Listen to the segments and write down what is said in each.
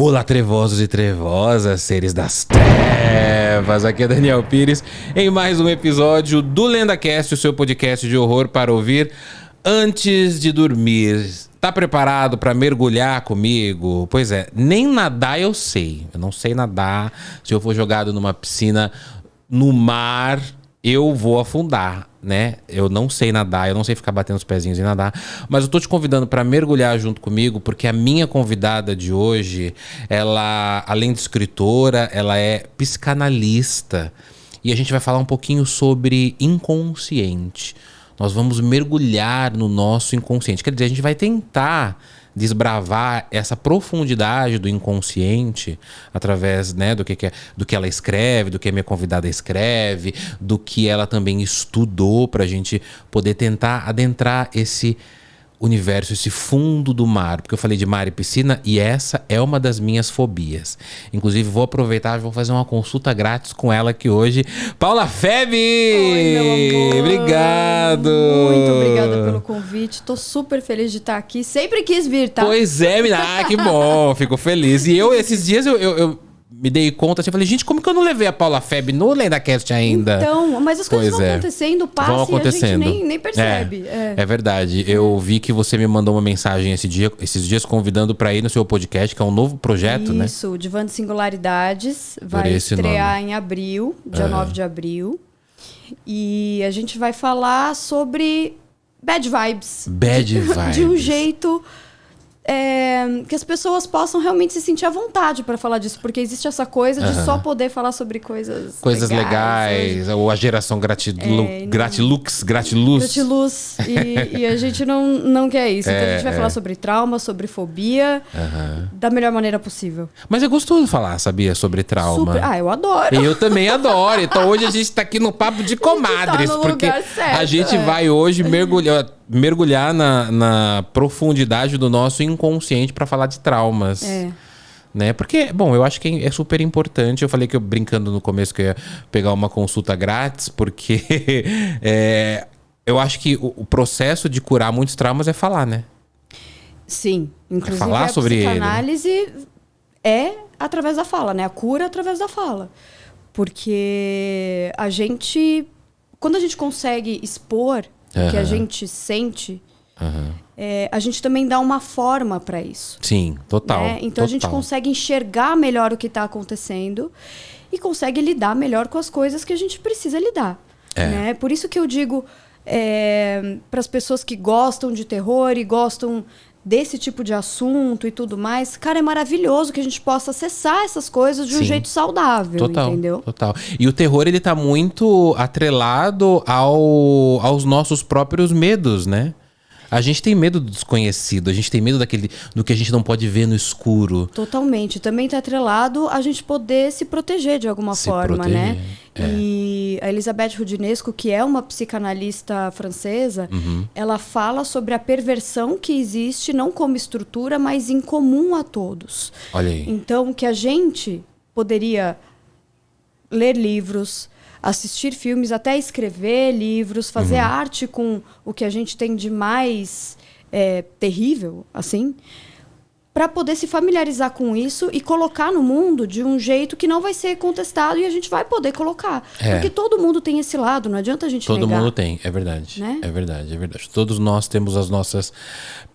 Olá, trevosos e trevosas, seres das trevas. Aqui é Daniel Pires em mais um episódio do LendaCast, o seu podcast de horror para ouvir antes de dormir. Tá preparado para mergulhar comigo? Pois é, nem nadar eu sei. Eu não sei nadar. Se eu for jogado numa piscina no mar, eu vou afundar, né? Eu não sei nadar, eu não sei ficar batendo os pezinhos e nadar, mas eu tô te convidando para mergulhar junto comigo, porque a minha convidada de hoje, ela, além de escritora, ela é psicanalista. E a gente vai falar um pouquinho sobre inconsciente. Nós vamos mergulhar no nosso inconsciente. Quer dizer, a gente vai tentar desbravar essa profundidade do inconsciente através, né, do que ela escreve, do que a minha convidada escreve, do que ela também estudou, para a gente poder tentar adentrar esse universo, esse fundo do mar. Porque eu falei de mar e piscina e essa é uma das minhas fobias. Inclusive, vou aproveitar e vou fazer uma consulta grátis com ela aqui hoje. Paula Feby! Oi, meu amor! Obrigado! Muito obrigada pelo convite. Tô super feliz de estar aqui. Sempre quis vir, tá? Pois é, menina. Ah, que bom. Fico feliz. E eu, esses dias, eu me dei conta, assim, falei, gente, como que eu não levei a Paula Feby no LendaCast ainda? Então, mas as coisas vão acontecendo, passa e a gente nem percebe. É verdade. Eu vi que você me mandou uma mensagem esses dias convidando para ir no seu podcast, que é um novo projeto, né? Isso, Divã de Singularidades. Vai estrear em abril, dia 9 de abril. E a gente vai falar sobre bad vibes. Bad vibes. De um jeito... que as pessoas possam realmente se sentir à vontade para falar disso, porque existe essa coisa de só poder falar sobre coisas legais, ou a geração gratiluz. E a gente não quer isso. Então a gente vai falar sobre trauma, sobre fobia, da melhor maneira possível. Mas é gostoso falar, sabia, sobre trauma. Super. Eu adoro. Eu também adoro. Então hoje a gente tá aqui no papo de comadres, porque a gente vai hoje mergulhar na profundidade do nosso inconsciente para falar de traumas. Né? Porque, bom, eu acho que é super importante. Eu falei que eu, brincando no começo, que eu ia pegar uma consulta grátis, porque eu acho que o processo de curar muitos traumas é falar, né? Sim. Inclusive, falar a sobre psicanálise é através da fala, né? A cura é através da fala. Porque quando a gente consegue expor o que a gente sente, a gente também dá uma forma para isso. Sim, total. Né? Então a gente consegue enxergar melhor o que está acontecendo e consegue lidar melhor com as coisas que a gente precisa lidar. Né? Por isso que eu digo para as pessoas que gostam de terror e gostam desse tipo de assunto e tudo mais, cara, é maravilhoso que a gente possa acessar essas coisas de um jeito saudável, entendeu? Total. E o terror, ele tá muito atrelado aos nossos próprios medos, né? A gente tem medo do desconhecido, a gente tem medo do que a gente não pode ver no escuro. Totalmente. Também está atrelado a gente poder se proteger de alguma forma, né? E a Elisabeth Roudinesco, que é uma psicanalista francesa, ela fala sobre a perversão que existe, não como estrutura, mas em comum a todos. Olha aí. Então, que a gente poderia ler livros, assistir filmes, até escrever livros, fazer arte com o que a gente tem de mais terrível, assim, para poder se familiarizar com isso e colocar no mundo de um jeito que não vai ser contestado e a gente vai poder colocar. Porque todo mundo tem esse lado, não adianta a gente negar. Todo mundo tem, é verdade. Né? É verdade. Todos nós temos as nossas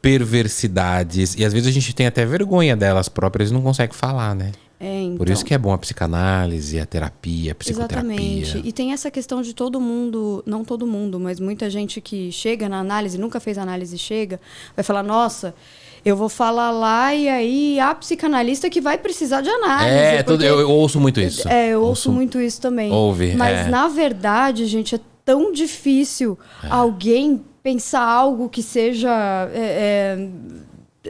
perversidades e às vezes a gente tem até vergonha delas próprias e não consegue falar, né? Então. Por isso que é bom a psicanálise, a terapia, a psicoterapia. Exatamente. E tem essa questão de todo mundo, não todo mundo, mas muita gente que chega na análise, nunca fez análise, chega, vai falar, nossa, eu vou falar lá e aí a psicanalista que vai precisar de análise. Eu ouço muito isso. Eu ouço muito isso também. Mas na verdade, gente, é tão difícil alguém pensar algo que seja...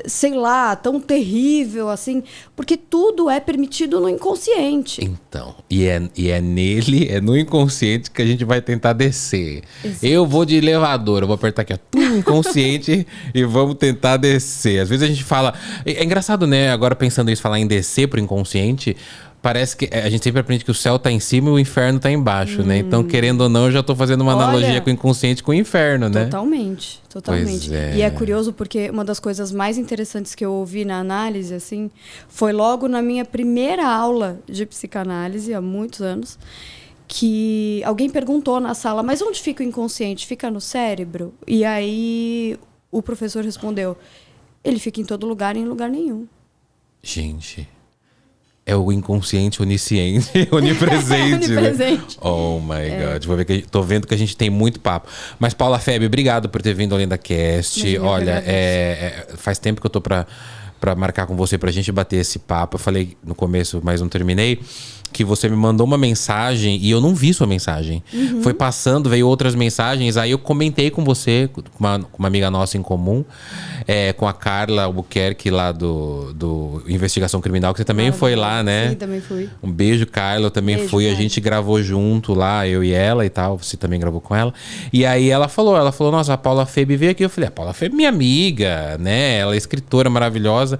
sei lá, tão terrível assim, porque tudo é permitido no inconsciente. Então, e é no inconsciente que a gente vai tentar descer. Exato. Eu vou de elevador, eu vou apertar aqui, ó, tudo inconsciente e vamos tentar descer. Às vezes a gente fala, é engraçado, né, agora pensando isso, falar em descer pro inconsciente, parece que a gente sempre aprende que o céu tá em cima e o inferno tá embaixo, né? Então, querendo ou não, eu já tô fazendo uma analogia com o inconsciente com o inferno, né? Totalmente. Pois é. E é curioso porque uma das coisas mais interessantes que eu ouvi na análise, assim, foi logo na minha primeira aula de psicanálise, há muitos anos, que alguém perguntou na sala, mas onde fica o inconsciente? Fica no cérebro? E aí o professor respondeu, ele fica em todo lugar e em lugar nenhum. Gente, é o inconsciente onisciente, onipresente, Onipresente. né? Oh my God. Vou ver que tô vendo que a gente tem muito papo. Mas, Paula Feb, obrigado por ter vindo ao LendaCast. Imagina, Olha, faz tempo que eu tô pra marcar com você, pra gente bater esse papo. Eu falei no começo, mas não terminei, que você me mandou uma mensagem e eu não vi sua mensagem. Foi passando, veio outras mensagens, aí eu comentei com você, com uma amiga nossa em comum, com a Carla Albuquerque lá do Investigação Criminal, que você também foi lá, né? Sim, também fui. Um beijo, Carla, eu também fui. Carla. A gente gravou junto lá, eu e ela e tal. Você também gravou com ela. E aí ela falou, nossa, a Paula Feb veio aqui. Eu falei, a Paula Feb é minha amiga, né? Ela é escritora maravilhosa.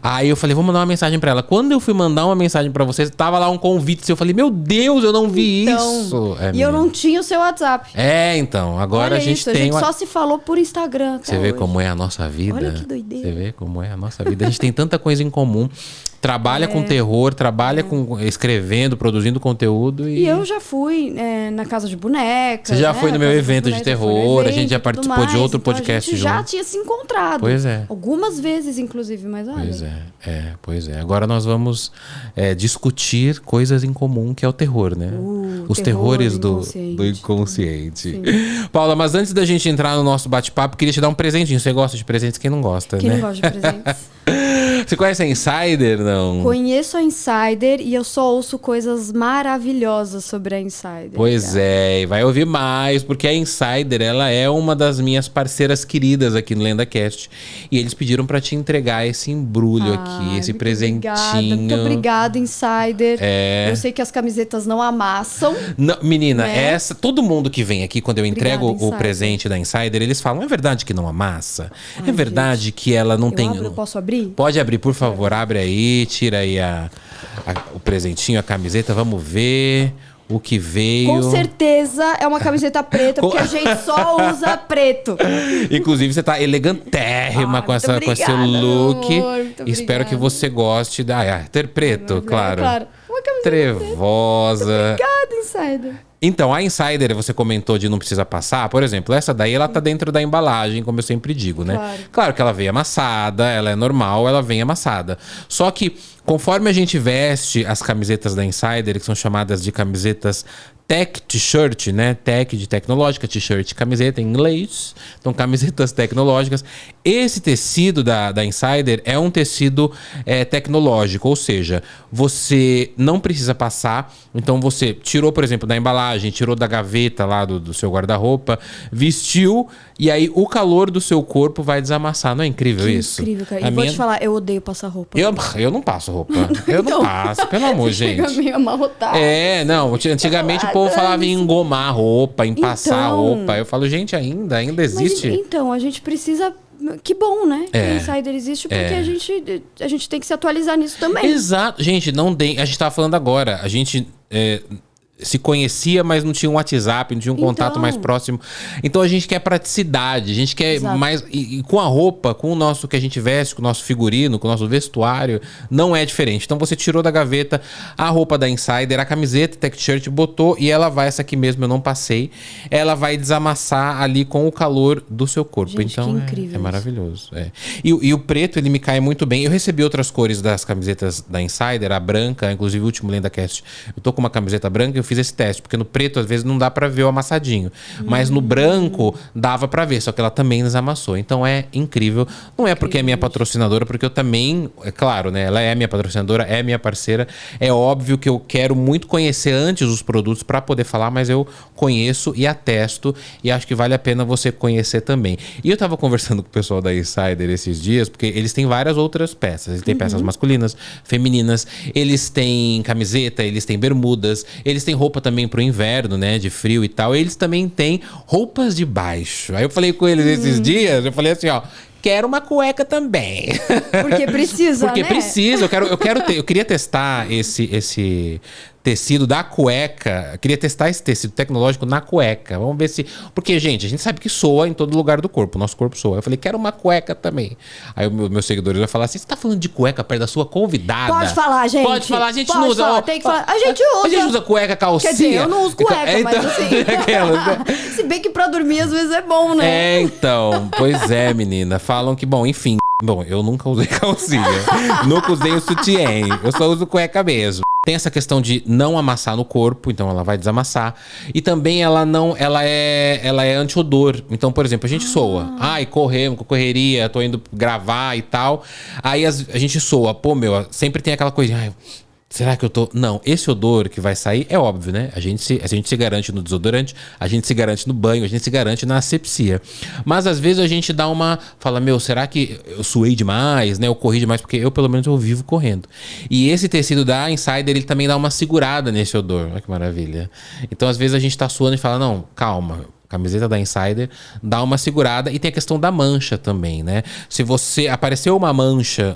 Aí eu falei, vou mandar uma mensagem pra ela. Quando eu fui mandar uma mensagem pra você, tava lá um convite. Eu falei, meu Deus, eu não vi isso. E eu não tinha o seu WhatsApp. Então, agora Olha a gente isso, tem... A gente só se falou por Instagram até Você vê hoje. como é a nossa vida? Olha que doideira. Você vê como é a nossa vida? A gente tem tanta coisa em comum. Trabalha com terror, trabalha com escrevendo, produzindo conteúdo. E eu já fui na Casa de Bonecas. Você já né? foi no Na meu Casa evento de Bonecas, terror, foi no a gente já evento e tudo participou de outro então podcast a gente junto. já tinha se encontrado. Pois é. Algumas vezes, inclusive, mas olha. Pois é. Agora nós vamos discutir coisas em comum, que é o terror, né? Os terrores do inconsciente. Paula, mas antes da gente entrar no nosso bate-papo, queria te dar um presentinho. Você gosta de presentes? Quem não gosta, Quem né? não gosta de presentes? Você conhece a Insider, não? Conheço a Insider e eu só ouço coisas maravilhosas sobre a Insider. Pois e vai ouvir mais, porque a Insider, ela é uma das minhas parceiras queridas aqui no LendaCast. E eles pediram pra te entregar esse embrulho aqui, esse presentinho. Muito obrigada, Insider. Eu sei que as camisetas não amassam. Não, menina, né? todo mundo que vem aqui, quando eu entrego Obrigada, o Insider. presente da Insider, eles falam, é verdade que não amassa? É verdade que ela não tem... Eu posso abrir? Pode abrir, por favor, abre aí, tira aí o presentinho, a camiseta, vamos ver o que veio. Com certeza é uma camiseta preta, porque a gente só usa preto. Inclusive, você tá elegantérrima com esse obrigada, look. meu amor, muito Espero que obrigada. você goste da... ter preto, claro. Uma camiseta Trevosa. preta. Obrigada, Insider. Então, a Insider, você comentou de não precisa passar. Por exemplo, essa daí, ela tá dentro da embalagem, como eu sempre digo, né? Claro que ela vem amassada, ela é normal, ela vem amassada. Só que, conforme a gente veste as camisetas da Insider, que são chamadas de camisetas tech t-shirt, né? Tech de tecnológica, t-shirt, camiseta em inglês. Então, camisetas tecnológicas. Esse tecido da Insider é um tecido tecnológico, ou seja, você não precisa passar. Então, você tirou, por exemplo, da embalagem, tirou da gaveta lá do seu guarda-roupa, vestiu, e aí o calor do seu corpo vai desamassar. Não é incrível isso? Incrível, cara. E vou te falar, eu odeio passar roupa. Eu não passo roupa. Eu não passo, pelo amor, gente. Fica meio amarrotado. Não, antigamente o povo falava em engomar a roupa, em passar a roupa. Eu falo, gente, ainda existe. Mas, então, a gente precisa... Que bom, né? Que a Insider existe, porque a gente tem que se atualizar nisso também. Exato. Gente, não tem... A gente tava falando agora. A gente... se conhecia, mas não tinha um WhatsApp, não tinha um contato mais próximo. Então a gente quer praticidade, a gente quer mais... E com a roupa, com o nosso que a gente veste, com o nosso figurino, com o nosso vestuário, não é diferente. Então você tirou da gaveta a roupa da Insider, a camiseta, tech shirt, botou e ela vai, essa aqui mesmo eu não passei, ela vai desamassar ali com o calor do seu corpo. Gente, então que incrível é maravilhoso. E o preto, ele me cai muito bem. Eu recebi outras cores das camisetas da Insider, a branca, inclusive o último LendaCast. Eu tô com uma camiseta branca, eu fiz esse teste, porque no preto às vezes não dá pra ver o amassadinho, mas no branco dava pra ver, só que ela também desamassou. Então é incrível. Não é porque é minha patrocinadora, porque eu também, é claro, né? Ela é minha patrocinadora, é minha parceira. É óbvio que eu quero muito conhecer antes os produtos pra poder falar, mas eu conheço e atesto e acho que vale a pena você conhecer também. E eu tava conversando com o pessoal da Insider esses dias, porque eles têm várias outras peças. Eles têm peças masculinas, femininas, eles têm camiseta, eles têm bermudas, eles têm roupa também pro inverno, né? De frio e tal. Eles também têm roupas de baixo. Aí eu falei com eles esses dias, eu falei assim, ó, quero uma cueca também. Porque precisa, Porque né? precisa, eu queria testar esse tecido da cueca. Eu queria testar esse tecido tecnológico na cueca. Vamos ver se... Porque, gente, a gente sabe que soa em todo lugar do corpo. O nosso corpo soa. Eu falei, quero uma cueca também. Aí meus seguidores vão falar assim, você tá falando de cueca perto da sua convidada? Pode falar, gente. Pode falar, a gente Pode não usa. falar, tem que falar. A gente usa. A gente usa cueca, calcinha. Quer dizer, eu não uso cueca, mas assim... aquelas, né? Se bem que pra dormir às vezes é bom, né? É, então. Pois é, menina. Falam que, bom, enfim. Bom, eu nunca usei calcinha. Nunca usei o sutiã. Eu só uso cueca mesmo. Tem essa questão de não amassar no corpo, então ela vai desamassar. E também ela é anti-odor. Então, por exemplo, a gente soa. Ai, correria, tô indo gravar e tal. Aí a gente soa. Pô, meu, sempre tem aquela coisinha. Ai, será que eu tô... Não, esse odor que vai sair é óbvio, né? A gente se garante no desodorante, a gente se garante no banho, a gente se garante na asepsia. Mas às vezes a gente dá uma... Fala, meu, será que eu suei demais, né? Eu corri demais, porque eu, pelo menos, eu vivo correndo. E esse tecido da Insider, ele também dá uma segurada nesse odor. Olha que maravilha. Então, às vezes a gente tá suando e fala, não, calma... Camiseta da Insider, dá uma segurada. E tem a questão da mancha também, né? Se você apareceu uma mancha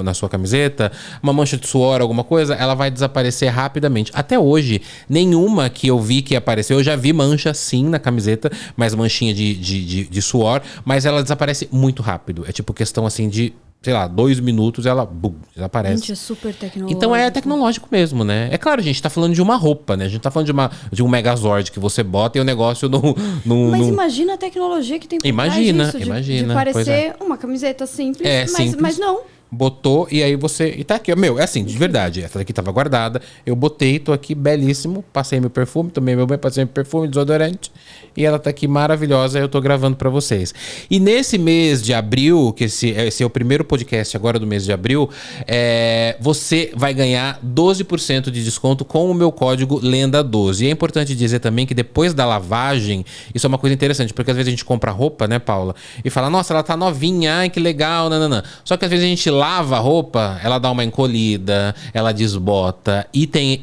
na sua camiseta, uma mancha de suor, alguma coisa, ela vai desaparecer rapidamente. Até hoje, nenhuma que eu vi que apareceu, eu já vi mancha sim na camiseta, mas manchinha de suor, mas ela desaparece muito rápido. É tipo questão assim de, sei lá, 2 minutos ela desaparece. Gente, é super tecnológico. Então é tecnológico mesmo, né? É claro, a gente tá falando de uma roupa, né? A gente tá falando de um Megazord que você bota e o negócio Mas imagina a tecnologia que tem por Imagina, trás disso, imagina. de Pois parecer uma camiseta simples, simples. mas não. Botou e aí você... E tá aqui, ó. Meu, é assim, de verdade. Essa daqui tava guardada. Eu botei, tô aqui belíssimo. Passei meu perfume, tomei meu banho, passei meu perfume, desodorante. E ela tá aqui maravilhosa. Eu tô gravando pra vocês. E nesse mês de abril, que esse é o primeiro podcast agora do mês de abril, você vai ganhar 12% de desconto com o meu código LENDA12. E é importante dizer também que depois da lavagem, isso é uma coisa interessante, porque às vezes a gente compra roupa, né, Paula? E fala, nossa, ela tá novinha, ai, que legal, nananã. Só que às vezes a gente lava a roupa, ela dá uma encolhida, ela desbota. E tem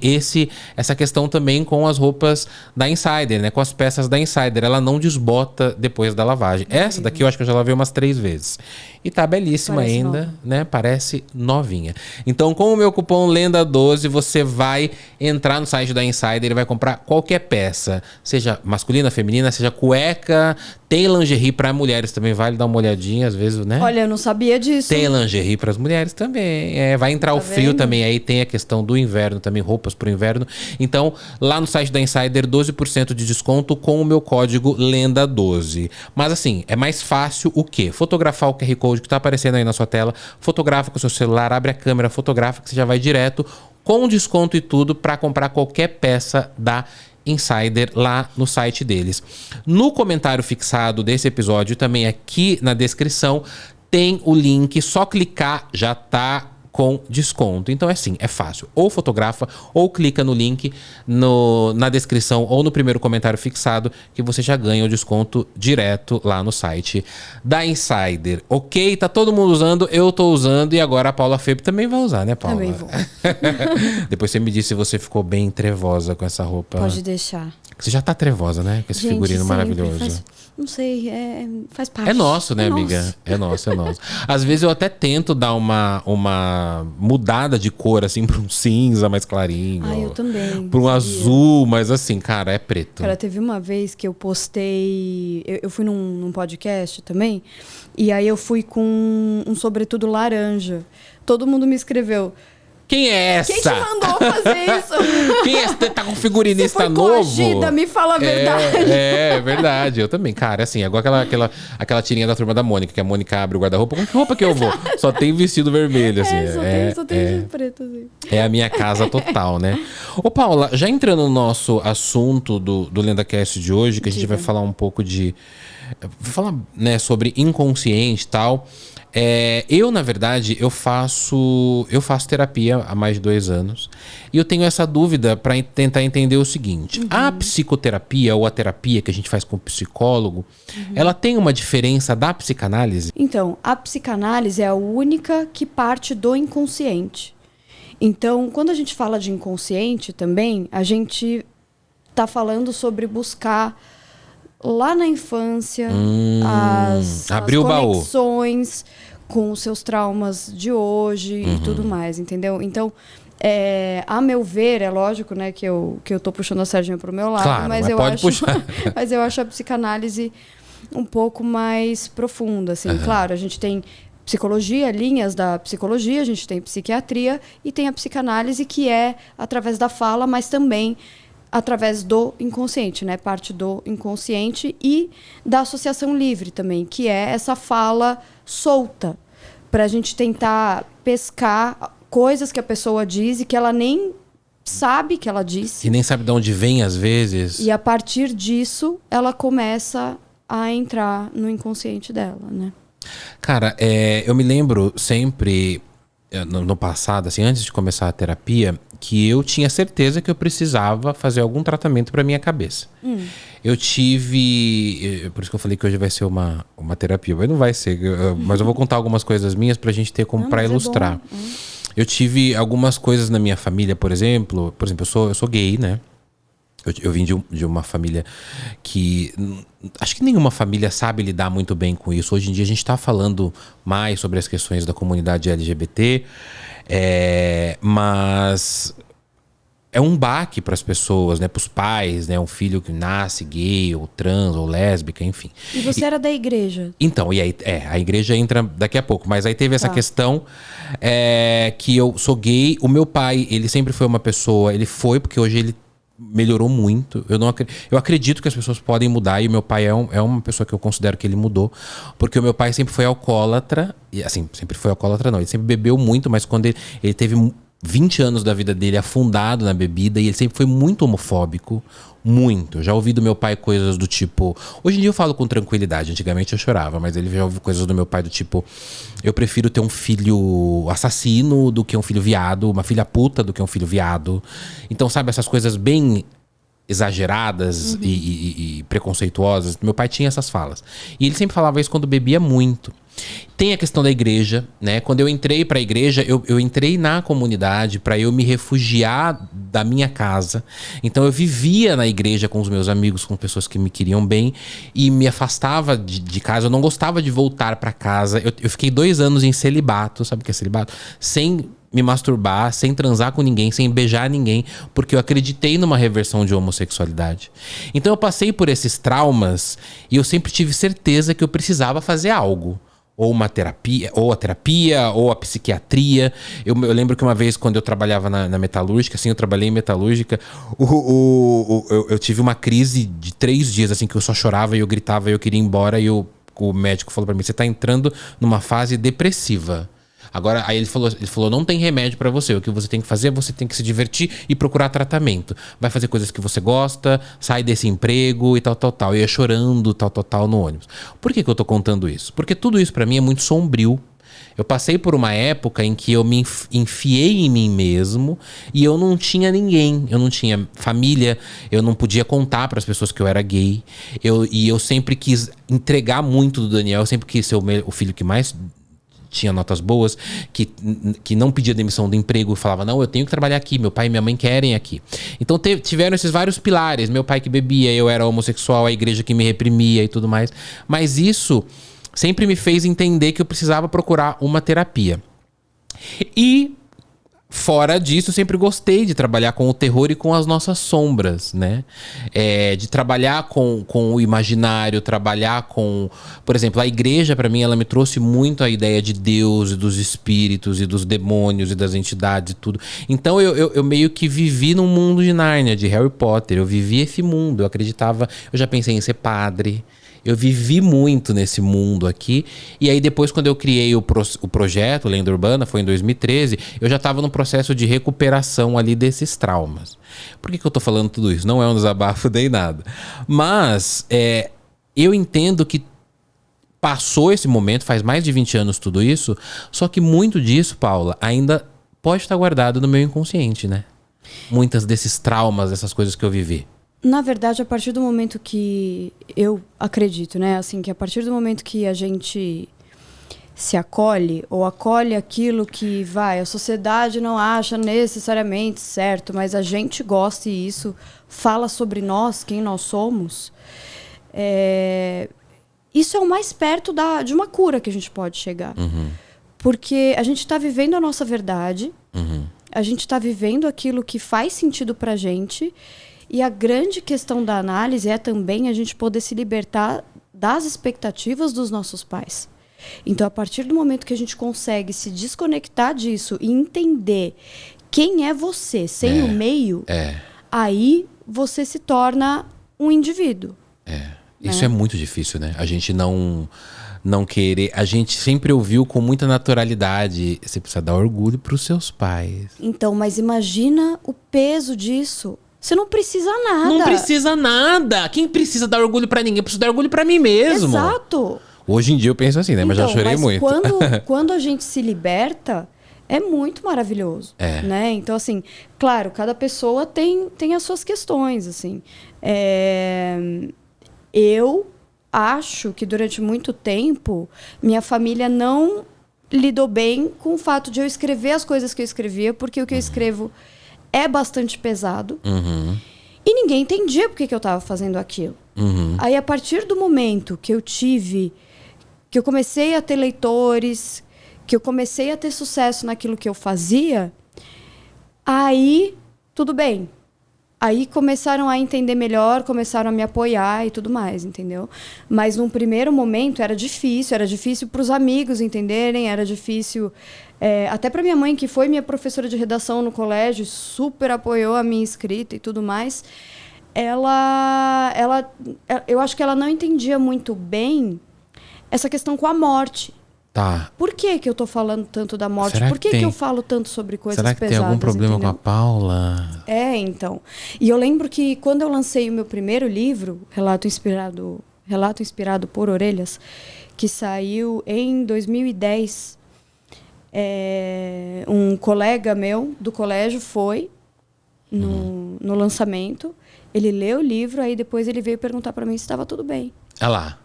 essa questão também com as roupas da Insider, né? Com as peças da Insider. Ela não desbota depois da lavagem. Essa daqui eu acho que eu já lavei umas 3 vezes. E tá belíssima. Parece ainda, nova, né? Parece novinha. Então, com o meu cupom LENDA12, você vai entrar no site da Insider e vai comprar qualquer peça. Seja masculina, feminina, seja cueca. Tem lingerie para mulheres também, vale dar uma olhadinha, às vezes, né? Olha, eu não sabia disso. Tem lingerie para as mulheres também. Vai entrar o frio também, aí tem a questão do inverno também, roupas pro inverno. Então, lá no site da Insider, 12% de desconto com o meu código LENDA12. Mas assim, é mais fácil o quê? Fotografar o QR Code que tá aparecendo aí na sua tela, fotografa com o seu celular, abre a câmera, fotografa que você já vai direto com desconto e tudo para comprar qualquer peça da Insider lá no site deles. No comentário fixado desse episódio, também aqui na descrição, tem o link, só clicar já tá com desconto. Então é assim, é fácil. Ou fotografa, ou clica no link na descrição ou no primeiro comentário fixado que você já ganha o desconto direto lá no site da Insider. Ok? Tá todo mundo usando, eu tô usando e agora a Paula Febre também vai usar, né, Paula? Também vou. Depois você me diz se você ficou bem trevosa com essa roupa. Pode deixar. Você já tá trevosa, né? Com esse figurino maravilhoso. Não sei, faz parte. É nosso, né, amiga? É nosso. Às vezes eu até tento dar uma mudada de cor, assim, pra um cinza mais clarinho. Eu também. Pra um azul, mas assim, cara, é preto. Cara, teve uma vez que eu postei... Eu fui num podcast também, e aí eu fui com um sobretudo laranja. Todo mundo me escreveu... Quem é essa? Quem te mandou fazer isso? Quem é essa? Tá com um figurinista Você foi novo? coagida, me fala a verdade. É verdade. Eu também, cara. Assim, igual aquela tirinha da Turma da Mônica, que a Mônica abre o guarda-roupa. Com que roupa que eu vou? Só tem vestido vermelho, assim. Só tem vestido preto, assim. É a minha casa total, né? Ô, Paula, já entrando no nosso assunto do LendaCast de hoje, que a gente vai falar um pouco né, sobre inconsciente e tal... eu, na verdade, eu faço terapia há mais de 2 anos. E eu tenho essa dúvida para tentar entender o seguinte. A psicoterapia ou a terapia que a gente faz com o psicólogo, ela tem uma diferença da psicanálise? Então, a psicanálise é a única que parte do inconsciente. Então, quando a gente fala de inconsciente também, a gente está falando sobre buscar lá na infância, abriu as o baú. conexões com os seus traumas de hoje e tudo mais, entendeu? Então, a meu ver, é lógico, né, que eu tô puxando a sardinha pro meu lado, Claro, mas eu pode acho, puxar. mas eu acho a psicanálise um pouco mais profunda, assim. Claro, a gente tem psicologia, linhas da psicologia, a gente tem psiquiatria e tem a psicanálise, que é através da fala, mas também através do inconsciente, né? Parte do inconsciente e da associação livre também, que é essa fala solta, para a gente tentar pescar coisas que a pessoa diz e que ela nem sabe que ela disse. E nem sabe de onde vem, às vezes. E a partir disso, ela começa a entrar no inconsciente dela, né? Cara, eu me lembro sempre, no passado, assim, antes de começar a terapia, que eu tinha certeza que eu precisava fazer algum tratamento para minha cabeça. Eu tive... Por isso que eu falei que hoje vai ser uma terapia, mas não vai ser. Mas eu vou contar algumas coisas minhas pra gente ter como para ilustrar. Eu tive algumas coisas na minha família, por exemplo, eu sou gay, né? Eu vim de uma família que... Acho que nenhuma família sabe lidar muito bem com isso. Hoje em dia a gente está falando mais sobre as questões da comunidade LGBT, mas é um baque para as pessoas, né? Para os pais, né? Um filho que nasce gay, ou trans, ou lésbica, enfim. E você era da igreja? Então, e aí, a igreja entra daqui a pouco, mas aí teve essa questão que eu sou gay. O meu pai, ele sempre foi uma pessoa, ele foi, porque hoje ele melhorou muito. Eu acredito que as pessoas podem mudar, e o meu pai é uma pessoa que eu considero que ele mudou, porque o meu pai sempre foi alcoólatra, e assim, sempre foi alcoólatra não, ele sempre bebeu muito, mas quando ele teve 20 anos da vida dele afundado na bebida, e ele sempre foi muito homofóbico, muito. Eu já ouvi do meu pai coisas do tipo... Hoje em dia eu falo com tranquilidade, antigamente eu chorava, mas ele já ouviu coisas do meu pai do tipo: eu prefiro ter um filho assassino do que um filho viado, uma filha puta do que um filho viado. Então, sabe, essas coisas bem exageradas e preconceituosas. Meu pai tinha essas falas. E ele sempre falava isso quando bebia muito. Tem a questão da igreja, né? Quando eu entrei para a igreja, eu entrei na comunidade para eu me refugiar da minha casa. Então eu vivia na igreja com os meus amigos, com pessoas que me queriam bem, e me afastava de casa. Eu não gostava de voltar para casa. Eu fiquei 2 anos em celibato, sabe o que é celibato? Sem me masturbar, sem transar com ninguém, sem beijar ninguém, porque eu acreditei numa reversão de homossexualidade. Então eu passei por esses traumas e eu sempre tive certeza que eu precisava fazer algo. Ou uma terapia, ou a psiquiatria. Eu lembro que uma vez, quando eu trabalhava na metalúrgica, assim, eu trabalhei em metalúrgica, eu tive uma crise de 3 dias, assim, que eu só chorava e eu gritava e eu queria ir embora, e o médico falou pra mim: você tá entrando numa fase depressiva. Agora, aí ele falou, não tem remédio pra você. O que você tem que fazer é você tem que se divertir e procurar tratamento. Vai fazer coisas que você gosta, sai desse emprego e tal. Eu ia chorando, tal, no ônibus. Por que eu tô contando isso? Porque tudo isso pra mim é muito sombrio. Eu passei por uma época em que eu me enfiei em mim mesmo e eu não tinha ninguém. Eu não tinha família, eu não podia contar para as pessoas que eu era gay. E eu sempre quis entregar muito do Daniel, eu sempre quis ser o filho que mais tinha notas boas, que não pedia demissão do emprego e falava: não, eu tenho que trabalhar aqui, meu pai e minha mãe querem aqui. Então tiveram esses vários pilares: meu pai que bebia, eu era homossexual, a igreja que me reprimia e tudo mais. Mas isso sempre me fez entender que eu precisava procurar uma terapia. E fora disso, eu sempre gostei de trabalhar com o terror e com as nossas sombras, né? De trabalhar com o imaginário, trabalhar com... Por exemplo, a igreja, pra mim, ela me trouxe muito a ideia de Deus e dos espíritos e dos demônios e das entidades e tudo. Então, eu meio que vivi num mundo de Nárnia, de Harry Potter. Eu vivi esse mundo, eu acreditava... Eu já pensei em ser padre. Eu vivi muito nesse mundo aqui. E aí depois, quando eu criei o projeto Lenda Urbana, foi em 2013, eu já estava num processo de recuperação ali desses traumas. Por que eu tô falando tudo isso? Não é um desabafo nem nada. Mas eu entendo que passou esse momento, faz mais de 20 anos tudo isso, só que muito disso, Paula, ainda pode estar guardado no meu inconsciente, né? Muitas desses traumas, dessas coisas que eu vivi. Na verdade, a partir do momento que eu acredito, né, assim, que a partir do momento que a gente se acolhe ou acolhe aquilo que a sociedade não acha necessariamente certo, mas a gente gosta e isso fala sobre nós, quem nós somos, Isso é o mais perto de uma cura que a gente pode chegar. Porque a gente está vivendo a nossa verdade, a gente está vivendo aquilo que faz sentido pra gente, e a grande questão da análise é também a gente poder se libertar das expectativas dos nossos pais. Então, a partir do momento que a gente consegue se desconectar disso e entender quem é você sem o meio, aí você se torna um indivíduo. Isso é muito difícil, né? A gente não querer... A gente sempre ouviu com muita naturalidade. Você precisa dar orgulho pros seus pais. Então, mas imagina o peso disso. Você não precisa nada. Não precisa nada. Quem precisa dar orgulho pra ninguém? Eu preciso dar orgulho pra mim mesmo. Exato. Hoje em dia eu penso assim, né? Mas já chorei muito. Quando a gente se liberta, é muito maravilhoso. Né? Então, assim, claro, cada pessoa tem as suas questões, assim. Eu acho que durante muito tempo minha família não lidou bem com o fato de eu escrever as coisas que eu escrevia, porque o que eu escrevo é bastante pesado. E ninguém entendia por que eu estava fazendo aquilo. Aí, a partir do momento que eu comecei a ter leitores, que eu comecei a ter sucesso naquilo que eu fazia, aí tudo bem. Aí começaram a entender melhor, começaram a me apoiar e tudo mais, entendeu? Mas num primeiro momento era difícil para os amigos entenderem, era difícil até para minha mãe, que foi minha professora de redação no colégio, super apoiou a minha escrita e tudo mais. Eu acho que ela não entendia muito bem essa questão com a morte. Tá. Por que eu tô falando tanto da morte? Será Por que que eu falo tanto sobre coisas pesadas? Será que tem algum problema, entendeu? Com a Paula? Então. E eu lembro que quando eu lancei o meu primeiro livro, Relato Inspirado por Orelhas, que saiu em 2010, um colega meu do colégio foi no lançamento, ele leu o livro, aí depois ele veio perguntar para mim se estava tudo bem. Olha lá.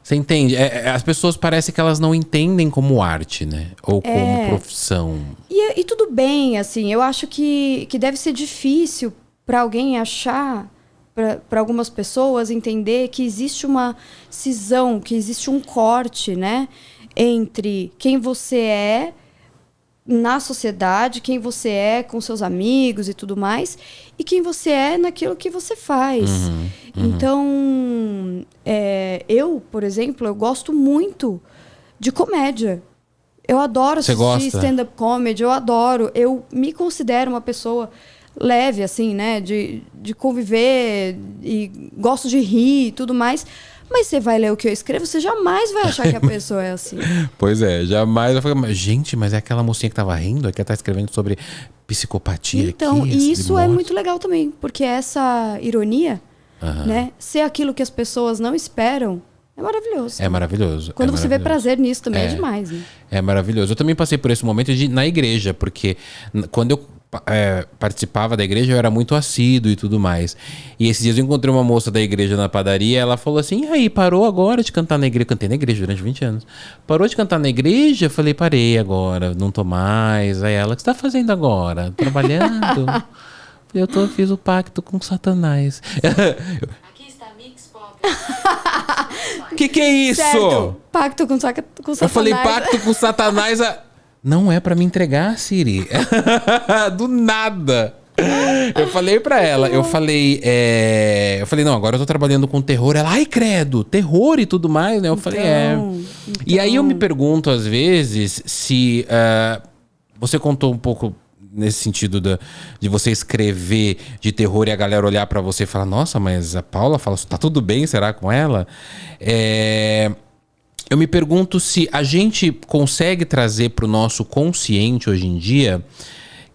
Você entende? As pessoas parecem que elas não entendem como arte, né? Ou como profissão. E tudo bem, assim. Eu acho que deve ser difícil para alguém achar, para algumas pessoas entender que existe uma cisão, que existe um corte, né? Entre quem você é na sociedade, quem você é com seus amigos e tudo mais, e quem você é naquilo que você faz. Então, eu, por exemplo, eu gosto muito de comédia. Eu adoro assistir stand-up comedy, eu adoro. Eu me considero uma pessoa leve, assim, né? De conviver e gosto de rir e tudo mais. Mas você vai ler o que eu escrevo, você jamais vai achar que a pessoa é assim. Pois é, jamais. Eu falei, gente, mas é aquela mocinha que tava rindo, que ela tá escrevendo sobre psicopatia então, aqui. E isso é muito legal também, porque essa ironia, né? Ser aquilo que as pessoas não esperam, é maravilhoso. É maravilhoso. Quando você vê prazer nisso também é demais, né? É maravilhoso. Eu também passei por esse momento na igreja, porque quando eu participava da igreja, eu era muito assíduo e tudo mais. E esses dias eu encontrei uma moça da igreja na padaria, ela falou assim, e aí, parou agora de cantar na igreja? Eu cantei na igreja durante 20 anos. Parou de cantar na igreja? Eu falei, parei agora, não tô mais. Aí ela, o que você tá fazendo agora? Trabalhando? Fiz o pacto com Satanás. Aqui está Mix Pop. Que é isso? Certo. Pacto com Satanás. Eu falei pacto com Satanás. Não é pra me entregar, Siri. Do nada. Eu falei pra ela, eu falei, não, agora eu tô trabalhando com terror. Ela, ai credo, terror e tudo mais, né? Eu falei, E aí eu me pergunto às vezes se você contou um pouco nesse sentido de você escrever de terror e a galera olhar pra você e falar, nossa, mas a Paula fala, tá tudo bem, será, com ela? Eu me pergunto se a gente consegue trazer para o nosso consciente hoje em dia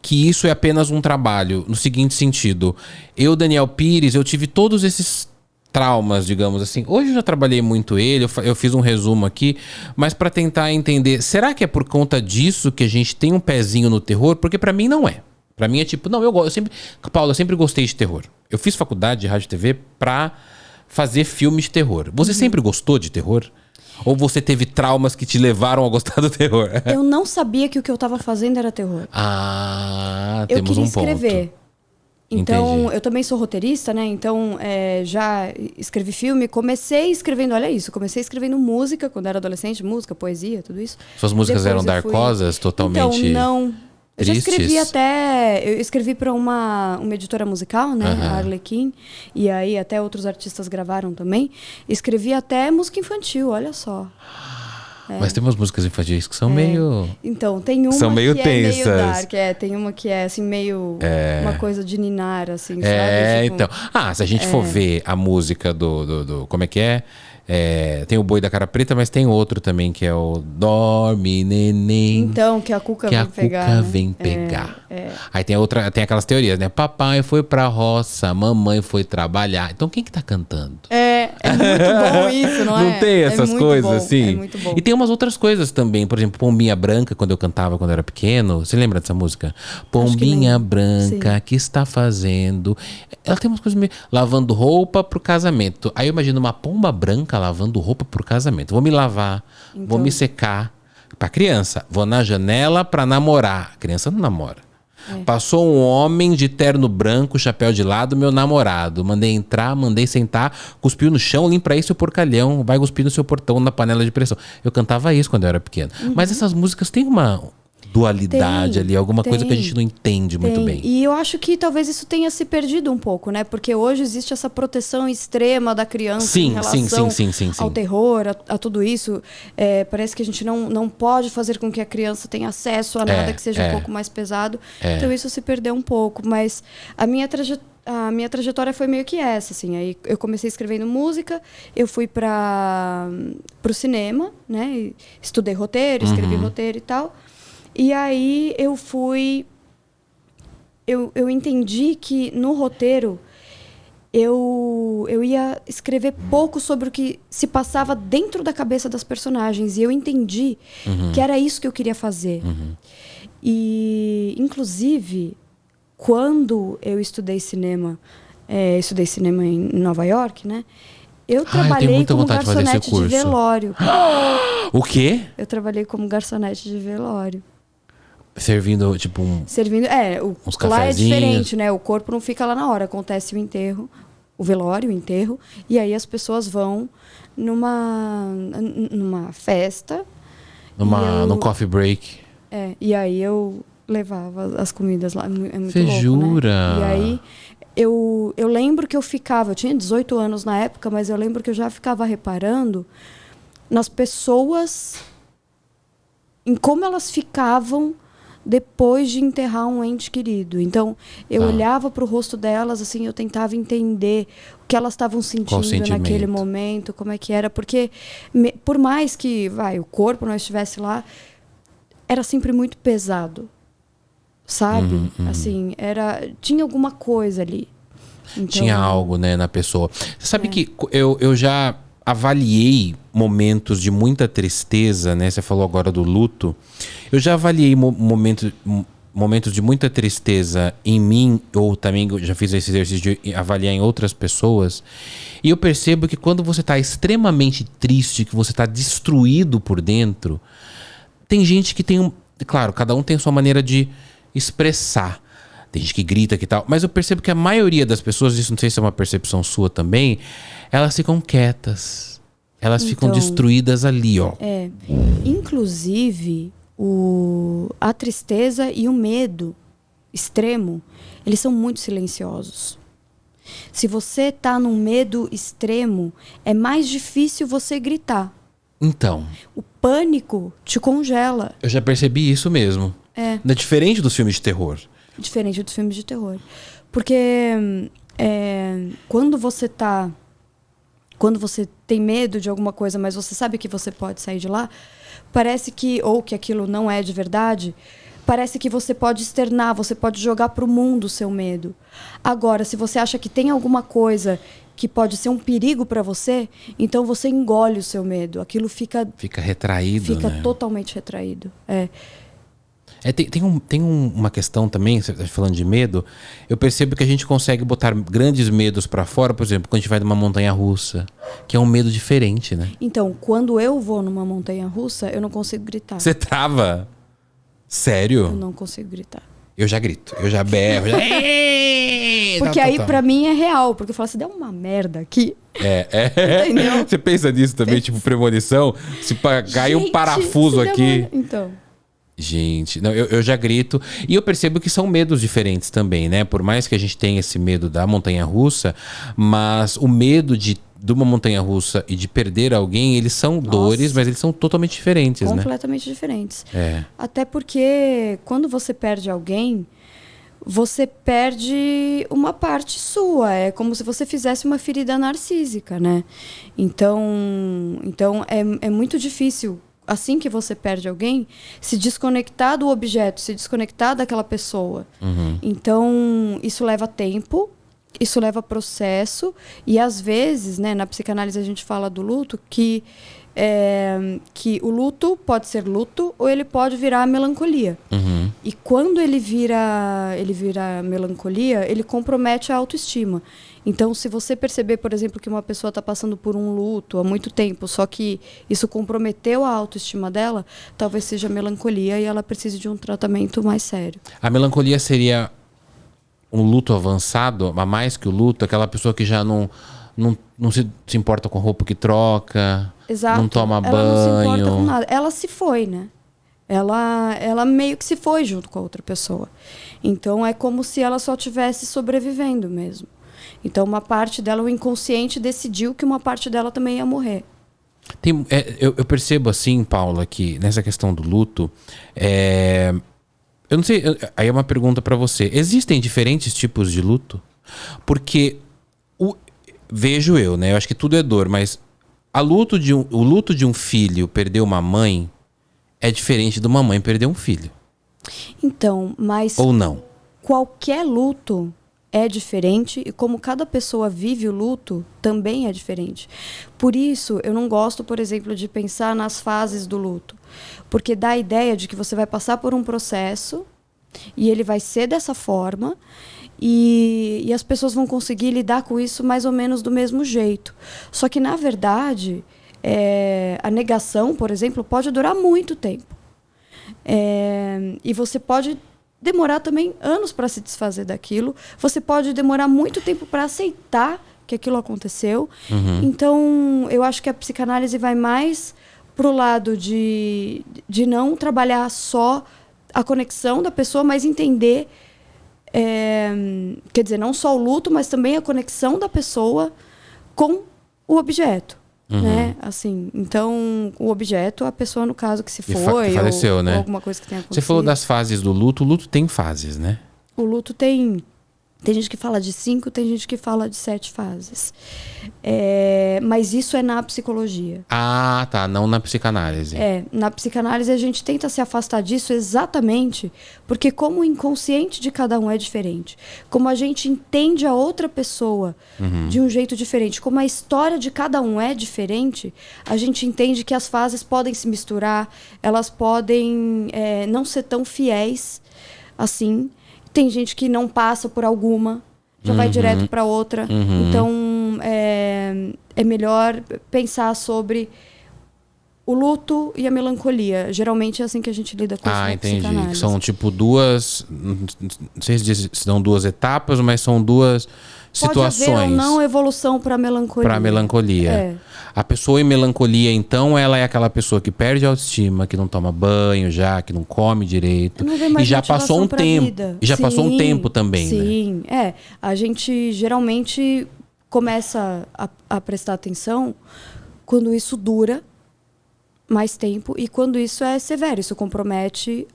que isso é apenas um trabalho, no seguinte sentido. Eu, Daniel Pires, eu tive todos esses traumas, digamos assim. Hoje eu já trabalhei muito ele, eu fiz um resumo aqui, mas para tentar entender, será que é por conta disso que a gente tem um pezinho no terror? Porque para mim não é. Para mim é tipo, não, eu sempre gostei de terror. Eu fiz faculdade de rádio e TV para fazer filmes de terror. Você sempre gostou de terror? Ou você teve traumas que te levaram a gostar do terror? Eu não sabia que o que eu tava fazendo era terror. Temos um ponto. Eu queria escrever. Então, Entendi. eu também sou roteirista, né? Então, já escrevi filme. Comecei escrevendo, olha isso, comecei escrevendo música quando era adolescente, música, poesia, tudo isso. Suas músicas Depois eram eu fui- darkosas, totalmente Então, não. Eu já escrevi tristes? até. Eu escrevi para uma editora musical, né? Aham. A Arlequim. E aí até outros artistas gravaram também. Escrevi até música infantil, olha só. Mas tem umas músicas infantis que são meio... Então, tem uma São meio que é meio tensas. dark, tem uma que é assim, meio uma coisa de ninar, assim, sabe? Tipo, Então. Se a gente for ver a música do como é que é? Tem o Boi da Cara Preta, mas tem outro também que é o Dorme, Neném. Então, que a Cuca Que vem a pegar. Cuca né? vem pegar. Aí tem aquelas teorias, né? Papai foi pra roça, mamãe foi trabalhar. Então quem que tá cantando? É muito bom isso, não é? Não tem essas muito coisas bom, assim? É muito bom. E tem umas outras coisas também. Por exemplo, Pombinha Branca, quando eu cantava quando eu era pequeno. Você lembra dessa música? Pombinha lembro. Branca, Sim. que está fazendo? Ela tem umas coisas meio... Lavando roupa pro casamento. Aí eu imagino uma pomba branca lavando roupa pro casamento. Vou me lavar, vou Então. me secar. Pra criança. Vou na janela pra namorar. A criança não namora. Passou um homem de terno branco, chapéu de lado, meu namorado. Mandei entrar, mandei sentar, cuspiu no chão, limpa aí seu porcalhão, vai cuspir no seu portão na panela de pressão. Eu cantava isso quando eu era pequeno. Mas essas músicas têm uma dualidade Tem, ali, alguma coisa que a tem, gente não entende muito Tem. bem. E eu acho que talvez isso tenha se perdido um pouco, né? Porque hoje existe essa proteção extrema da criança Sim, em sim, relação sim. ao terror, a tudo isso. Parece que a gente não pode fazer com que a criança tenha acesso a nada que seja um pouco mais pesado. Então isso se perdeu um pouco. Mas a minha trajetória foi meio que essa, assim. Aí eu comecei escrevendo música, eu fui para o cinema, né? E estudei roteiro, escrevi roteiro e tal. E aí eu fui... Eu entendi que no roteiro eu ia escrever pouco sobre o que se passava dentro da cabeça das personagens. E eu entendi que era isso que eu queria fazer. E, inclusive, quando eu estudei cinema em Nova York, né? Eu tenho trabalhei muita como vontade de fazer esse garçonete de curso. velório. O quê? Eu trabalhei como garçonete de velório. Servindo, tipo, Servindo. Uns Lá é cafezinhos. diferente, né? O corpo não fica lá na hora. Acontece o enterro, o velório, o enterro. E aí as pessoas vão numa festa. num coffee break. E aí eu levava as comidas lá. É muito Você louco, jura? Né? E aí eu lembro que eu tinha 18 anos na época, mas eu lembro que eu já ficava reparando nas pessoas, em como elas ficavam depois de enterrar um ente querido. Então, eu olhava para o rosto delas, assim, eu tentava entender o que elas estavam sentindo naquele momento, como é que era. Porque, por mais que o corpo não estivesse lá, era sempre muito pesado. Sabe? Assim, tinha alguma coisa ali. Então, Tinha algo, né, na pessoa. Você sabe que eu já avaliei momentos de muita tristeza, né? Você falou agora do luto. Eu já avaliei momentos de muita tristeza em mim, ou também eu já fiz esse exercício de avaliar em outras pessoas. E eu percebo que quando você está extremamente triste, que você está destruído por dentro, tem gente que tem claro, cada um tem a sua maneira de expressar. Tem gente que grita que tal, mas eu percebo que a maioria das pessoas, isso não sei se é uma percepção sua também, elas ficam quietas. Elas ficam destruídas ali, ó. Inclusive, a tristeza e o medo extremo, eles são muito silenciosos. Se você tá num medo extremo, é mais difícil você gritar. Então, O pânico te congela. eu já percebi isso mesmo. É diferente dos filmes de terror. Diferente dos filmes de terror. Porque quando você tem medo de alguma coisa, mas você sabe que você pode sair de lá, parece que, ou que aquilo não é de verdade, parece que você pode externar, você pode jogar pro mundo o seu medo. Agora, se você acha que tem alguma coisa que pode ser um perigo para você, então você engole o seu medo. Aquilo fica retraído, fica né? totalmente retraído. Tem uma questão também, você tá falando de medo, eu percebo que a gente consegue botar grandes medos pra fora, por exemplo, quando a gente vai numa montanha-russa, que é um medo diferente, né? Então, quando eu vou numa montanha-russa, eu não consigo gritar. Você trava? Sério? Eu não consigo gritar. Eu já grito, eu já berro, já... Porque aí pra mim é real, porque eu falo, se der uma merda aqui... Entendeu? Você pensa nisso também, tipo premonição? Se cair um parafuso aqui... Então... Gente, não, eu já grito. E eu percebo que são medos diferentes também, né? Por mais que a gente tenha esse medo da montanha-russa, mas o medo de uma montanha-russa e de perder alguém, eles são dores, mas eles são totalmente diferentes, né? Completamente diferentes. É. Até porque quando você perde alguém, você perde uma parte sua. É como se você fizesse uma ferida narcísica, né? Então é muito difícil, assim que você perde alguém, se desconectar do objeto, se desconectar daquela pessoa. Então, isso leva tempo, isso leva processo, e às vezes, né, na psicanálise a gente fala do luto, que o luto pode ser luto ou ele pode virar melancolia. E quando ele vira melancolia, ele compromete a autoestima. Então, se você perceber, por exemplo, que uma pessoa está passando por um luto há muito tempo, só que isso comprometeu a autoestima dela, talvez seja melancolia e ela precise de um tratamento mais sério. A melancolia seria um luto avançado, a mais que o luto, aquela pessoa que já não se importa com roupa que troca, Exato. não toma banho. Ela não se importa com nada. Ela se foi, né? Ela meio que se foi junto com a outra pessoa. Então, é como se ela só estivesse sobrevivendo mesmo. Então, uma parte dela, o inconsciente, decidiu que uma parte dela também ia morrer. Eu percebo assim, Paula, que nessa questão do luto, eu não sei, aí é uma pergunta pra você. Existem diferentes tipos de luto? Porque vejo eu, né? Eu acho que tudo é dor, mas o luto de um filho perder uma mãe é diferente de uma mãe perder um filho. Então, mas... Ou não? Qualquer luto é diferente e como cada pessoa vive o luto, também é diferente. Por isso, eu não gosto, por exemplo, de pensar nas fases do luto. Porque dá a ideia de que você vai passar por um processo e ele vai ser dessa forma e as pessoas vão conseguir lidar com isso mais ou menos do mesmo jeito. Só que, na verdade, a negação, por exemplo, pode durar muito tempo. E você pode demorar também anos para se desfazer daquilo. Você pode demorar muito tempo para aceitar que aquilo aconteceu. Então, eu acho que a psicanálise vai mais pro lado de não trabalhar só a conexão da pessoa, mas entender, quer dizer, não só o luto, mas também a conexão da pessoa com o objeto. Né? Assim, então, o objeto, a pessoa, no caso, que se foi, que faleceu, né? ou alguma coisa que tenha acontecido. Você falou das fases do luto. O luto tem fases, né? O luto tem gente que fala de 5, tem gente que fala de 7 fases. Mas isso é na psicologia. Ah, tá. Não na psicanálise. Na psicanálise a gente tenta se afastar disso exatamente porque como o inconsciente de cada um é diferente, como a gente entende a outra pessoa de um jeito diferente, como a história de cada um é diferente, a gente entende que as fases podem se misturar, elas podem não ser tão fiéis assim. Tem gente que não passa por alguma, já vai direto para outra. Então, é melhor pensar sobre o luto e a melancolia. Geralmente é assim que a gente lida com isso na psicanálise. Entendi. São tipo duas... Não sei se são duas etapas, mas são duas situações. Pode haver ou não evolução para melancolia. Para melancolia. A pessoa em melancolia, então, ela é aquela pessoa que perde a autoestima, que não toma banho já, que não come direito. Não vê mais e já passou um tempo. Vida. E já passou um tempo também, né? Sim, a gente geralmente começa a prestar atenção quando isso dura mais tempo e quando isso é severo. Isso compromete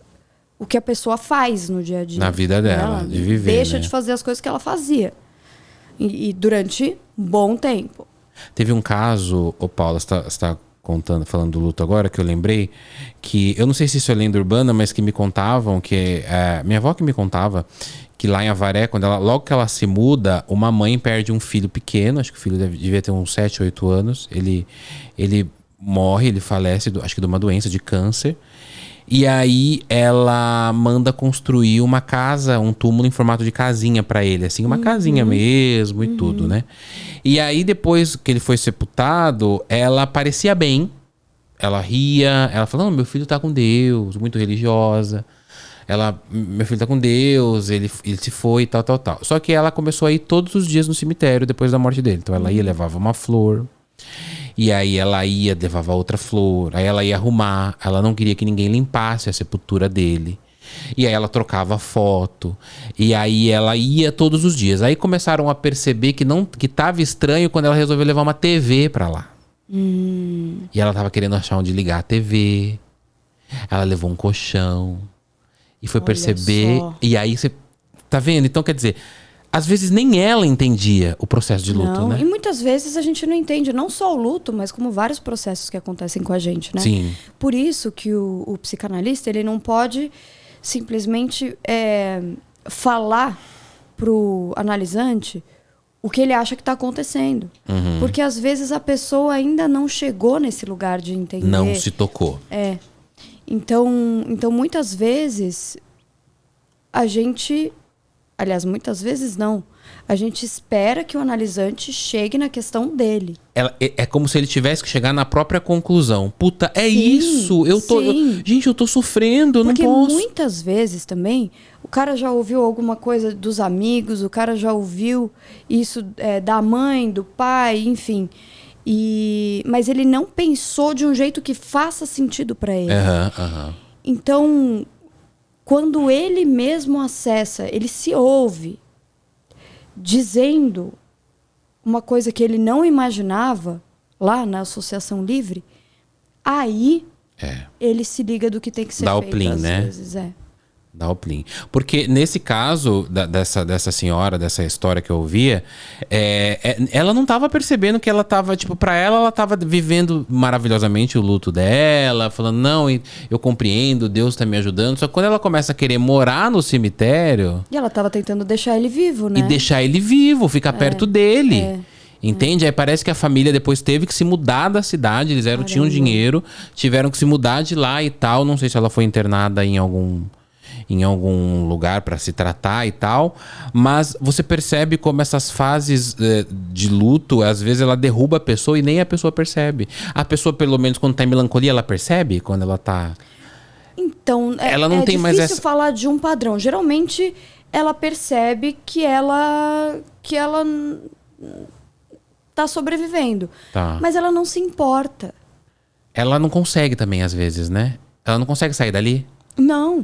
o que a pessoa faz no dia a dia. Na vida dela, de viver, deixa né? de fazer as coisas que ela fazia. E durante um bom tempo. Teve um caso, Paula, você está falando do luto agora, que eu lembrei, que eu não sei se isso é lenda urbana, mas que me contavam, que minha avó que me contava, que lá em Avaré, logo que ela se muda, uma mãe perde um filho pequeno, acho que o filho devia ter uns 7, 8 anos, ele morre, ele falece, acho que de uma doença, de câncer. E aí ela manda construir uma casa, um túmulo em formato de casinha pra ele, assim, uma casinha mesmo e tudo, né? E aí depois que ele foi sepultado, ela parecia bem, ela ria, ela falou, meu filho tá com Deus, muito religiosa. Meu filho tá com Deus, ele se foi e tal, tal, tal. Só que ela começou a ir todos os dias no cemitério depois da morte dele. Então ela ia, levava uma flor. E aí ela ia, levava outra flor. Aí ela ia arrumar. Ela não queria que ninguém limpasse a sepultura dele. E aí ela trocava foto. E aí ela ia todos os dias. Aí começaram a perceber que tava estranho quando ela resolveu levar uma TV pra lá. E ela tava querendo achar onde ligar a TV. Ela levou um colchão. E foi Olha perceber. só. E aí você... Tá vendo? Então quer dizer... Às vezes nem ela entendia o processo de luto, Não, né? e muitas vezes a gente não entende não só o luto, mas como vários processos que acontecem com a gente, né? Sim. Por isso que o psicanalista, ele não pode simplesmente falar pro analisante o que ele acha que está acontecendo. Porque às vezes a pessoa ainda não chegou nesse lugar de entender. Não se tocou. Então muitas vezes a gente... Aliás, muitas vezes não. A gente espera que o analisante chegue na questão dele. É como se ele tivesse que chegar na própria conclusão. Puta, é Sim, isso. Gente, eu tô sofrendo, eu Porque não posso. muitas vezes também, o cara já ouviu alguma coisa dos amigos, o cara já ouviu isso da mãe, do pai, enfim. Mas ele não pensou de um jeito que faça sentido para ele. Então, quando ele mesmo acessa, ele se ouve dizendo uma coisa que ele não imaginava lá na Associação Livre, aí ele se liga do que tem que ser Dá o feito plim, às né? vezes. Dá o plim. Porque nesse caso dessa senhora, dessa história que eu ouvia, ela não tava percebendo que ela tava, tipo, pra ela tava vivendo maravilhosamente o luto dela, falando, não, eu compreendo, Deus tá me ajudando. Só que quando ela começa a querer morar no cemitério... E ela tava tentando deixar ele vivo, né? E deixar ele vivo, ficar perto dele. Entende? Aí parece que a família depois teve que se mudar da cidade. Eles tinham dinheiro, tiveram que se mudar de lá e tal. Não sei se ela foi internada em algum lugar para se tratar e tal, mas você percebe como essas fases de luto, às vezes ela derruba a pessoa e nem a pessoa percebe. A pessoa, pelo menos quando tá em melancolia, ela percebe quando ela tá... Então, ela não tem difícil mais essa... falar de um padrão. Geralmente, ela percebe que ela tá sobrevivendo. Tá. Mas ela não se importa. Ela não consegue também, às vezes, né? Ela não consegue sair dali? Não.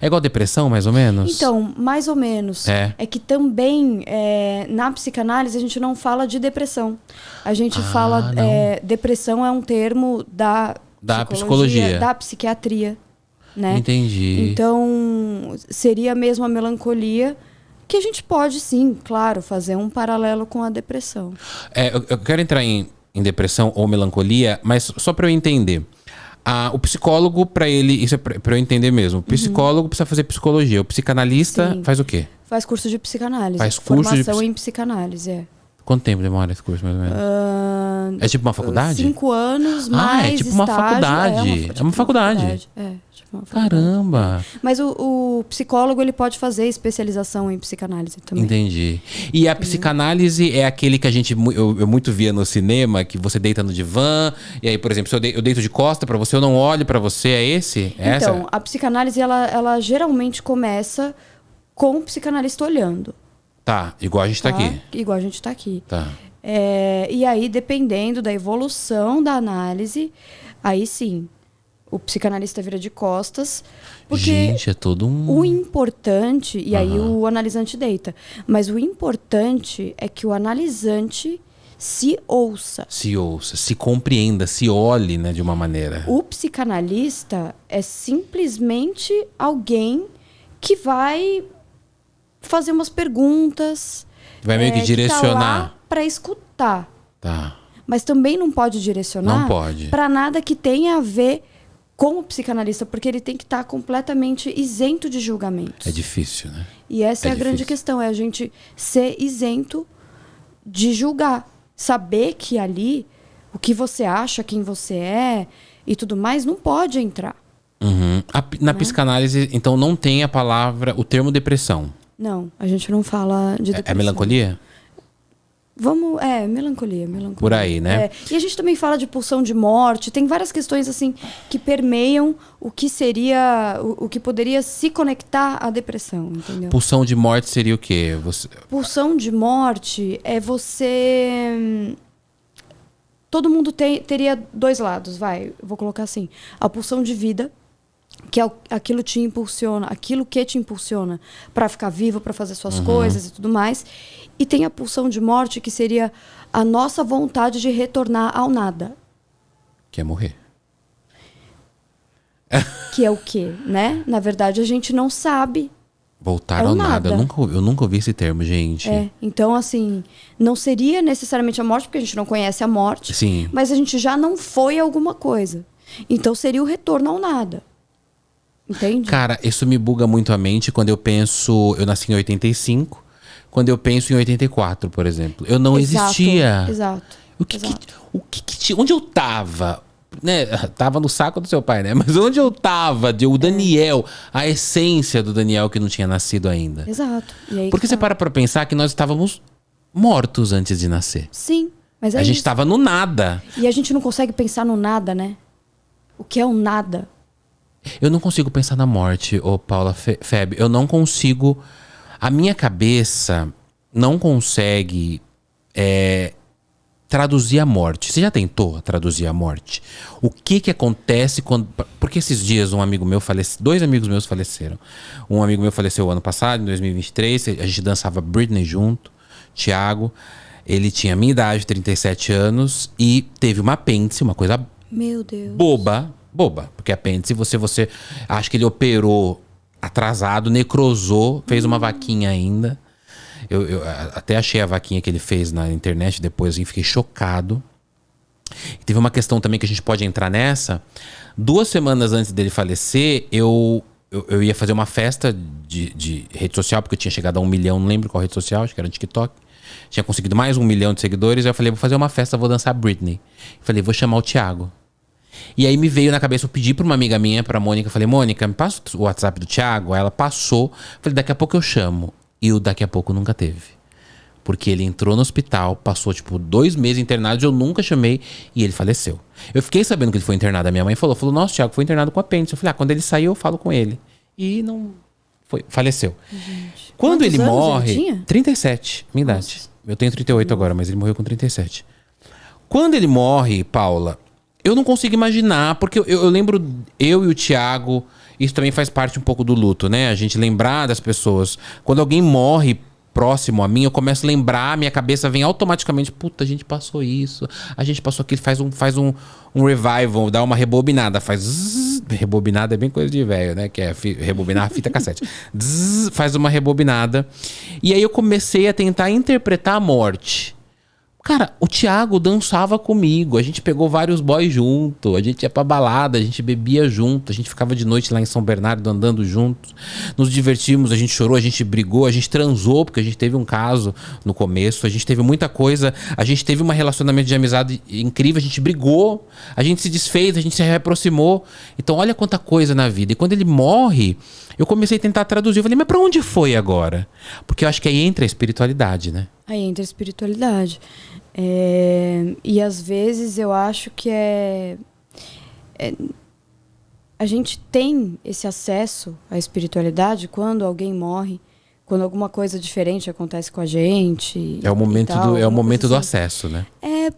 É igual depressão, mais ou menos? Então, mais ou menos. É que também, na psicanálise, a gente não fala de depressão. A gente fala... depressão é um termo da psicologia. Da psiquiatria, né? Entendi. Então, seria mesmo a melancolia, que a gente pode, sim, claro, fazer um paralelo com a depressão. Eu quero entrar em depressão ou melancolia, mas só para eu entender. O psicólogo, para ele, isso é para eu entender mesmo. O psicólogo precisa fazer psicologia. O psicanalista Sim. faz o quê? Faz curso de psicanálise. Faz curso Formação em psicanálise, Quanto tempo demora esse curso, mais ou menos? É tipo uma faculdade? 5 anos, mais é tipo uma estágio. faculdade. É uma faculdade. Tipo uma faculdade. Caramba! Mas o psicólogo, ele pode fazer especialização em psicanálise também. Entendi. E a psicanálise é aquele que eu muito via no cinema, que você deita no divã, e aí, por exemplo, se eu deito de costa pra você, eu não olho pra você, é esse? Então, a psicanálise, ela geralmente começa com o psicanalista olhando. Tá, igual a gente tá aqui. Igual a gente tá aqui. Tá. E aí, dependendo da evolução da análise, aí sim, o psicanalista vira de costas. Porque gente, é todo um... o importante, e aí o analisante deita, mas o importante é que o analisante se ouça. Se ouça, se compreenda, se olhe, né, de uma maneira. O psicanalista é simplesmente alguém que vai fazer umas perguntas. Vai meio que direcionar. Tá lá para escutar. Tá. Mas também não pode direcionar. Não pode. Para nada que tenha a ver com o psicanalista, porque ele tem que estar completamente isento de julgamentos. É difícil, né? E essa é a difícil. grande questão, é a gente ser isento de julgar. Saber que ali, o que você acha, quem você é e tudo mais, não pode entrar. Na psicanálise, então, não tem a palavra, o termo depressão. Não, a gente não fala de depressão. É melancolia? Melancolia. Por aí, né? E a gente também fala de pulsão de morte. Tem várias questões assim que permeiam o que seria, o que poderia se conectar à depressão, entendeu? Pulsão de morte seria o quê? Pulsão de morte é você... Todo mundo teria dois lados, eu vou colocar assim. A pulsão de vida, que é aquilo que te impulsiona para ficar vivo, para fazer suas coisas e tudo mais. E tem a pulsão de morte, que seria a nossa vontade de retornar ao nada. Que é morrer. Que é o quê, né? Na verdade, a gente não sabe. Voltar ao nada. Eu nunca ouvi esse termo, gente. Então, assim, não seria necessariamente a morte, porque a gente não conhece a morte. Sim. Mas a gente já não foi alguma coisa. Então, seria o retorno ao nada. Entende? Cara, isso me buga muito a mente quando eu penso... Eu nasci em 85. Quando eu penso em 84, por exemplo. Eu não existia. Exato. Onde eu tava? Né? Tava no saco do seu pai, né? Mas onde eu tava? O Daniel, a essência do Daniel que não tinha nascido ainda. Exato. E aí porque você para pra pensar que nós estávamos mortos antes de nascer. Sim, mas a gente tava no nada. E a gente não consegue pensar no nada, né? O que é o nada? Eu não consigo pensar na morte, Paula Feb. Eu não consigo... A minha cabeça não consegue traduzir a morte. Você já tentou traduzir a morte? O que acontece quando... Porque esses dias um amigo meu faleceu... 2 amigos meus faleceram. Um amigo meu faleceu ano passado, em 2023. A gente dançava Britney junto. Thiago. Ele tinha a minha idade, 37 anos. E teve uma apêndice, uma coisa... Meu Deus. Boba. Porque apêndice, você... Acho que ele operou... atrasado, necrosou, fez uma vaquinha ainda. Eu até achei a vaquinha que ele fez na internet depois, assim, fiquei chocado. E teve uma questão também que a gente pode entrar nessa. 2 semanas antes dele falecer, eu ia fazer uma festa de rede social, porque eu tinha chegado a 1 milhão, não lembro qual rede social, acho que era no TikTok. Tinha conseguido mais 1 milhão de seguidores, aí eu falei, vou fazer uma festa, vou dançar Britney. Falei, vou chamar o Thiago. E aí me veio na cabeça, eu pedi pra uma amiga minha, pra Mônica, falei, Mônica, me passa o WhatsApp do Thiago. Aí ela passou, falei, daqui a pouco eu chamo. E o daqui a pouco nunca teve. Porque ele entrou no hospital, passou tipo 2 meses internado, eu nunca chamei e ele faleceu. Eu fiquei sabendo que ele foi internado, a minha mãe falou, nossa, o Thiago foi internado com apêndice. Eu falei, quando ele sair eu falo com ele. E não foi, faleceu. Gente. Quando ele morre, ele tinha? 37, minha idade. Eu tenho 38 agora, mas ele morreu com 37. Quando ele morre, Paula... Eu não consigo imaginar, porque eu lembro, eu e o Thiago, isso também faz parte um pouco do luto, né? A gente lembrar das pessoas. Quando alguém morre próximo a mim, eu começo a lembrar, minha cabeça vem automaticamente, puta, a gente passou isso, a gente passou aquilo, faz um revival, dá uma rebobinada, faz zzz, rebobinada é bem coisa de velho, né? Que é rebobinar a fita cassete. Zzz, faz uma rebobinada. E aí eu comecei a tentar interpretar a morte. Cara, o Thiago dançava comigo, a gente pegou vários boys junto, a gente ia pra balada, a gente bebia junto, a gente ficava de noite lá em São Bernardo andando juntos, nos divertimos, a gente chorou, a gente brigou, a gente transou, porque a gente teve um caso no começo, a gente teve muita coisa, a gente teve um relacionamento de amizade incrível, a gente brigou, a gente se desfez, a gente se reaproximou. Então olha quanta coisa na vida. E quando ele morre, eu comecei a tentar traduzir, eu falei, mas pra onde foi agora? Porque eu acho que aí entra a espiritualidade, né? Aí entra a espiritualidade. E às vezes eu acho que a gente tem esse acesso à espiritualidade quando alguém morre, quando alguma coisa diferente acontece com a gente. É o momento, é o momento do assim. acesso, né?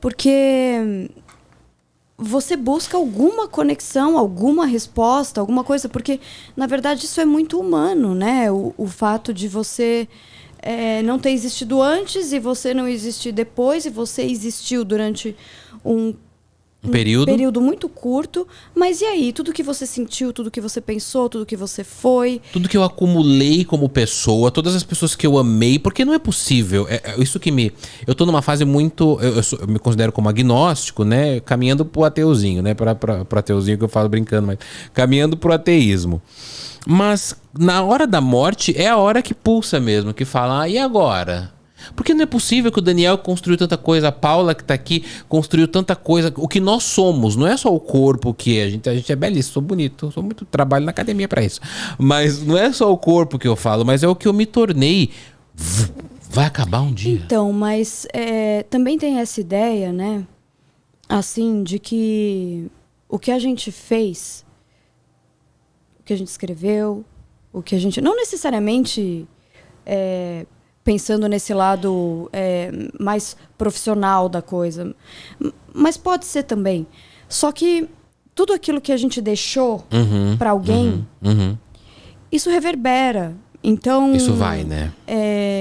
Porque você busca alguma conexão, alguma resposta, alguma coisa, porque na verdade isso é muito humano, né? O fato de você não ter existido antes e você não existir depois, e você existiu durante um período muito curto, mas e aí? Tudo que você sentiu, tudo que você pensou, tudo que você foi... Tudo que eu acumulei como pessoa, todas as pessoas que eu amei, porque não é possível. Isso que me... Eu tô numa fase muito... Eu me considero como agnóstico, né? Caminhando pro ateuzinho, né? Pro ateuzinho que eu falo brincando, mas... Caminhando pro ateísmo. Mas na hora da morte é a hora que pulsa mesmo, que fala, e agora? Porque não é possível que o Daniel construiu tanta coisa, a Paula que tá aqui construiu tanta coisa. O que nós somos, não é só o corpo que a gente é belíssimo, sou bonito, sou muito trabalho na academia pra isso. Mas não é só o corpo que eu falo, mas é o que eu me tornei Vai acabar um dia. Então, mas também tem essa ideia, né? Assim, de que o que a gente fez, o que a gente escreveu, o que a gente... Não necessariamente pensando nesse lado mais profissional da coisa, mas pode ser também. Só que tudo aquilo que a gente deixou para alguém, isso reverbera. Então, isso vai, né?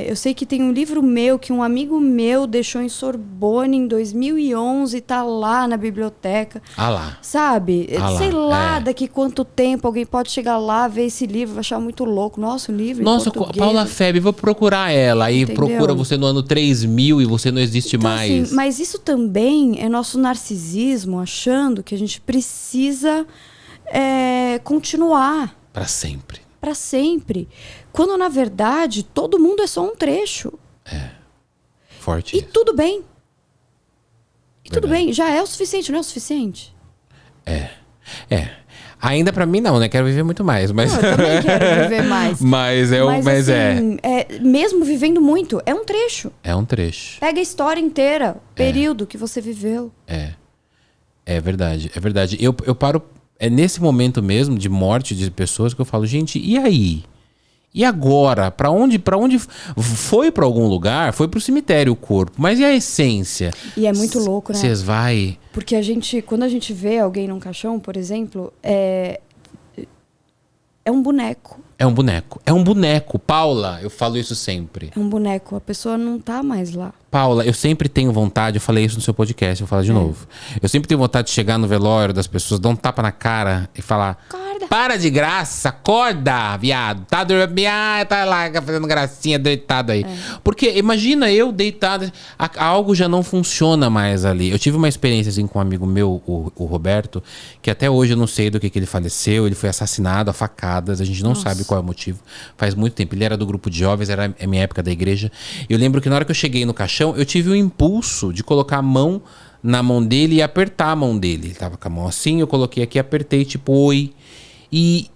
Eu sei que tem um livro meu que um amigo meu deixou em Sorbonne em 2011, tá lá na biblioteca. Ah lá. Sabe? Ah lá, sei lá daqui quanto tempo alguém pode chegar lá, ver esse livro, vai achar muito louco. Nossa, um livro Nossa, em português. Paula Febe, vou procurar ela. Aí Entendeu? procura você no ano 3000 e você não existe Então, mais. assim, mas isso também é nosso narcisismo, achando que a gente precisa continuar Pra sempre. para sempre. Quando, na verdade, todo mundo é só um trecho. Forte. E isso. tudo bem. E tudo Verdade. bem. Já é o suficiente, não é o suficiente? Ainda pra mim não, né? Quero viver muito mais, mas Não, eu também quero viver mais. mas assim, mesmo vivendo muito, é um trecho. é um trecho. Pega a história inteira, período que você viveu. É verdade, é verdade. Eu paro nesse momento mesmo de morte de pessoas que eu falo, gente, e aí? E agora? Pra onde foi pra algum lugar? Foi pro cemitério o corpo, mas e a essência? E é muito louco, né? Vocês vai... Porque quando a gente vê alguém num caixão, por exemplo, é um boneco. É um boneco. É um boneco. Paula, eu falo isso sempre. É um boneco. A pessoa não tá mais lá. Paula, eu sempre tenho vontade, eu falei isso no seu podcast, eu vou falar de novo. Eu sempre tenho vontade de chegar no velório das pessoas, dar um tapa na cara e falar: Acorda. para de graça, acorda, viado. Tá dormindo, tá lá fazendo gracinha, deitado aí. Porque imagina eu deitado, algo já não funciona mais ali. Eu tive uma experiência assim com um amigo meu, o Roberto, que até hoje eu não sei do que ele faleceu, ele foi assassinado a facadas, a gente não sabe qual é o motivo. Faz muito tempo, ele era do grupo de jovens, era a minha época da igreja. Eu lembro que na hora que eu cheguei no caixão, eu tive o impulso de colocar a mão na mão dele e apertar a mão dele. Ele tava com a mão assim, eu coloquei aqui, apertei, tipo, oi. E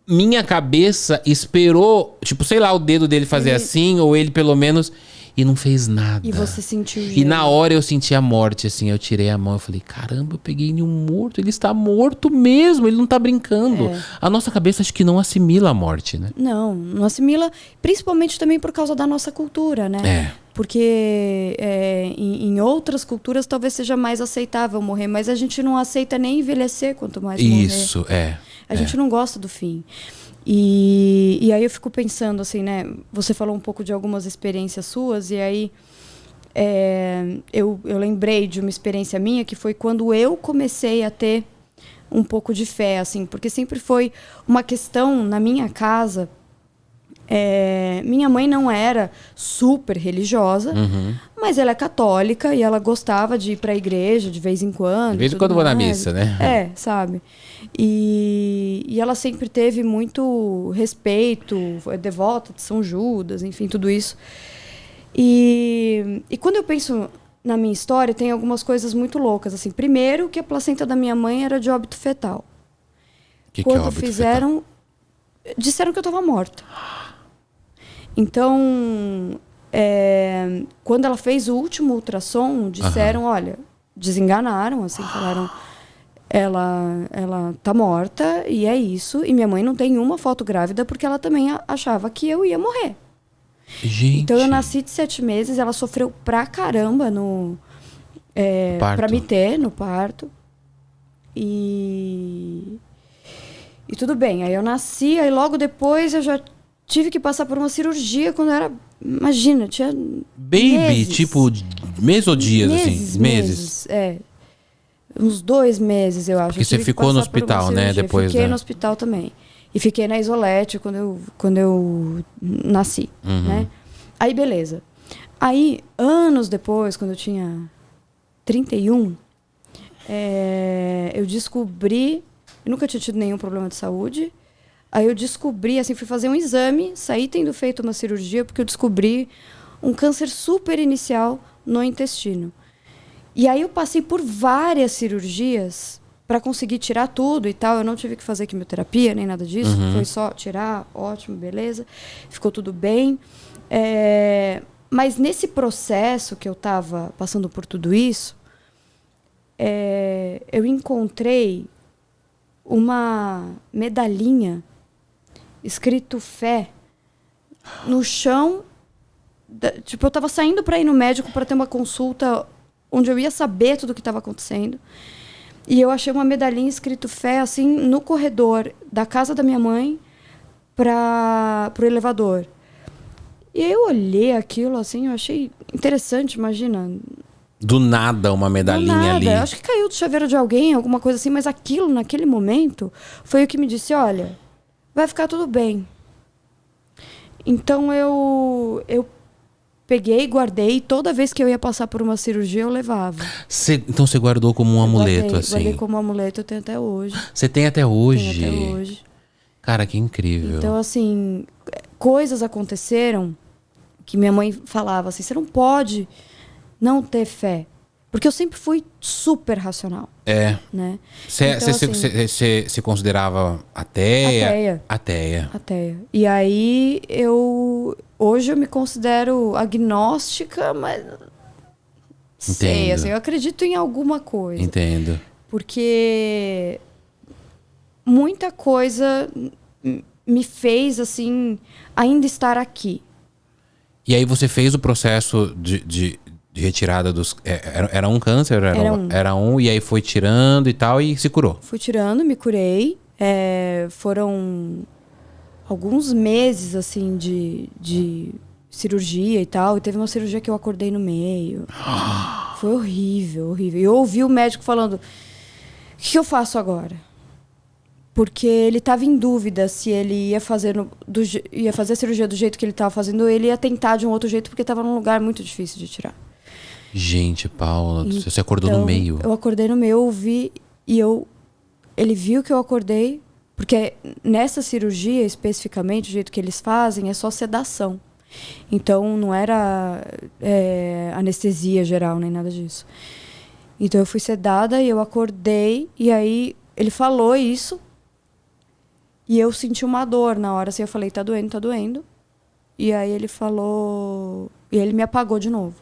minha cabeça esperou, tipo, sei lá, o dedo dele fazer assim, ou ele pelo menos, e não fez nada. E você sentiu o E gelo. na hora eu senti a morte, assim, eu tirei a mão, eu falei, caramba, eu peguei em um morto, ele está morto mesmo, ele não tá brincando. A nossa cabeça acho que não assimila a morte, né? Não assimila, principalmente também por causa da nossa cultura, né? Porque em outras culturas talvez seja mais aceitável morrer, mas a gente não aceita nem envelhecer quanto mais morrer. Isso, A gente não gosta do fim. E aí eu fico pensando assim, né? Você falou um pouco de algumas experiências suas, e aí eu lembrei de uma experiência minha que foi quando eu comecei a ter um pouco de fé, assim, porque sempre foi uma questão na minha casa. Minha mãe não era super religiosa, mas ela é católica e ela gostava de ir para a igreja de vez em quando. De vez em quando eu vou na missa, né? Sabe? E ela sempre teve muito respeito, foi devota de São Judas, enfim, tudo isso. E quando eu penso na minha história, tem algumas coisas muito loucas. Assim, primeiro, que a placenta da minha mãe era de óbito fetal. Que Quando é óbito fizeram, disseram que eu estava morta. Então, quando ela fez o último ultrassom, disseram, olha, desenganaram, assim, falaram, ela tá morta e é isso. E minha mãe não tem uma foto grávida porque ela também achava que eu ia morrer. Gente. Então eu nasci de 7 meses, ela sofreu pra caramba pra me ter no parto. E tudo bem, aí eu nasci, aí logo depois eu já tive que passar por uma cirurgia quando eu era, imagina, tinha Baby, meses. tipo, mês ou dias, assim? Meses. Uns 2 meses, eu acho. Porque Eu você tive que ficou no passar por uma hospital, né, cirurgia. depois Fiquei da- no hospital também. E fiquei na Isolete quando eu nasci, né? Aí, beleza. Aí, anos depois, quando eu tinha 31, eu descobri... Eu nunca tinha tido nenhum problema de saúde. Aí eu descobri, assim, fui fazer um exame, saí tendo feito uma cirurgia, porque eu descobri um câncer super inicial no intestino. E aí eu passei por várias cirurgias para conseguir tirar tudo e tal. Eu não tive que fazer quimioterapia, nem nada disso. Foi só tirar, ótimo, beleza. Ficou tudo bem. Mas nesse processo que eu estava passando por tudo isso, eu encontrei uma medalhinha escrito fé no chão. Tipo, eu estava saindo para ir no médico para ter uma consulta onde eu ia saber tudo o que estava acontecendo. E eu achei uma medalhinha escrito fé, assim, no corredor da casa da minha mãe pro elevador. E aí eu olhei aquilo, assim, eu achei interessante, imagina. Do nada uma medalhinha do nada. ali. Eu acho que caiu do chaveiro de alguém, alguma coisa assim, mas aquilo, naquele momento, foi o que me disse, olha, vai ficar tudo bem. Então eu peguei, guardei, toda vez que eu ia passar por uma cirurgia, eu levava. Então você guardou como um amuleto, assim? Guardei como um amuleto, eu tenho até hoje. Você tem até hoje? Tenho até hoje. Cara, que incrível. Então, assim, coisas aconteceram que minha mãe falava assim, você não pode não ter fé. Porque eu sempre fui super racional. Né? Você se considerava ateia? Ateia. E aí, hoje eu me considero agnóstica, mas... Sei, assim, eu acredito em alguma coisa. Entendo. Porque muita coisa me fez, assim, ainda estar aqui. E aí você fez o processo de retirada dos... Era um câncer? Era um, e aí foi tirando e tal, e se curou? Fui tirando, me curei. Foram alguns meses, assim, de cirurgia e tal. E teve uma cirurgia que eu acordei no meio. Foi horrível, horrível. E eu ouvi o médico falando, o que eu faço agora? Porque ele estava em dúvida se ele ia fazer a cirurgia do jeito que ele estava fazendo ou ele ia tentar de um outro jeito, porque estava num lugar muito difícil de tirar. Gente, Paula, você acordou no meio. Eu acordei no meio, eu ouvi e ele viu que eu acordei, porque nessa cirurgia, especificamente, o jeito que eles fazem é só sedação. Então, não era anestesia geral, nem nada disso. Então, eu fui sedada e eu acordei, e aí ele falou isso, e eu senti uma dor na hora, assim, eu falei, tá doendo, tá doendo. E aí ele falou... E ele me apagou de novo.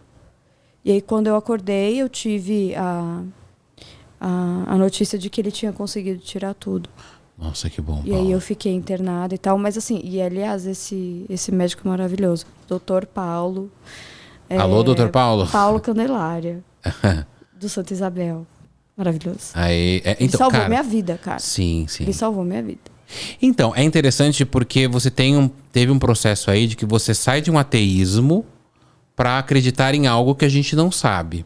E aí, quando eu acordei, eu tive a notícia de que ele tinha conseguido tirar tudo. Nossa, que bom, E aí eu fiquei internada e tal. Mas assim, e aliás, esse médico é maravilhoso. Dr. Paulo. Alô, Dr. Paulo? Paulo Candelária, do Santa Isabel. Maravilhoso. Aí, ele salvou minha vida, cara. Sim. Ele salvou minha vida. Então, é interessante porque você teve um processo aí de que você sai de um ateísmo para acreditar em algo que a gente não sabe.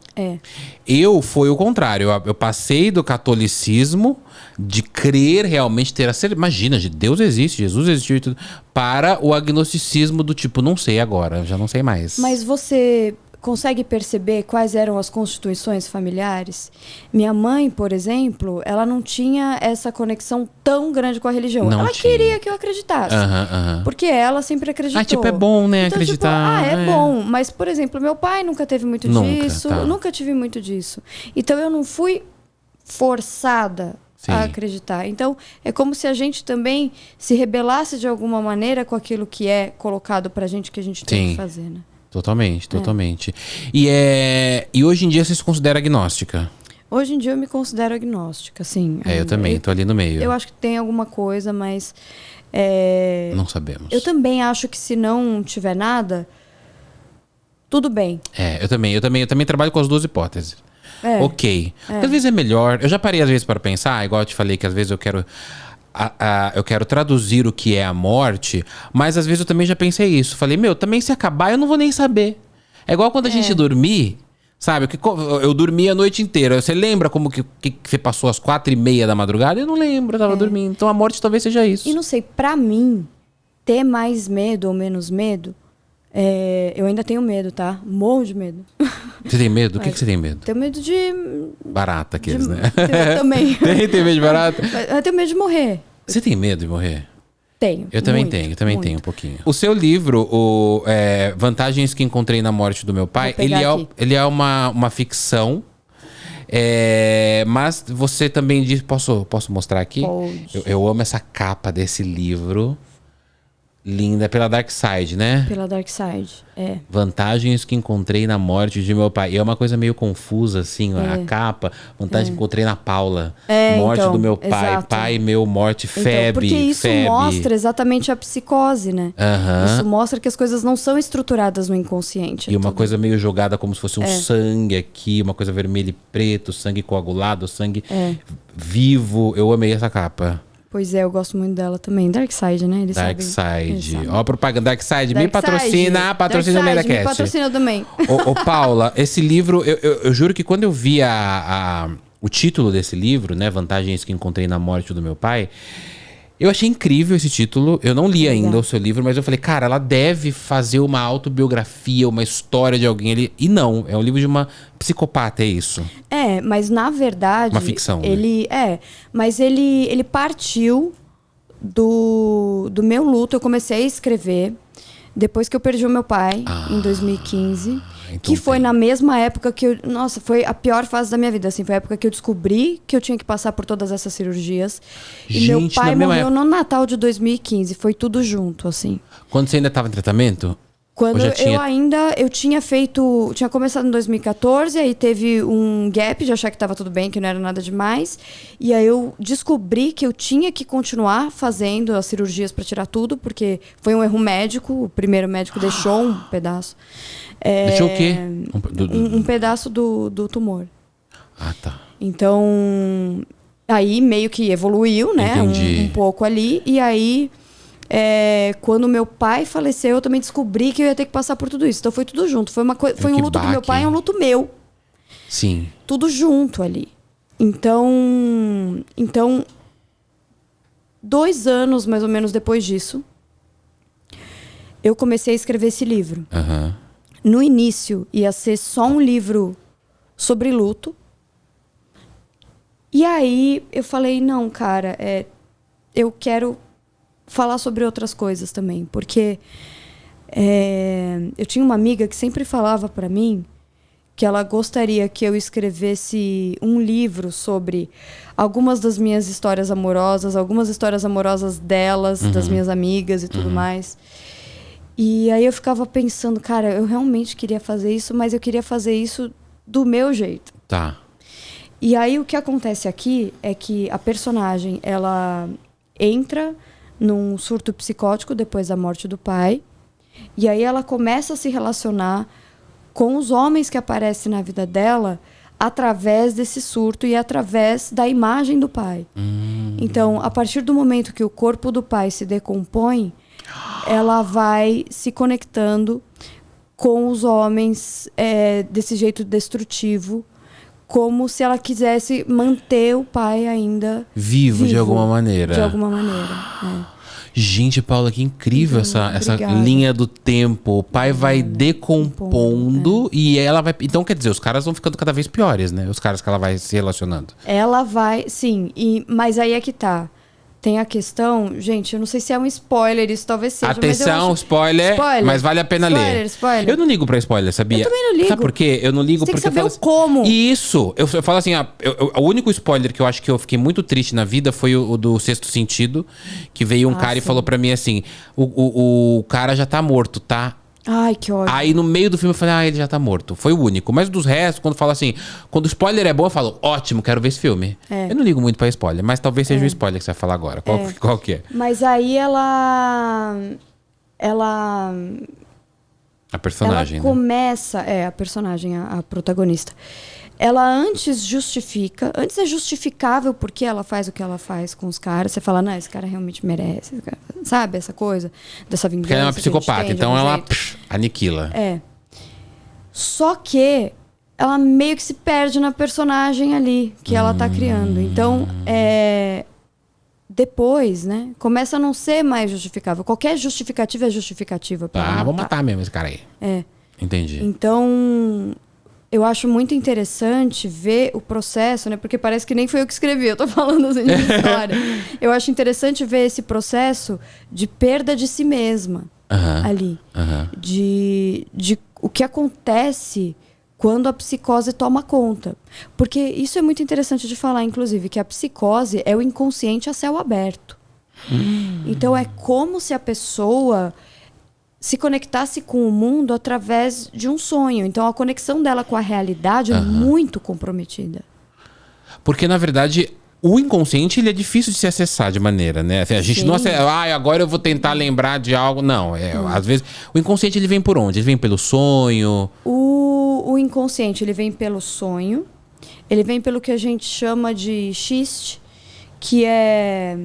Foi o contrário. Eu passei do catolicismo, de crer realmente, ter a certeza. Imagina, Deus existe, Jesus existiu e tudo, para o agnosticismo do tipo, não sei agora, já não sei mais. Mas você consegue perceber quais eram as constituições familiares? Minha mãe, por exemplo, ela não tinha essa conexão tão grande com a religião. Não ela tinha. queria que eu acreditasse. Porque ela sempre acreditou. Tipo, é bom, né, então, acreditar. Tipo, é bom. Mas, por exemplo, meu pai nunca teve muito disso. Tá. Nunca tive muito disso. Então, eu não fui forçada a acreditar. Então, é como se a gente também se rebelasse de alguma maneira com aquilo que é colocado pra gente, que a gente tem que fazer, né? Totalmente. E hoje em dia você se considera agnóstica? Hoje em dia eu me considero agnóstica, sim. Eu também, tô ali no meio. Eu acho que tem alguma coisa, mas... não sabemos. Eu também acho que se não tiver nada, tudo bem. Eu também trabalho com as duas hipóteses. Ok. Às vezes é melhor. Eu já parei às vezes para pensar, igual eu te falei que às vezes eu quero... eu quero traduzir o que é a morte, mas às vezes eu também já pensei isso. Falei, também se acabar eu não vou nem saber. É igual quando a gente dormir, sabe? Eu dormi a noite inteira. Você lembra como que você passou às 4:30 da madrugada? Eu não lembro, eu tava dormindo. Então a morte talvez seja isso. E não sei, pra mim, ter mais medo ou menos medo, eu ainda tenho medo, tá? Morro de medo. Você tem medo? Do que você tem medo? Tenho medo de... Barata, aqueles, né? Também. Tem medo de barata? Eu tenho medo de morrer. Você tem medo de morrer? Tenho. Eu também tenho um pouquinho. O seu livro, Vantagens que Encontrei na Morte do Meu Pai, ele é uma ficção Mas você também diz... Posso mostrar aqui? Pode. Eu amo essa capa desse livro. Linda, pela Dark Side, né? Pela Dark Side, Vantagens que encontrei na morte de meu pai. E é uma coisa meio confusa, assim, a capa. Vantagens que encontrei na Paula. Morte então, do meu pai. exato. Pai meu, morte, Então, febre. porque isso mostra exatamente a psicose, né? Isso mostra que as coisas não são estruturadas no inconsciente. E uma coisa meio jogada como se fosse um sangue aqui, uma coisa vermelha e preto, sangue coagulado, sangue vivo. Eu amei essa capa. Pois é, eu gosto muito dela também. Dark Side, né? Eles Dark sabem. Side. Ó, a propaganda Dark Side. Me Dark patrocina, Side. patrocina o Dark Side, MeidaCast. me patrocina também. Ô, Paula, esse livro, eu juro que quando eu vi o título desse livro, né? Vantagens que encontrei na morte do meu pai, eu achei incrível esse título. Eu não li ainda o seu livro, mas eu falei, cara, ela deve fazer uma autobiografia, uma história de alguém ali. E não, é um livro de uma psicopata, é isso. Mas na verdade... Uma ficção, né? Mas ele partiu do meu luto. Eu comecei a escrever depois que eu perdi o meu pai, em 2015. Então Que foi na mesma época que eu... Nossa, foi a pior fase da minha vida. Assim, foi a época que eu descobri que eu tinha que passar por todas essas cirurgias. E meu Gente, pai na mesma morreu época. no Natal de 2015. Foi tudo junto, assim. Quando você ainda estava em tratamento? Quando Ou já tinha... eu tinha começado em 2014, aí teve um gap de achar que estava tudo bem, que não era nada demais. E aí eu descobri que eu tinha que continuar fazendo as cirurgias para tirar tudo, porque foi um erro médico. O primeiro médico deixou um pedaço. Deixou o quê? Um pedaço do tumor. Ah, tá. Então, aí meio que evoluiu, né? Entendi. Um pouco ali. E aí... quando meu pai faleceu, eu também descobri que eu ia ter que passar por tudo isso. Então foi tudo junto. Foi um que luto do meu baque. pai e um luto meu. Sim. Tudo junto ali. Então, 2 anos mais ou menos depois disso, eu comecei a escrever esse livro. Aham. No início, ia ser só um livro sobre luto. E aí eu falei, não, cara, eu quero falar sobre outras coisas também, porque eu tinha uma amiga que sempre falava para mim que ela gostaria que eu escrevesse um livro sobre algumas das minhas histórias amorosas, algumas histórias amorosas delas, das minhas amigas e tudo mais. E aí eu ficava pensando, cara, eu realmente queria fazer isso, mas eu queria fazer isso do meu jeito. Tá. E aí o que acontece aqui é que a personagem, ela entra num surto psicótico depois da morte do pai. E aí ela começa a se relacionar com os homens que aparecem na vida dela através desse surto e através da imagem do pai. Então, a partir do momento que o corpo do pai se decompõe, ela vai se conectando com os homens desse jeito destrutivo, como se ela quisesse manter o pai ainda Vivo de alguma maneira. De alguma maneira, Gente, Paula, que incrível essa linha do tempo. O pai vai decompondo e ela vai... Então, quer dizer, os caras vão ficando cada vez piores, né? Os caras que ela vai se relacionando. Ela vai... Sim, mas aí é que tá. Tem a questão... Gente, eu não sei se é um spoiler, isso talvez seja. Atenção, mas spoiler, mas vale a pena ler. Spoiler. Eu não ligo pra spoiler, sabia? Eu também não ligo. Sabe por quê? Eu não ligo Você tem porque que saber eu o falo como. Isso. Eu falo assim, o único spoiler que eu acho que eu fiquei muito triste na vida foi o do Sexto Sentido, que veio um cara e falou pra mim assim, o cara já tá morto, tá? Ai, que ódio. Aí no meio do filme eu falei, ele já tá morto. Foi o único. Mas dos restos, quando fala assim, quando o spoiler é bom, eu falo, ótimo, quero ver esse filme. Eu não ligo muito pra spoiler, mas talvez seja o spoiler que você vai falar agora. Qual que é? Mas aí ela A personagem, ela começa... a personagem, a protagonista. Ela antes é justificável porque ela faz o que ela faz com os caras. Você fala, não, esse cara realmente merece. Sabe, essa coisa dessa vingança. Porque ela é uma psicopata, então ela aniquila. Só que ela meio que se perde na personagem ali que ela tá criando. Então, depois, né, começa a não ser mais justificável. Qualquer justificativa é justificativa. Vou matar mesmo esse cara aí. Entendi. Então... Eu acho muito interessante ver o processo, né? Porque parece que nem foi eu que escrevi, eu tô falando assim de história. Eu acho interessante ver esse processo de perda de si mesma ali. De o que acontece quando a psicose toma conta. Porque isso é muito interessante de falar, inclusive, que a psicose é o inconsciente a céu aberto. Então é como se a pessoa se conectasse com o mundo através de um sonho. Então a conexão dela com a realidade é muito comprometida. Porque, na verdade, o inconsciente ele é difícil de se acessar de maneira, né? Assim, a gente não acessa, agora eu vou tentar lembrar de algo. Não, às vezes o inconsciente ele vem por onde? Ele vem pelo sonho? O inconsciente ele vem pelo sonho, ele vem pelo que a gente chama de xiste, que é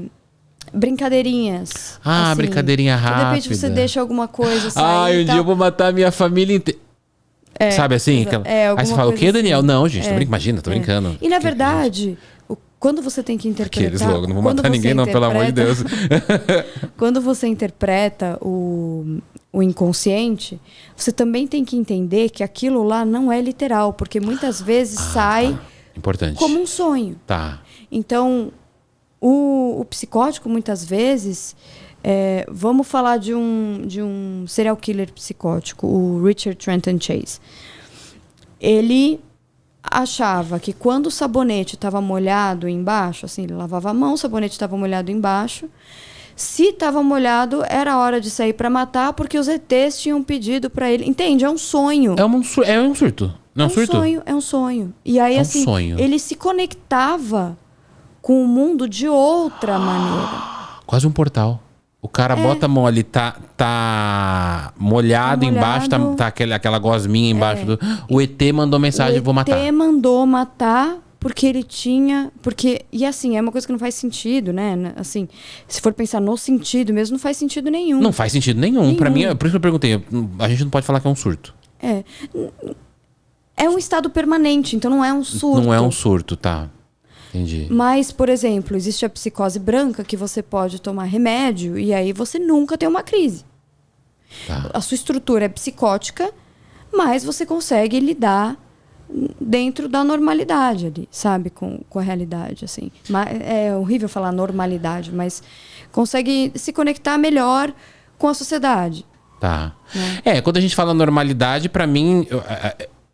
brincadeirinhas. Assim, brincadeirinha rápida. De repente você deixa alguma coisa sair. Um dia eu vou matar a minha família inteira. Sabe assim? Aí você fala, o que, Daniel? Assim. Não, gente, imagina, tô brincando. E na verdade, quando você tem que interpretar... Aqueles logo, não vou matar ninguém não, pelo amor de Deus. Quando você interpreta o inconsciente, você também tem que entender que aquilo lá não é literal, porque muitas vezes sai Importante. como um sonho. Tá. Então, o psicótico, muitas vezes... vamos falar de um serial killer psicótico, o Richard Trenton Chase. Ele achava que quando o sabonete estava molhado embaixo, assim, ele lavava a mão, o sabonete estava molhado embaixo. Se estava molhado, era hora de sair para matar, porque os ETs tinham pedido para ele. Entende? É um sonho. É um surto. Não é um surto? É um sonho. E aí, assim, ele se conectava com o mundo de outra maneira. Quase um portal. O cara bota a mão ali, tá molhado embaixo, tá aquela gosminha embaixo do... O ET mandou mensagem, vou matar. O ET mandou matar porque ele tinha... E assim, é uma coisa que não faz sentido, né? Assim, se for pensar no sentido mesmo, não faz sentido nenhum. Não faz sentido nenhum. Pra mim, por isso que eu perguntei. A gente não pode falar que é um surto. É um estado permanente, então não é um surto. Não é um surto, tá. Entendi. Mas, por exemplo, existe a psicose branca, que você pode tomar remédio e aí você nunca tem uma crise. Tá. A sua estrutura é psicótica, mas você consegue lidar dentro da normalidade ali, sabe? Com a realidade, assim. É horrível falar normalidade, mas consegue se conectar melhor com a sociedade. Tá. Quando a gente fala normalidade, pra mim...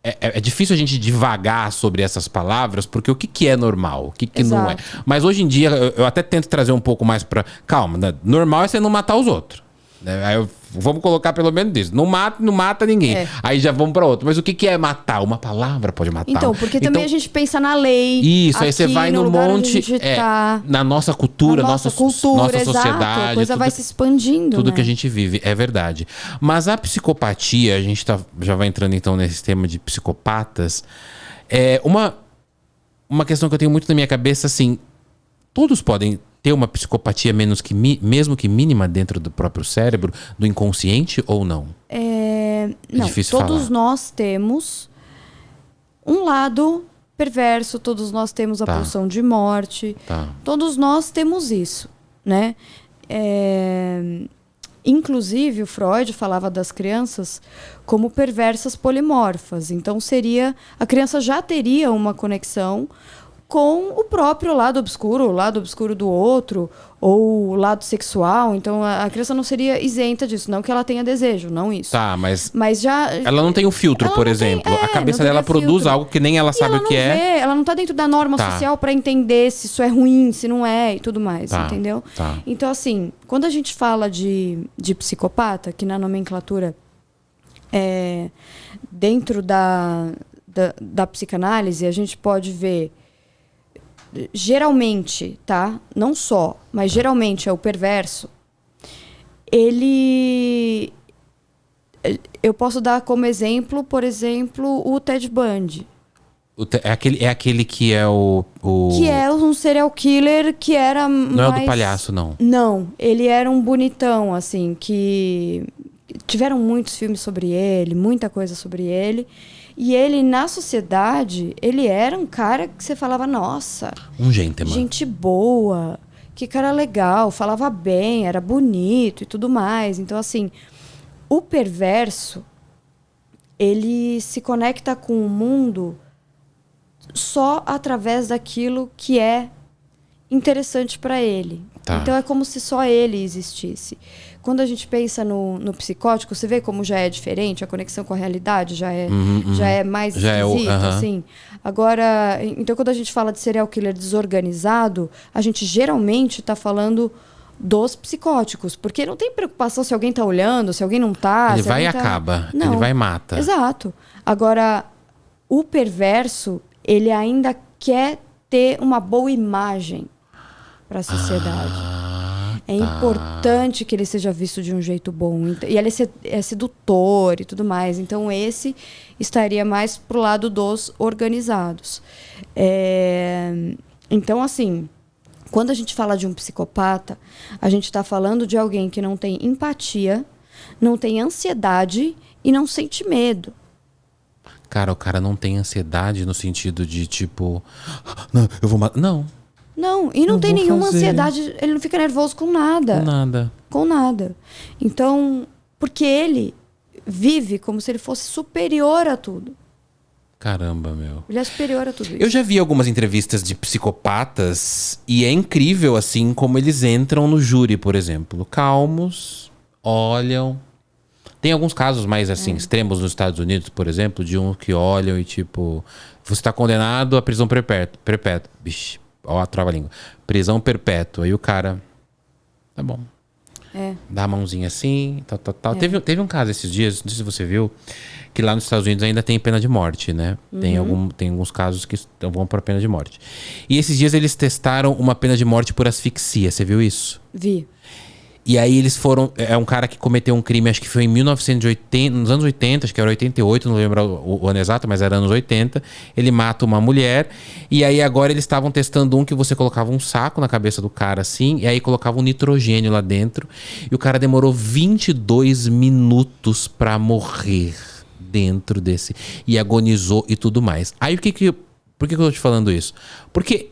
É difícil a gente divagar sobre essas palavras, porque o que é normal, o que não é. Mas hoje em dia, eu até tento trazer um pouco mais pra... Calma, né? Normal é você não matar os outros. Aí vamos colocar pelo menos isso. Não mata ninguém. Aí já vamos pra outro. Mas o que é matar? Uma palavra pode matar. Então, porque também a gente pensa na lei. Isso, aí você vai no monte... na nossa cultura, nossa sociedade. A coisa vai se expandindo, tudo né? que a gente vive, é verdade. Mas a psicopatia, a gente já vai entrando então nesse tema de psicopatas. Uma questão que eu tenho muito na minha cabeça, assim... Todos podem ter uma psicopatia mesmo que mínima dentro do próprio cérebro, do inconsciente, ou não? Não, difícil todos falar. nós temos um lado perverso, todos nós temos a pulsão de morte, todos nós temos isso, né? Inclusive, o Freud falava das crianças como perversas polimorfas. Então, a criança já teria uma conexão com o próprio lado obscuro do outro, ou o lado sexual. Então, a criança não seria isenta disso. Não que ela tenha desejo, não isso. Tá, mas já... Ela não tem um filtro, por exemplo. A cabeça dela produz algo que nem ela sabe o que é. Ela não tá dentro da norma social para entender se isso é ruim, se não é, e tudo mais, entendeu? Então, assim, quando a gente fala de psicopata, que na nomenclatura dentro da psicanálise, a gente pode ver geralmente, tá? Não só, mas geralmente é o perverso. Eu posso dar como exemplo, por exemplo, o Ted Bundy. É aquele que é o... Que é um serial killer que era Não é o do palhaço, não. Não, ele era um bonitão, assim, que... Tiveram muitos filmes sobre ele, muita coisa sobre ele. E ele, na sociedade, ele era um cara que você falava, nossa... Um gentleman. Gente boa, que cara legal, falava bem, era bonito e tudo mais. Então, assim, o perverso, ele se conecta com o mundo só através daquilo que é interessante para ele. Tá. Então é como se só ele existisse. Quando a gente pensa no psicótico, você vê como já é diferente, a conexão com a realidade já é mais Já é o- esquisita, aham. assim. Agora, então quando a gente fala de serial killer desorganizado, a gente geralmente está falando dos psicóticos, porque não tem preocupação se alguém tá olhando, se alguém não tá. Ele se vai e alguém tá... acaba. Não. Ele vai e mata. Exato. Agora, o perverso, ele ainda quer ter uma boa imagem para a sociedade. É importante que ele seja visto de um jeito bom. E ele é sedutor e tudo mais. Então, esse estaria mais pro lado dos organizados. Então, assim, quando a gente fala de um psicopata, a gente está falando de alguém que não tem empatia, não tem ansiedade e não sente medo. Cara, o cara não tem ansiedade no sentido de tipo... Não, eu vou matar... Não, Não, e não Eu tem vou nenhuma fazer. ansiedade, ele não fica nervoso com nada. nada. Com nada. Então, porque ele vive como se ele fosse superior a tudo. Caramba, meu. Ele é superior a tudo isso. Eu já vi algumas entrevistas de psicopatas e é incrível, assim, como eles entram no júri, por exemplo. Calmos, olham. Tem alguns casos mais, assim, extremos nos Estados Unidos, por exemplo, de uns que olham e, tipo... Você está condenado à prisão perpétua. Bicho, ó a trava-língua. Prisão perpétua. Aí o cara... Tá bom. Dá a mãozinha assim, tal. Teve um caso esses dias, não sei se você viu, que lá nos Estados Unidos ainda tem pena de morte, né? Tem alguns casos que vão para pena de morte. E esses dias eles testaram uma pena de morte por asfixia, você viu isso? Vi. E aí eles foram... É um cara que cometeu um crime, acho que foi em 1980, nos anos 80, acho que era 88, não lembro o ano exato, mas era anos 80. Ele mata uma mulher. E aí agora eles estavam testando um que você colocava um saco na cabeça do cara assim, e aí colocava um nitrogênio lá dentro. E o cara demorou 22 minutos pra morrer dentro desse. E agonizou e tudo mais. Aí por que eu tô te falando isso? Porque...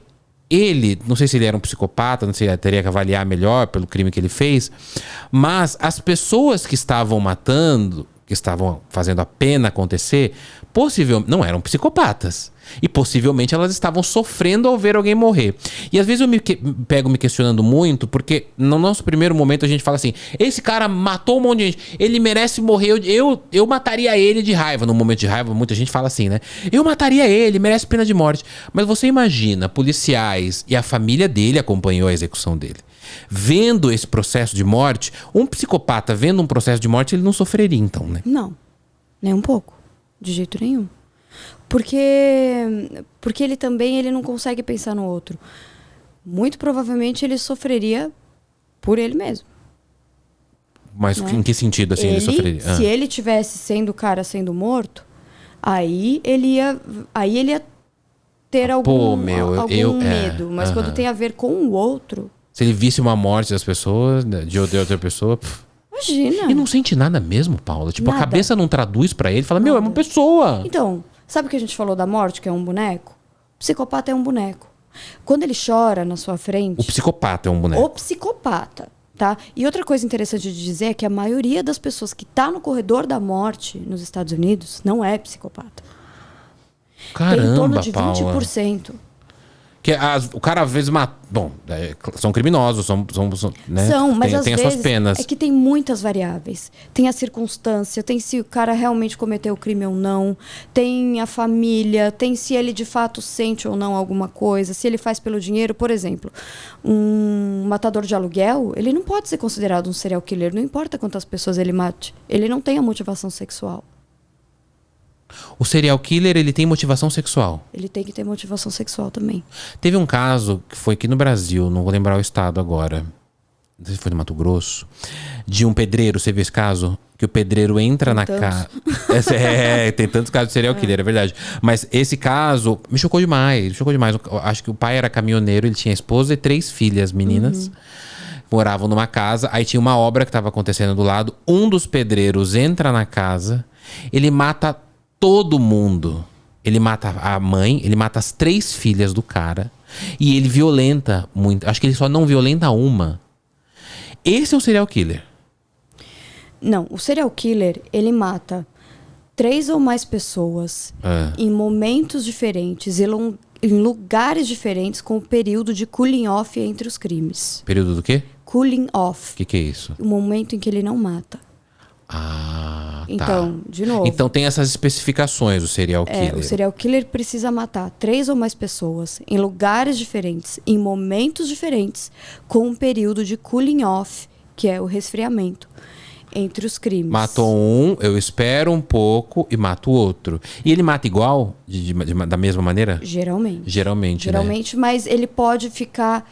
ele, não sei se ele era um psicopata, não sei se ele teria que avaliar melhor pelo crime que ele fez, mas as pessoas que estavam matando, que estavam fazendo a pena acontecer, possivelmente não eram psicopatas. E possivelmente elas estavam sofrendo ao ver alguém morrer. E às vezes eu pego me questionando muito, porque no nosso primeiro momento a gente fala assim: esse cara matou um monte de gente, ele merece morrer, eu mataria ele de raiva. No momento de raiva, muita gente fala assim, né? Eu mataria ele, merece pena de morte. Mas você imagina, policiais e a família dele acompanhou a execução dele. Vendo esse processo de morte, um psicopata vendo um processo de morte, ele não sofreria então, né? Não, nem um pouco. De jeito nenhum. Porque ele não consegue pensar no outro. Muito provavelmente ele sofreria por ele mesmo. Mas Né? em que sentido assim ele sofreria? Se ele tivesse sendo o cara sendo morto, aí ele ia ter algum medo. Mas quando tem a ver com o outro... Se ele visse uma morte das pessoas, de outra pessoa... Imagina. E não sente nada mesmo, Paula. Tipo, Nada. a cabeça não traduz pra ele. Fala, meu, é uma Nada. pessoa. Então, sabe o que a gente falou da morte, que é um boneco? O psicopata é um boneco. Quando ele chora na sua frente... O psicopata é um boneco. O psicopata, tá? E outra coisa interessante de dizer é que a maioria das pessoas que tá no corredor da morte nos Estados Unidos não é psicopata. Tem em torno Caramba, de Paula. 20%. Que o cara às vezes mata... Bom, são criminosos, né? São, mas às tem as vezes suas penas. é que tem muitas variáveis. Tem a circunstância, tem se o cara realmente cometeu o crime ou não, tem a família, tem se ele de fato sente ou não alguma coisa, se ele faz pelo dinheiro. Por exemplo, um matador de aluguel, ele não pode ser considerado um serial killer, não importa quantas pessoas ele mate. Ele não tem a motivação sexual. O serial killer, ele tem motivação sexual. Ele tem que ter motivação sexual também. Teve um caso que foi aqui no Brasil, não vou lembrar o estado agora. Não sei se foi no Mato Grosso. De um pedreiro, você viu esse caso? Que o pedreiro entra na casa. Tem tantos casos de serial killer, é verdade. Mas esse caso me chocou demais. Acho que o pai era caminhoneiro, ele tinha esposa e 3 filhas, meninas. Moravam numa casa, aí tinha uma obra que estava acontecendo do lado. Um dos pedreiros entra na casa, ele mata todo mundo. Ele mata a mãe, ele mata as 3 filhas do cara. E ele violenta muito. Acho que ele só não violenta uma. Esse é um serial killer. Não, o serial killer, ele mata 3 ou mais pessoas em momentos diferentes, em lugares diferentes com o período de cooling off entre os crimes. Período do quê? Cooling off. O que é isso? O momento em que ele não mata. Ah, tá. Então, de novo. Então tem essas especificações do serial killer. O serial killer precisa matar 3 ou mais pessoas em lugares diferentes, em momentos diferentes, com um período de cooling off, que é o resfriamento entre os crimes. Matou um, eu espero um pouco e mato o outro. E ele mata igual? Da mesma maneira? Geralmente. Geralmente, né? Geralmente, mas ele pode ficar...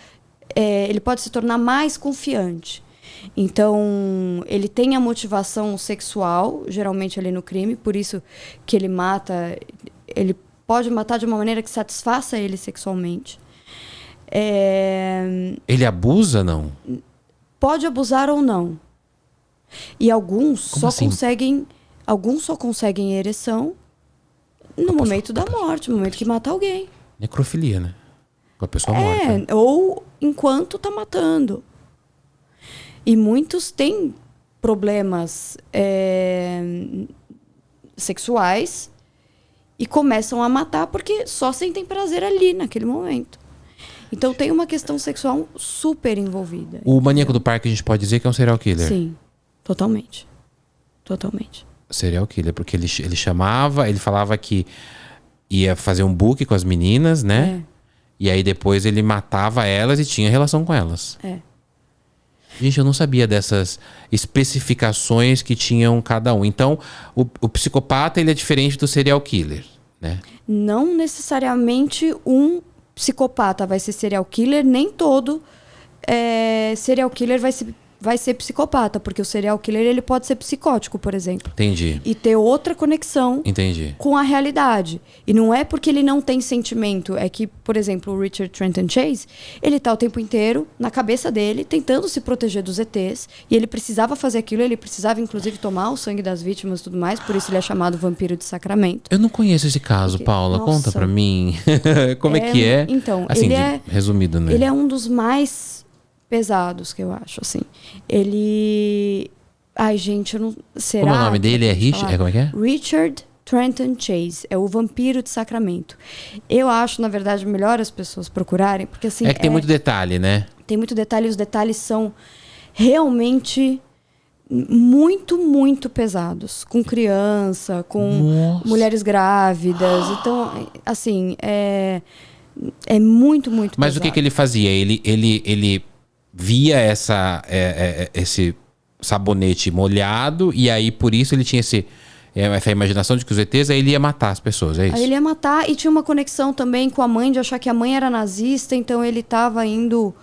ele pode se tornar mais confiante. Então, ele tem a motivação sexual, geralmente ali no crime, por isso que ele mata... Ele pode matar de uma maneira que satisfaça ele sexualmente. Ele abusa, não? Pode abusar ou não. E alguns Como só assim? conseguem ereção no momento da morte, no momento que mata alguém. Necrofilia, né? Com a pessoa morta. Ou enquanto tá matando. E muitos têm problemas sexuais e começam a matar porque só sentem prazer ali, naquele momento. Então tem uma questão sexual super envolvida. O maníaco do parque a gente pode dizer que é um serial killer? Sim, totalmente. Totalmente. Serial killer, porque ele chamava, ele falava que ia fazer um book com as meninas, né? E aí depois ele matava elas e tinha relação com elas. Gente, eu não sabia dessas especificações que tinham cada um. Então, o psicopata ele é diferente do serial killer, né? Não necessariamente um psicopata vai ser serial killer, nem todo serial killer vai ser psicopata, porque o serial killer ele pode ser psicótico, por exemplo. Entendi. E ter outra conexão Entendi. com a realidade. E não é porque ele não tem sentimento, é que, por exemplo, o Richard Trenton Chase, ele tá o tempo inteiro na cabeça dele, tentando se proteger dos ETs, e ele precisava fazer aquilo, ele precisava inclusive tomar o sangue das vítimas e tudo mais, por isso ele é chamado vampiro de Sacramento. Eu não conheço esse caso, Paula. Nossa. Conta pra mim. Como é que é? Então, assim, ele resumido, né? Ele é um dos mais pesados que eu acho, assim. Ele... Ai, gente, eu não... Será? Como é o nome dele? É Richard? Como é que é? Richard Trenton Chase. É o vampiro de Sacramento. Eu acho, na verdade, melhor as pessoas procurarem, porque assim... É que tem muito detalhe, né? Tem muito detalhe, e os detalhes são realmente muito, muito pesados. Com criança, com mulheres grávidas. Então, assim, é muito, muito Mas pesado. o que ele fazia? Ele via esse sabonete molhado e aí por isso ele tinha essa imaginação de que os ETs, aí ele ia matar as pessoas, é isso? Aí ele ia matar e tinha uma conexão também com a mãe, de achar que a mãe era nazista, então ele estava indo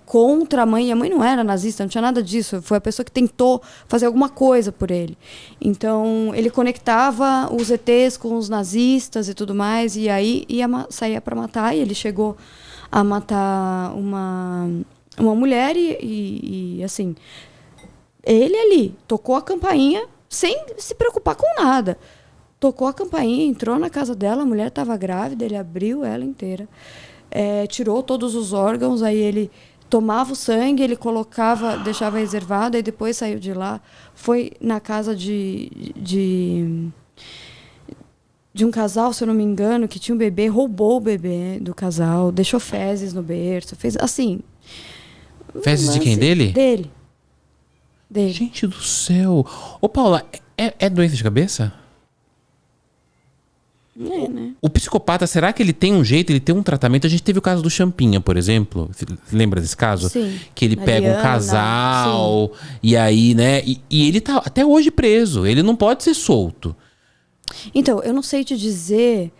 contra a mãe. E a mãe não era nazista, não tinha nada disso. Foi a pessoa que tentou fazer alguma coisa por ele. Então ele conectava os ETs com os nazistas e tudo mais, e aí saía para matar. E ele chegou a matar uma mulher e assim, ele ali tocou a campainha sem se preocupar com nada. Tocou a campainha, entrou na casa dela, a mulher estava grávida, ele abriu ela inteira, tirou todos os órgãos, aí ele tomava o sangue, ele colocava, deixava reservado, e depois saiu de lá, foi na casa de um casal, se eu não me engano, que tinha um bebê, roubou o bebê do casal, deixou fezes no berço, fez assim... Fezes de quem? Dele? Dele. Gente do céu. Ô, Paula, é doença de cabeça? Né? O psicopata, será que ele tem um jeito, ele tem um tratamento? A gente teve o caso do Champinha, por exemplo. Lembra desse caso? Sim. Que ele pega um Mariana, casal e aí, né? E ele tá até hoje preso. Ele não pode ser solto. Então, eu não sei te dizer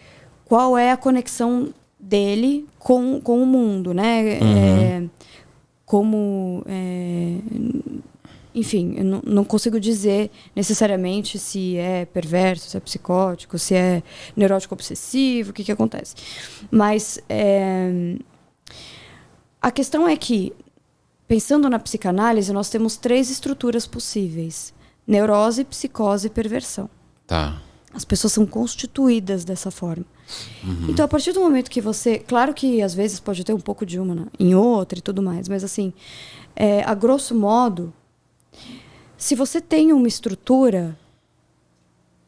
qual é a conexão dele com o mundo, né? Enfim, eu não consigo dizer necessariamente se é perverso, se é psicótico, se é neurótico obsessivo, o que acontece. Mas a questão é que, pensando na psicanálise, nós temos 3 estruturas possíveis: neurose, psicose e perversão. Tá. As pessoas são constituídas dessa forma. Então, a partir do momento que você... Claro que, às vezes, pode ter um pouco de uma em outra e tudo mais, mas, assim, a grosso modo, se você tem uma estrutura,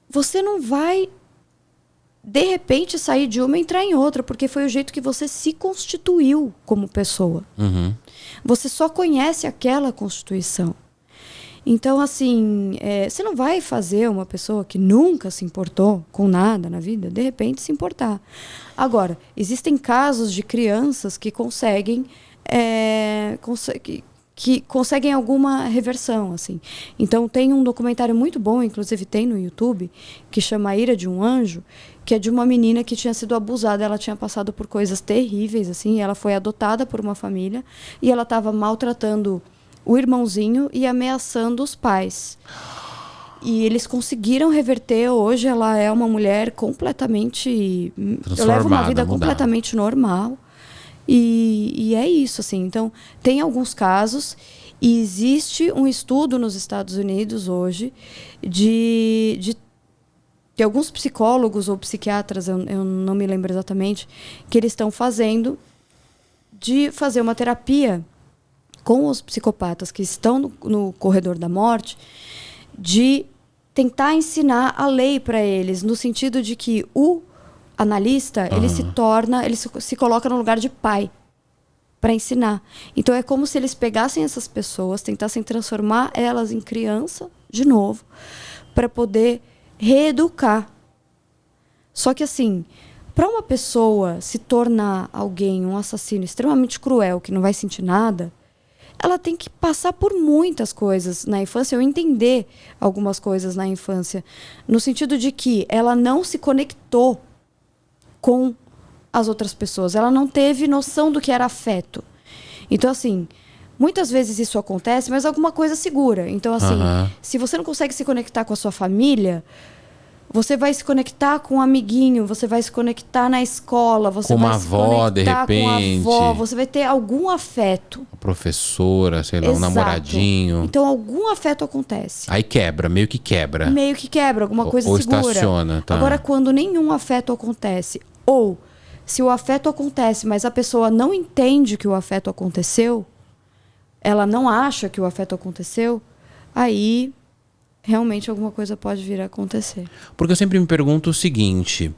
você não vai de repente, sair de uma e entrar em outra, porque foi o jeito que você se constituiu como pessoa. Uhum. Você só conhece aquela constituição. Então, assim, você não vai fazer uma pessoa que nunca se importou com nada na vida, de repente, se importar. Agora, existem casos de crianças que conseguem alguma reversão, assim. Então, tem um documentário muito bom, inclusive tem no YouTube, que chama A Ira de um Anjo, que é de uma menina que tinha sido abusada. Ela tinha passado por coisas terríveis, assim. Ela foi adotada por uma família e ela estava maltratando o irmãozinho e ameaçando os pais. E eles conseguiram reverter. Hoje ela é uma mulher completamente... leva uma vida completamente normal. E é isso, assim. Então, tem alguns casos, e existe um estudo nos Estados Unidos hoje de alguns psicólogos ou psiquiatras, eu não me lembro exatamente, que eles estão fazendo, de fazer uma terapia com os psicopatas que estão no corredor da morte, de tentar ensinar a lei para eles, no sentido de que o analista, ele se coloca no lugar de pai para ensinar. Então é como se eles pegassem essas pessoas, tentassem transformar elas em criança de novo, para poder reeducar. Só que assim, para uma pessoa se tornar alguém, um assassino extremamente cruel, que não vai sentir nada, ela tem que passar por muitas coisas na infância, ou entender algumas coisas na infância, no sentido de que ela não se conectou com as outras pessoas. Ela não teve noção do que era afeto. Então, assim, muitas vezes isso acontece, mas alguma coisa segura. Então, assim, se você não consegue se conectar com a sua família, você vai se conectar com um amiguinho, você vai se conectar na escola, você com vai uma se avó, conectar de repente, com a avó, você vai ter algum afeto. uma professora, sei lá, um Exato. namoradinho. Então, algum afeto acontece. Aí quebra, meio que quebra. Meio que quebra, alguma coisa ou segura. estaciona, tá. Agora, quando nenhum afeto acontece, ou se o afeto acontece, mas a pessoa não entende que o afeto aconteceu, ela não acha que o afeto aconteceu, aí realmente alguma coisa pode vir a acontecer. Porque eu sempre me pergunto o seguinte,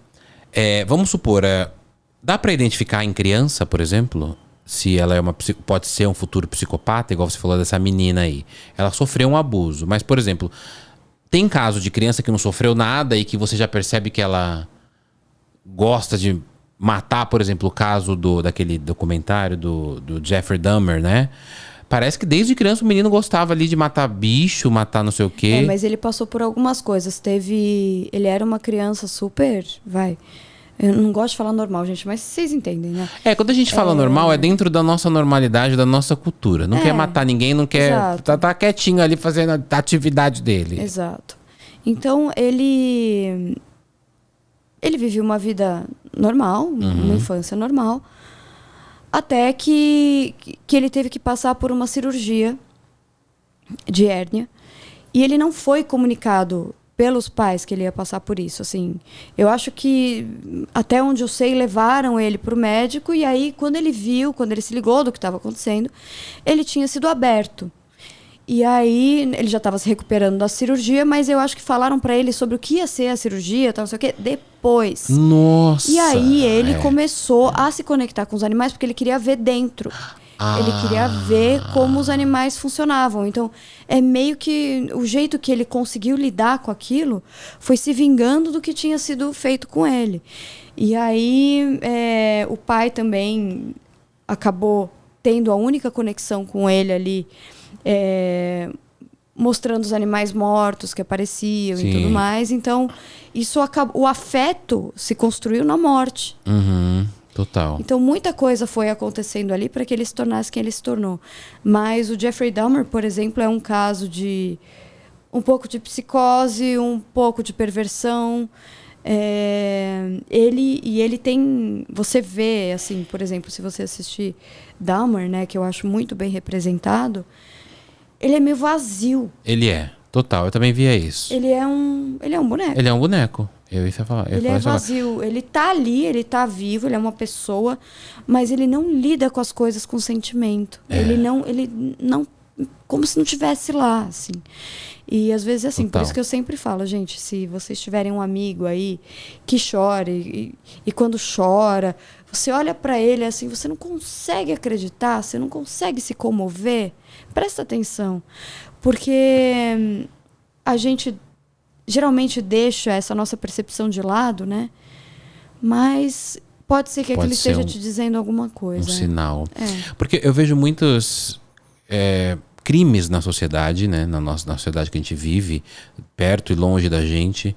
vamos supor, dá pra identificar em criança, por exemplo, se ela pode ser um futuro psicopata, igual você falou dessa menina aí. Ela sofreu um abuso, mas, por exemplo, tem caso de criança que não sofreu nada e que você já percebe que ela gosta de matar, por exemplo, o caso daquele documentário do Jeffrey Dahmer, né? Parece que desde criança o menino gostava ali de matar bicho, matar não sei o quê. Mas ele passou por algumas coisas. Ele era uma criança super... Eu não gosto de falar normal, gente, mas vocês entendem, né? Quando a gente fala normal, é dentro da nossa normalidade, da nossa cultura. Não quer matar ninguém, não quer... Tá quietinho ali fazendo a atividade dele. Exato. Então, ele viveu uma vida normal, uma infância normal, até que ele teve que passar por uma cirurgia de hérnia, e ele não foi comunicado pelos pais que ele ia passar por isso. Assim, eu acho que, até onde eu sei, levaram ele para o médico, e aí quando ele se ligou do que estava acontecendo, ele tinha sido aberto. E aí, ele já estava se recuperando da cirurgia, mas eu acho que falaram para ele sobre o que ia ser a cirurgia, tal, não sei o quê, depois. Nossa! E aí, ele começou a se conectar com os animais, porque ele queria ver dentro. Ele queria ver como os animais funcionavam. Então, é meio que o jeito que ele conseguiu lidar com aquilo foi se vingando do que tinha sido feito com ele. E aí, o pai também acabou tendo a única conexão com ele ali, mostrando os animais mortos que apareciam. Sim. E tudo mais. Então, isso acabou, o afeto se construiu na morte. Total. Então, muita coisa foi acontecendo ali para que ele se tornasse quem ele se tornou. Mas o Jeffrey Dahmer, por exemplo, é um caso de um pouco de psicose, um pouco de perversão. Ele tem... Você vê, assim, por exemplo, se você assistir Dahmer, né, que eu acho muito bem representado, ele é meio vazio. Ele é, total. Eu também via isso. Ele é um boneco. Ele é um boneco. Eu ia falar. Ele é vazio. Ele tá ali, ele tá vivo, ele é uma pessoa, mas ele não lida com as coisas com sentimento. Ele não como se não tivesse lá, assim. E às vezes, assim, por Total. isso que eu sempre falo, gente, se vocês tiverem um amigo aí que chora e quando chora, você olha pra ele assim, você não consegue acreditar, você não consegue se comover, presta atenção. Porque a gente geralmente deixa essa nossa percepção de lado, né? Mas pode ser que Pode aquilo ser esteja te dizendo alguma Um coisa. sinal. É. Porque eu vejo muitos crimes na sociedade, né? Na sociedade que a gente vive, perto e longe da gente.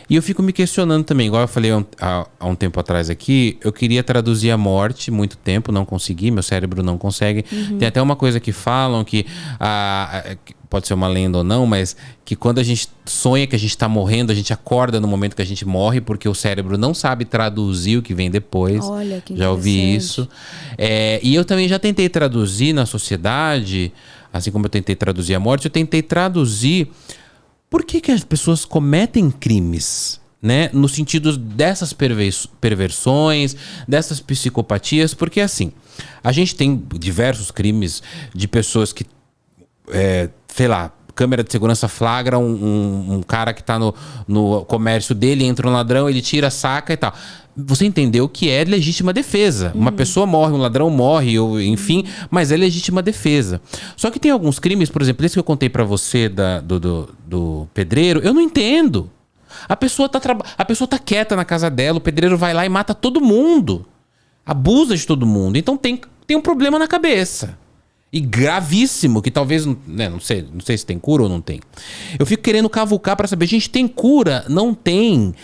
E eu fico me questionando também, igual eu falei há um tempo atrás aqui, eu queria traduzir a morte muito tempo, não consegui, meu cérebro não consegue. Tem até uma coisa que falam que pode ser uma lenda ou não, mas que quando a gente sonha que a gente tá morrendo, a gente acorda no momento que a gente morre, porque o cérebro não sabe traduzir o que vem depois. Olha, que já ouvi interessante. isso. E eu também já tentei traduzir na sociedade, assim como eu tentei traduzir a morte, eu tentei traduzir por que as pessoas cometem crimes, né? No sentido dessas perversões, dessas psicopatias, porque assim, a gente tem diversos crimes de pessoas que sei lá, câmera de segurança flagra um cara que tá no comércio dele, entra um ladrão, ele tira, saca e tal. Você entendeu que é legítima defesa. Uma pessoa morre, um ladrão morre, ou, enfim, mas é legítima defesa. Só que tem alguns crimes, por exemplo, esse que eu contei pra você do pedreiro, eu não entendo. A pessoa tá quieta na casa dela, o pedreiro vai lá e mata todo mundo. Abusa de todo mundo. Então tem um problema na cabeça. E gravíssimo, que talvez, né, não sei se tem cura ou não tem. Eu fico querendo cavucar pra saber, gente, tem cura? Não tem.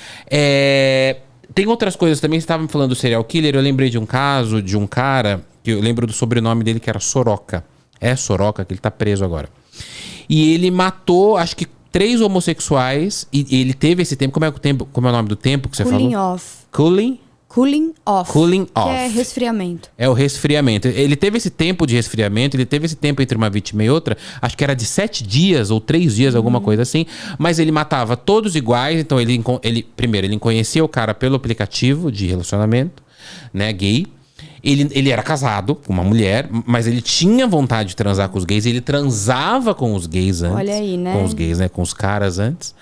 Tem outras coisas também, você estava me falando do serial killer, eu lembrei de um caso de um cara, que eu lembro do sobrenome dele, que era Soroka. É Soroka, que ele tá preso agora. E ele matou, acho que 3 homossexuais, e ele teve esse tempo, como é o nome do tempo que você Cooling falou? off. Cooling off. Que é resfriamento. É o resfriamento. Ele teve esse tempo de resfriamento, ele teve esse tempo entre uma vítima e outra, acho que era de 7 dias ou 3 dias, alguma coisa assim. Mas ele matava todos iguais, então primeiro, ele conhecia o cara pelo aplicativo de relacionamento, né, gay. Ele era casado com uma mulher, mas ele tinha vontade de transar com os gays. Ele transava com os gays antes. Olha aí, né? Com os gays, né? Com os caras antes.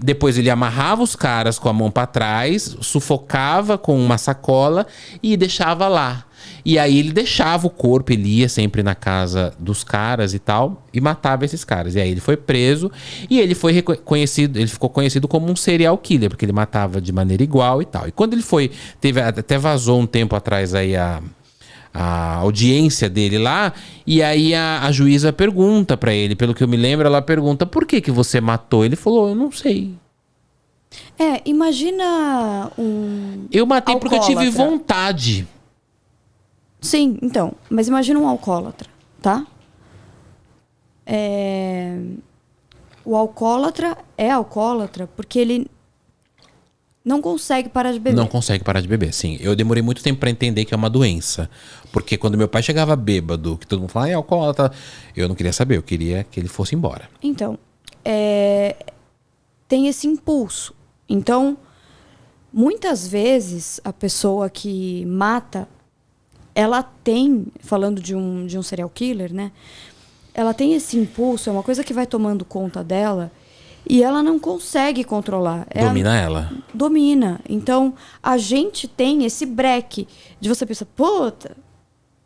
Depois ele amarrava os caras com a mão pra trás, sufocava com uma sacola e deixava lá. E aí ele deixava o corpo, ele ia sempre na casa dos caras e tal, e matava esses caras. E aí ele foi preso e ele ficou conhecido como um serial killer, porque ele matava de maneira igual e tal. E quando ele até vazou um tempo atrás aí a audiência dele lá, e aí a juíza pergunta pra ele, pelo que eu me lembro, ela pergunta: por que você matou? Ele falou: eu não sei. Imagina Eu matei porque eu tive alcoólatra. vontade. Sim, então. Mas imagina um alcoólatra, tá? O alcoólatra é alcoólatra porque ele não consegue parar de beber. Não consegue parar de beber, sim. Eu demorei muito tempo pra entender que é uma doença. Porque quando meu pai chegava bêbado, que todo mundo falava, alcoólatra, eu não queria saber, eu queria que ele fosse embora. Então, tem esse impulso. Então, muitas vezes, a pessoa que mata, ela tem, falando de um serial killer, né? Ela tem esse impulso, é uma coisa que vai tomando conta dela e ela não consegue controlar. Domina ela. Domina. Então, a gente tem esse breque de você pensar, puta,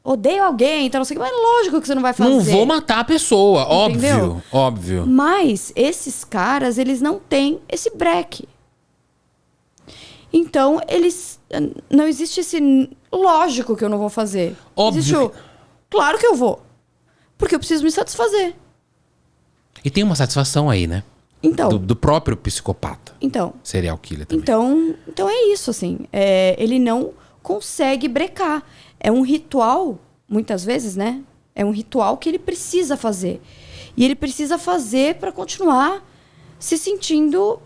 odeio alguém, então não sei o que, mas lógico que você não vai fazer. Não vou matar a pessoa, Entendeu? óbvio. Mas esses caras, eles não têm esse breque. Então, não existe esse lógico que eu não vou fazer. Óbvio. Existe claro que eu vou. Porque eu preciso me satisfazer. E tem uma satisfação aí, né? Então. Do próprio psicopata. Então. Serial killer também. Então é isso, assim. Ele não consegue brecar. É um ritual, muitas vezes, né? É um ritual que ele precisa fazer. E ele precisa fazer para continuar se sentindo...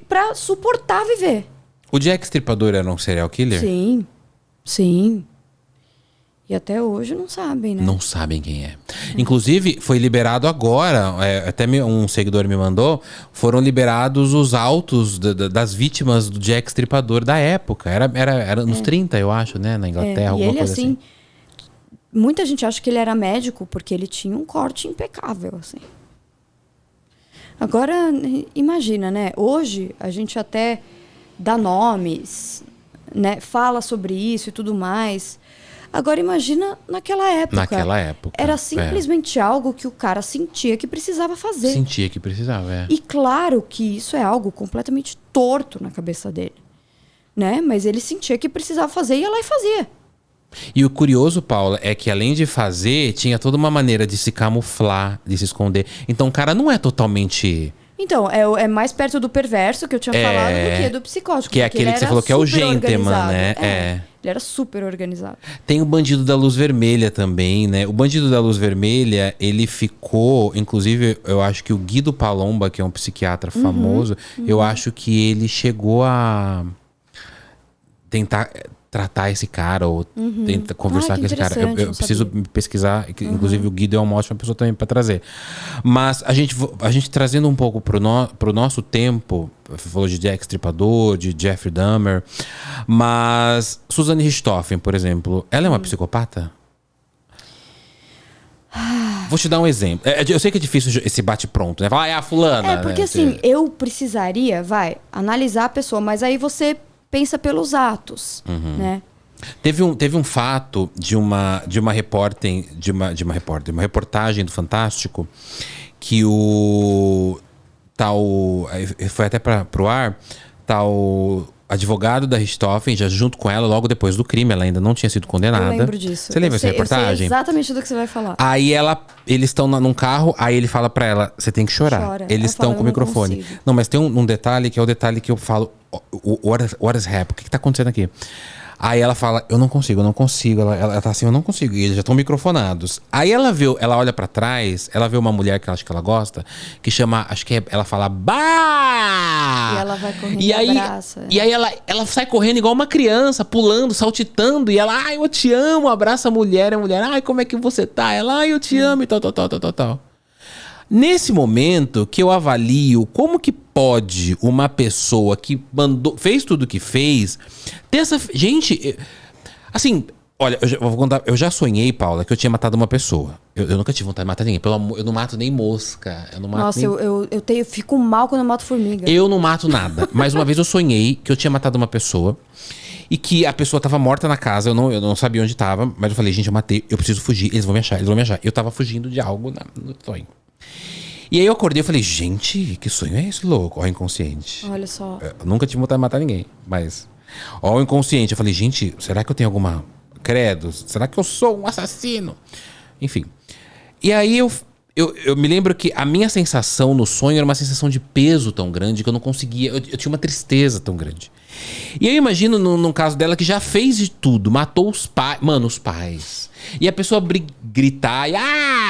para suportar viver. O Jack Stripador era um serial killer? Sim. E até hoje não sabem, né? Não sabem quem é. Inclusive, foi liberado agora, até um seguidor me mandou, foram liberados os autos das vítimas do Jack Stripador da época. Era nos 30, eu acho, né? Na Inglaterra, E alguma ele, coisa assim. muita gente acha que ele era médico porque ele tinha um corte impecável, assim. Agora, imagina, né? Hoje a gente até dá nomes, né? Fala sobre isso e tudo mais. Agora imagina naquela época. Naquela época. Era simplesmente algo que o cara sentia que precisava fazer. Sentia que precisava, é. E claro que isso é algo completamente torto na cabeça dele, né? Mas ele sentia que precisava fazer e ia lá e fazia. E o curioso, Paula, é que além de fazer, tinha toda uma maneira de se camuflar, de se esconder. Então o cara não é totalmente... Então, é mais perto do perverso que eu tinha falado do que do psicótico. Que é aquele que você falou que é o gentleman, né? Ele era super organizado. Tem o Bandido da Luz Vermelha também, né? O Bandido da Luz Vermelha, ele ficou... Inclusive, eu acho que o Guido Palomba, que é um psiquiatra famoso, eu acho que ele chegou a tentar tratar esse cara ou tentar conversar com esse cara. Eu preciso pesquisar, inclusive o Guido é uma ótima pessoa também para trazer. Mas a gente trazendo um pouco pro nosso tempo, falou de Jack Stripador, de Jeffrey Dahmer, mas Suzanne Richthofen, por exemplo, ela é uma psicopata? Vou te dar um exemplo. Eu sei que é difícil esse bate-pronto, né? Falar, a fulana. Porque né? assim, eu precisaria, analisar a pessoa, mas aí você pensa pelos atos, né? Teve um fato de uma reportagem do Fantástico que o tal foi até pro ar, tal advogado da Richthofen, já junto com ela logo depois do crime, ela ainda não tinha sido condenada. Eu lembro disso. Você lembra dessa reportagem? Eu sei exatamente do que você vai falar. Aí eles estão num carro, aí ele fala pra ela, você tem que chorar. Chora. Eles estão com o microfone. Não, mas tem um detalhe que é o detalhe que eu falo, what is happening? O que tá acontecendo aqui? Aí ela fala, eu não consigo. Ela tá assim, eu não consigo. E eles já estão microfonados. Aí ela olha pra trás, ela vê uma mulher que ela acha que ela gosta, que chama, ela fala, bah! E ela vai correndo e abraça. E aí ela sai correndo igual uma criança, pulando, saltitando, e ela, ai, eu te amo, abraça a mulher, ai, como é que você tá? Ela, ai, eu te amo, e tal. Nesse momento que eu avalio como que pode uma pessoa que fez tudo o que fez ter essa... Gente, assim, olha, eu vou contar, eu já sonhei, Paula, que eu tinha matado uma pessoa. Eu nunca tive vontade de matar ninguém. Pelo amor, eu não mato nem mosca. Eu não mato Nossa, nem... eu fico mal quando eu mato formiga. Eu não mato nada. Mas uma vez eu sonhei que eu tinha matado uma pessoa e que a pessoa tava morta na casa. Eu não sabia onde tava, mas eu falei, gente, eu matei, eu preciso fugir. Eles vão me achar. Eu tava fugindo de algo no sonho. E aí eu acordei e falei, gente, que sonho é esse, louco? Ó, inconsciente. Olha só. Eu nunca tive vontade de matar ninguém, mas... Ó, inconsciente. Eu falei, gente, será que eu tenho alguma... Credo? Será que eu sou um assassino? Enfim. E aí eu me lembro que a minha sensação no sonho era uma sensação de peso tão grande que eu não conseguia... Eu tinha uma tristeza tão grande. E eu imagino num caso dela que já fez de tudo. Matou os pais... Mano, os pais. E a pessoa gritar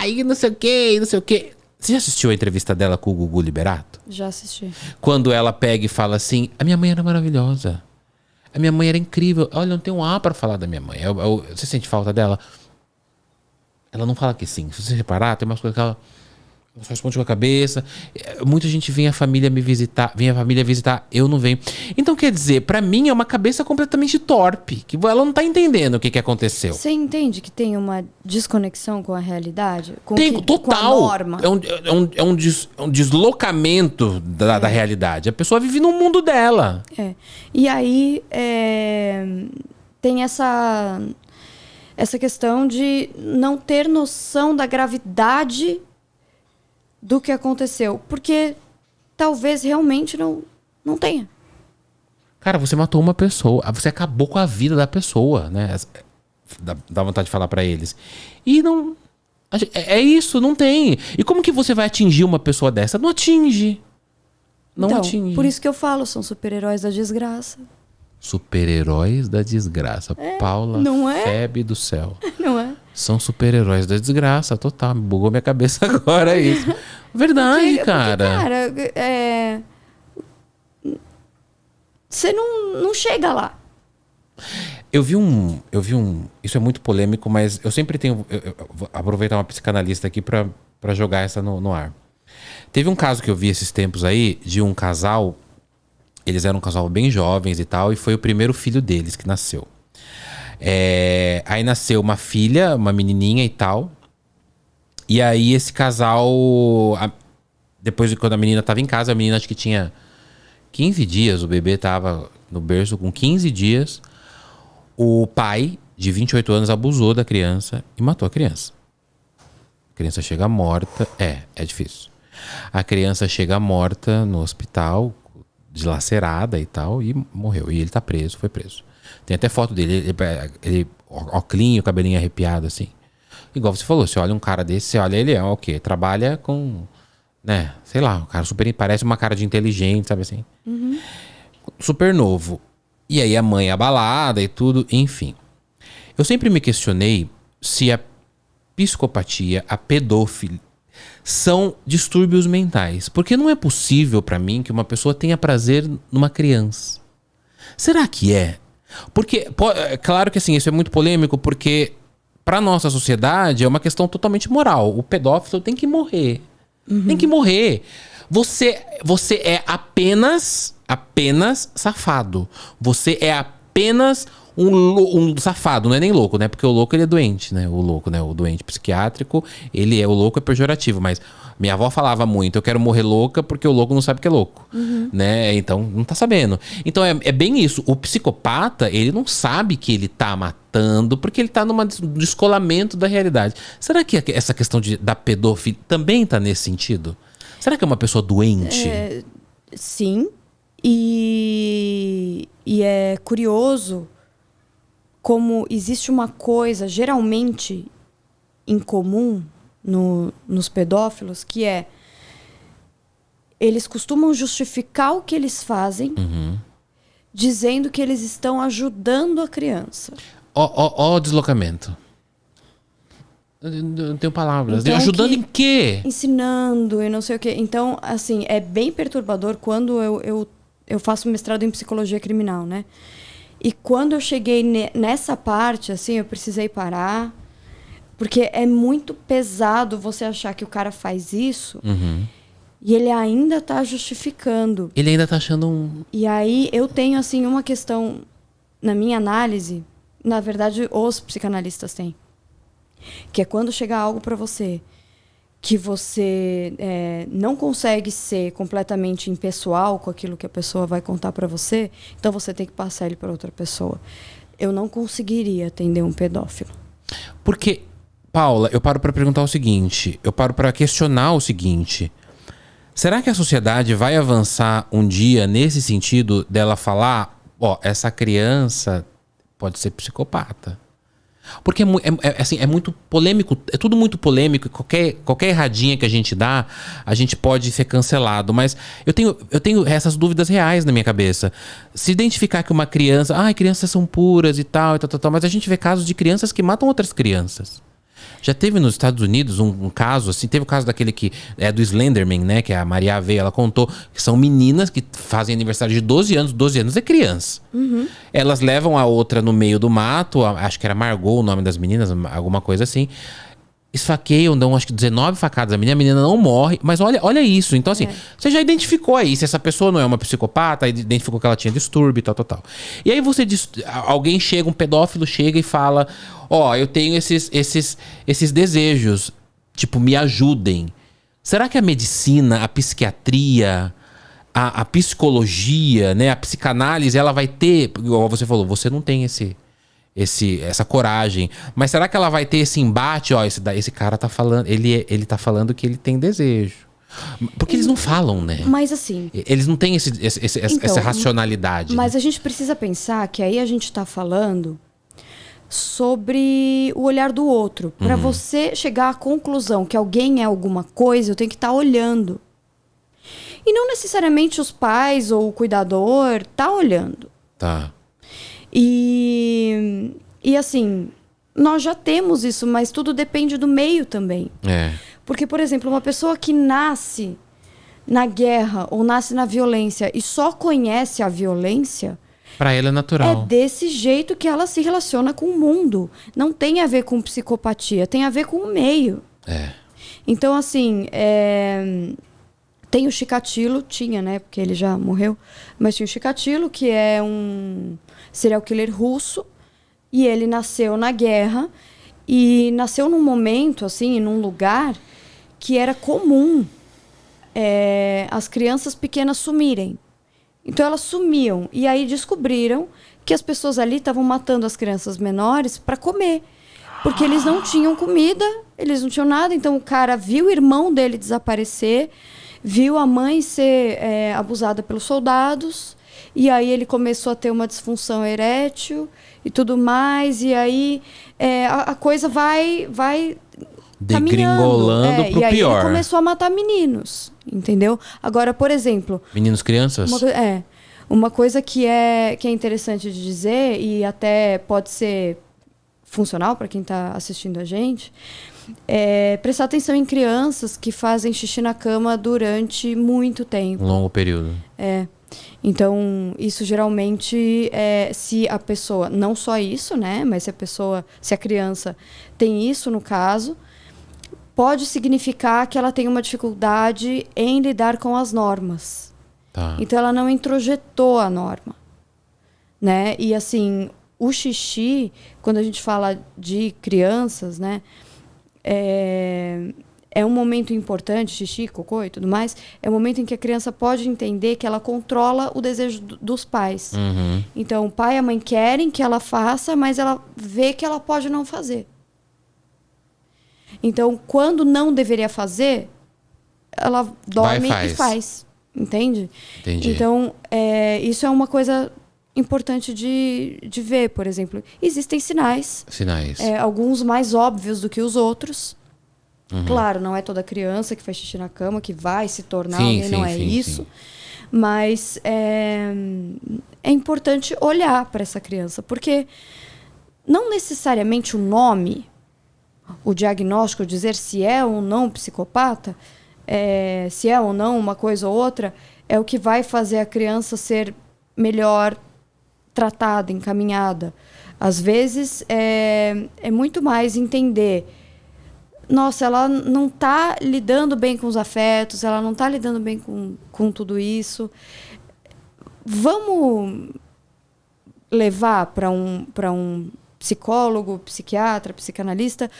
e não sei o quê, não sei o quê... Você já assistiu a entrevista dela com o Gugu Liberato? Já assisti. Quando ela pega e fala assim, a minha mãe era maravilhosa. A minha mãe era incrível. Olha, não tem um A pra falar da minha mãe. Você sente falta dela? Ela não fala que sim. Se você reparar, tem umas coisas que ela só responde com a cabeça. Muita gente vem a família visitar, eu não venho. Então, quer dizer, pra mim é uma cabeça completamente torpe. Que ela não tá entendendo o que aconteceu. Você entende que tem uma desconexão com a realidade? Total. Com a norma? É um deslocamento da realidade. A pessoa vive no mundo dela. E aí tem essa questão de não ter noção da gravidade do que aconteceu. Porque talvez realmente não tenha. Cara, você matou uma pessoa. Você acabou com a vida da pessoa, né? Dá vontade de falar pra eles. E não... É isso, não tem. E como que você vai atingir uma pessoa dessa? Não atinge. Não atinge. Por isso que eu falo, são super-heróis da desgraça. Super-heróis da desgraça. Paula não é? Febe do céu. Não é? São super-heróis da desgraça, total. Me bugou minha cabeça agora isso. Verdade, cara. Porque, cara, você não chega lá. Eu vi um... Isso é muito polêmico, mas eu sempre tenho... Eu vou aproveitar uma psicanalista aqui pra jogar essa no ar. Teve um caso que eu vi esses tempos aí, de um casal... Eles eram um casal bem jovens e tal, e foi o primeiro filho deles que nasceu. Aí nasceu uma filha, uma menininha e tal. E aí esse casal... Depois de quando a menina tava em casa, a menina acho que tinha 15 dias. O bebê tava no berço com 15 dias. O pai, de 28 anos, abusou da criança e matou a criança. A criança chega morta. É difícil. A criança chega morta no hospital, dilacerada e tal, e morreu. E ele tá preso, foi preso. Tem até foto dele, ele óculinho, cabelinho arrepiado, assim. Igual você falou, você olha um cara desse, você olha ele, é o quê? Trabalha com, né, sei lá, o cara super, parece uma cara de inteligente, sabe assim? Super novo. E aí a mãe abalada e tudo, enfim. Eu sempre me questionei se a psicopatia, a pedofilia, são distúrbios mentais. Porque não é possível pra mim que uma pessoa tenha prazer numa criança. Será que é? Porque, é claro que assim, isso é muito polêmico, porque pra nossa sociedade é uma questão totalmente moral. O pedófilo tem que morrer. Tem que morrer. Você é apenas safado. Você é apenas um safado, não é nem louco, né? Porque o louco ele é doente, né? O louco, né? O doente psiquiátrico, o louco é pejorativo, mas minha avó falava muito, eu quero morrer louca porque o louco não sabe que é louco, né? Então, não tá sabendo. Então, é bem isso. O psicopata, ele não sabe que ele tá matando porque ele tá num descolamento da realidade. Será que essa questão da pedofilia também tá nesse sentido? Será que é uma pessoa doente? Sim. E é curioso como existe uma coisa geralmente em comum nos pedófilos, que é eles costumam justificar o que eles fazem dizendo que eles estão ajudando a criança. Ó, deslocamento. Eu não tenho palavras. Então, ajudando em quê? Ensinando e não sei o quê. Então, assim, é bem perturbador quando eu faço mestrado em psicologia criminal, né? E quando eu cheguei nessa parte, assim, eu precisei parar. Porque é muito pesado você achar que o cara faz isso e ele ainda tá justificando. Ele ainda tá achando um... E aí eu tenho, assim, uma questão na minha análise, na verdade, os psicanalistas têm. Que é quando chegar algo pra você que você não consegue ser completamente impessoal com aquilo que a pessoa vai contar pra você, então você tem que passar ele pra outra pessoa. Eu não conseguiria atender um pedófilo. Porque, Paula, eu paro pra perguntar o seguinte, eu paro pra questionar o seguinte: será que a sociedade vai avançar um dia nesse sentido dela falar, essa criança pode ser psicopata? Porque assim, é muito polêmico, é tudo muito polêmico, e qualquer erradinha que a gente dá, a gente pode ser cancelado. Mas eu tenho essas dúvidas reais na minha cabeça. Se identificar que uma criança... crianças são puras e tal, mas a gente vê casos de crianças que matam outras crianças. Já teve nos Estados Unidos um caso, assim, teve o caso daquele que é do Slenderman, né? Que a Maria Aveia, ela contou que são meninas que fazem aniversário de 12 anos. 12 anos é criança. Elas levam a outra no meio do mato, acho que era Margot o nome das meninas, alguma coisa assim. Esfaqueiam, dão acho que 19 facadas. A menina não morre. Mas olha isso. Então, assim, você já identificou aí. Se essa pessoa não é uma psicopata, identificou que ela tinha distúrbio e tal. E aí alguém chega, um pedófilo chega e fala: eu tenho esses desejos. Tipo, me ajudem. Será que a medicina, a psiquiatria, a psicologia, né, a psicanálise, ela vai ter... Igual você falou, você não tem essa coragem. Mas será que ela vai ter esse embate? Esse cara tá falando, ele tá falando que ele tem desejo. Porque eles não falam, né? Mas assim... Eles não têm essa racionalidade. Mas né? a gente precisa pensar que aí a gente tá falando sobre o olhar do outro. Para você chegar à conclusão que alguém é alguma coisa, eu tenho que estar olhando. E não necessariamente os pais ou o cuidador tá olhando. Tá. E assim, nós já temos isso, mas tudo depende do meio também. Porque, por exemplo, uma pessoa que nasce na guerra ou nasce na violência e só conhece a violência, pra ela é natural. é desse jeito que ela se relaciona com o mundo. Não tem a ver com psicopatia, tem a ver com o meio. Então, assim, tem o Chikatilo, tinha, né? Porque ele já morreu. Mas tinha o Chikatilo, que é um serial killer russo, E ele nasceu na guerra e nasceu num momento, assim, num lugar que era comum as crianças pequenas sumirem. Então elas sumiam. E aí descobriram que as pessoas ali estavam matando as crianças menores para comer. Porque eles não tinham comida, eles não tinham nada. Então o cara viu o irmão dele desaparecer, viu a mãe ser abusada pelos soldados. E aí ele começou a ter uma disfunção erétil e tudo mais. E aí a coisa vai degringolando pro e aí pior. ele começou a matar meninos, entendeu? Agora, por exemplo... Meninos, crianças? Uma coisa que é interessante de dizer, e até pode ser funcional para quem está assistindo a gente, é prestar atenção em crianças que fazem xixi na cama durante muito tempo. Um longo período. Então, isso geralmente, se a pessoa, não só isso, né, mas se a criança tem isso no caso, pode significar que ela tem uma dificuldade em lidar com as normas. Tá. Então, ela não introjetou a norma, né? E assim, o xixi, quando a gente fala de crianças, né, é um momento importante, xixi, cocô e tudo mais, é um momento em que a criança pode entender que ela controla o desejo dos pais. Uhum. Então, o pai e a mãe querem que ela faça, mas ela vê que ela pode não fazer. Então, quando não deveria fazer, ela dorme e faz. Entende? Entendi. Então, isso é uma coisa importante de ver, por exemplo. Existem sinais. Alguns mais óbvios do que os outros. Uhum. Claro, não é toda criança que faz xixi na cama que vai se tornar alguém, não é isso. Sim. Mas é importante olhar para essa criança, porque não necessariamente o nome, o diagnóstico, dizer se é ou não psicopata, se é ou não uma coisa ou outra, é o que vai fazer a criança ser melhor tratada, encaminhada. Às vezes, é muito mais entender... Nossa, ela não está lidando bem com os afetos, ela não está lidando bem com tudo isso. Vamos levar para um psicólogo, psiquiatra, psicanalista,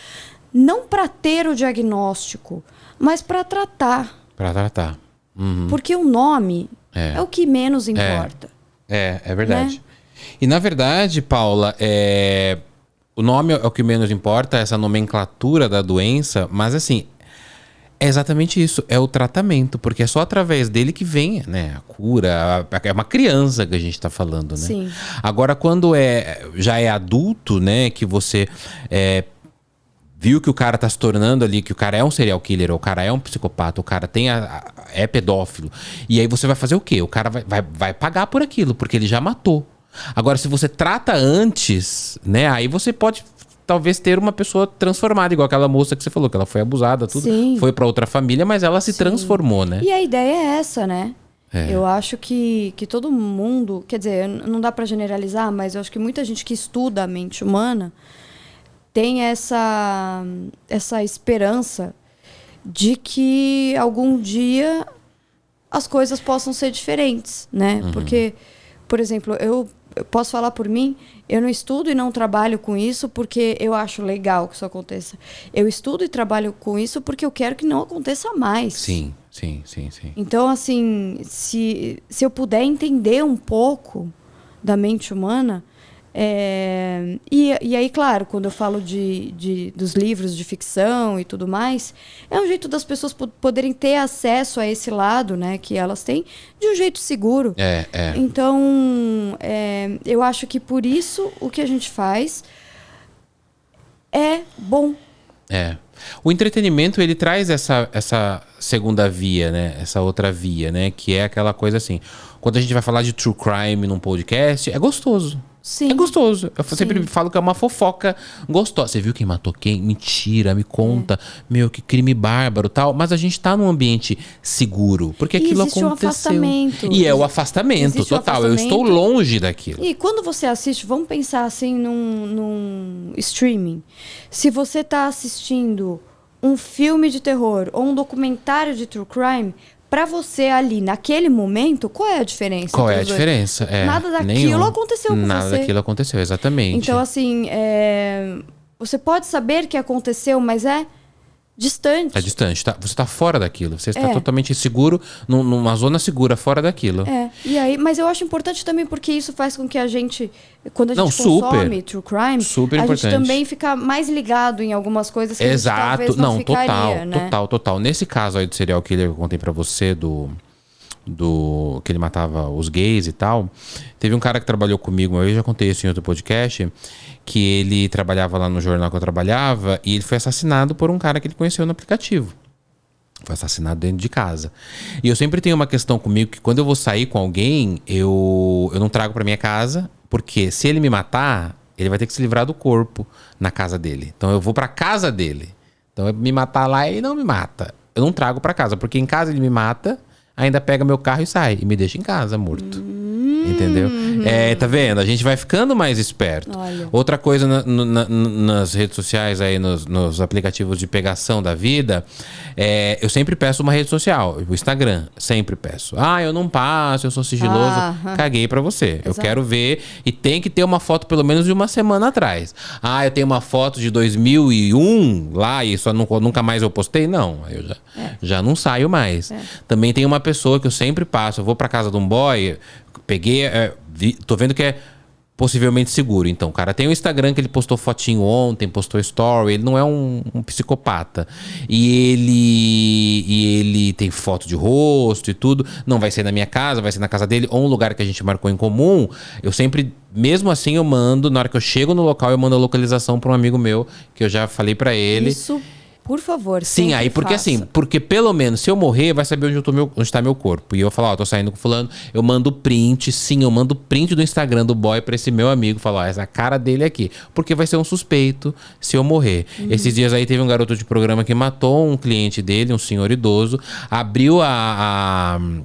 não para ter o diagnóstico, mas para tratar. Para tratar. Uhum. Porque o nome é o que menos importa. É verdade. Né? E na verdade, Paula, o nome é o que menos importa, essa nomenclatura da doença, mas assim, é exatamente isso, é o tratamento, porque é só através dele que vem, né, a cura, é uma criança que a gente tá falando, né? Sim. Agora, quando já é adulto, né, que você viu que o cara tá se tornando ali, que o cara é um serial killer, ou o cara é um psicopata, o cara é pedófilo, e aí você vai fazer o quê? O cara vai pagar por aquilo, porque ele já matou. Agora, se você trata antes, né, aí você pode talvez ter uma pessoa transformada, igual aquela moça que você falou, que ela foi abusada, tudo, Sim. Foi pra outra família, mas ela se transformou, né? E a ideia é essa, né? Eu acho que todo mundo, quer dizer, não dá pra generalizar, mas eu acho que muita gente que estuda a mente humana tem essa esperança de que algum dia as coisas possam ser diferentes, né? Uhum. Porque, por exemplo, eu posso falar por mim, eu não estudo e não trabalho com isso porque eu acho legal que isso aconteça. Eu estudo e trabalho com isso porque eu quero que não aconteça mais. Sim. Então, assim, se eu puder entender um pouco da mente humana, e aí, claro, quando eu falo dos livros de ficção e tudo mais, é um jeito das pessoas poderem ter acesso a esse lado, né, que elas têm, de um jeito seguro. Então, eu acho que por isso o que a gente faz é bom. O entretenimento, ele traz essa segunda via, né? Essa outra via, né? Que é aquela coisa assim, quando a gente vai falar de true crime num podcast, é gostoso. Sim. É gostoso. Eu Sim. sempre falo que é uma fofoca gostosa. Você viu quem matou quem? Mentira, me conta. Meu, que crime bárbaro, tal. Mas a gente tá num ambiente seguro, porque aquilo aconteceu. Um afastamento. E é o afastamento total. Eu estou longe daquilo. E quando você assiste, vamos pensar assim num streaming. Se você tá assistindo um filme de terror ou um documentário de true crime, pra você ali, naquele momento, qual é a diferença? Qual é a entre os dois? diferença? Nada daquilo Nenhuma. aconteceu com Nada você. daquilo aconteceu, exatamente. Então, assim, você pode saber que aconteceu, mas é distante. É distante, tá? Você tá fora daquilo. Você está É. totalmente seguro, numa zona segura, fora daquilo. E aí, mas eu acho importante também porque isso faz com que a gente, quando a gente Não, consome true crime, super a importante. gente também fica mais ligado em algumas coisas que a gente Exato. talvez não ficaria, né? Total. Nesse caso aí do serial killer que eu contei pra você, que ele matava os gays e tal, teve um cara que trabalhou comigo, eu já contei isso em outro podcast, que ele trabalhava lá no jornal que eu trabalhava e ele foi assassinado por um cara que ele conheceu no aplicativo. Foi assassinado dentro de casa. E eu sempre tenho uma questão comigo que quando eu vou sair com alguém, eu não trago pra minha casa, porque se ele me matar, ele vai ter que se livrar do corpo na casa dele. Então eu vou pra casa dele. Então eu me matar lá, ele não me mata. Eu não trago pra casa, porque em casa ele me mata, ainda pega meu carro e sai. E me deixa em casa, morto. Entendeu? Tá vendo? A gente vai ficando mais esperto. Olha. Outra coisa nas redes sociais aí, nos aplicativos de pegação da vida, eu sempre peço uma rede social. O Instagram, sempre peço. Eu não passo, eu sou sigiloso. Caguei pra você. Eu quero ver. E tem que ter uma foto pelo menos de uma semana atrás. Eu tenho uma foto de 2001 lá e só nunca mais eu postei? Não. Eu já não saio mais. Também tem uma pessoa que eu sempre passo. Eu vou pra casa de um boy, peguei, tô vendo que é possivelmente seguro. Então, o cara tem o Instagram que ele postou fotinho ontem, postou story, ele não é um psicopata. E ele tem foto de rosto e tudo. Não vai ser na minha casa, vai ser na casa dele, ou um lugar que a gente marcou em comum. Eu sempre, mesmo assim, eu mando, na hora que eu chego no local, eu mando a localização para um amigo meu, que eu já falei para ele. Isso, por favor. Sim, aí porque faça. assim, porque pelo menos se eu morrer, vai saber onde tá meu corpo. E eu falar, tô saindo com fulano, eu mando print, sim, eu mando print do Instagram do boy pra esse meu amigo, falar, essa cara dele aqui. Porque vai ser um suspeito se eu morrer. Esses dias aí teve um garoto de programa que matou um cliente dele, um senhor idoso, abriu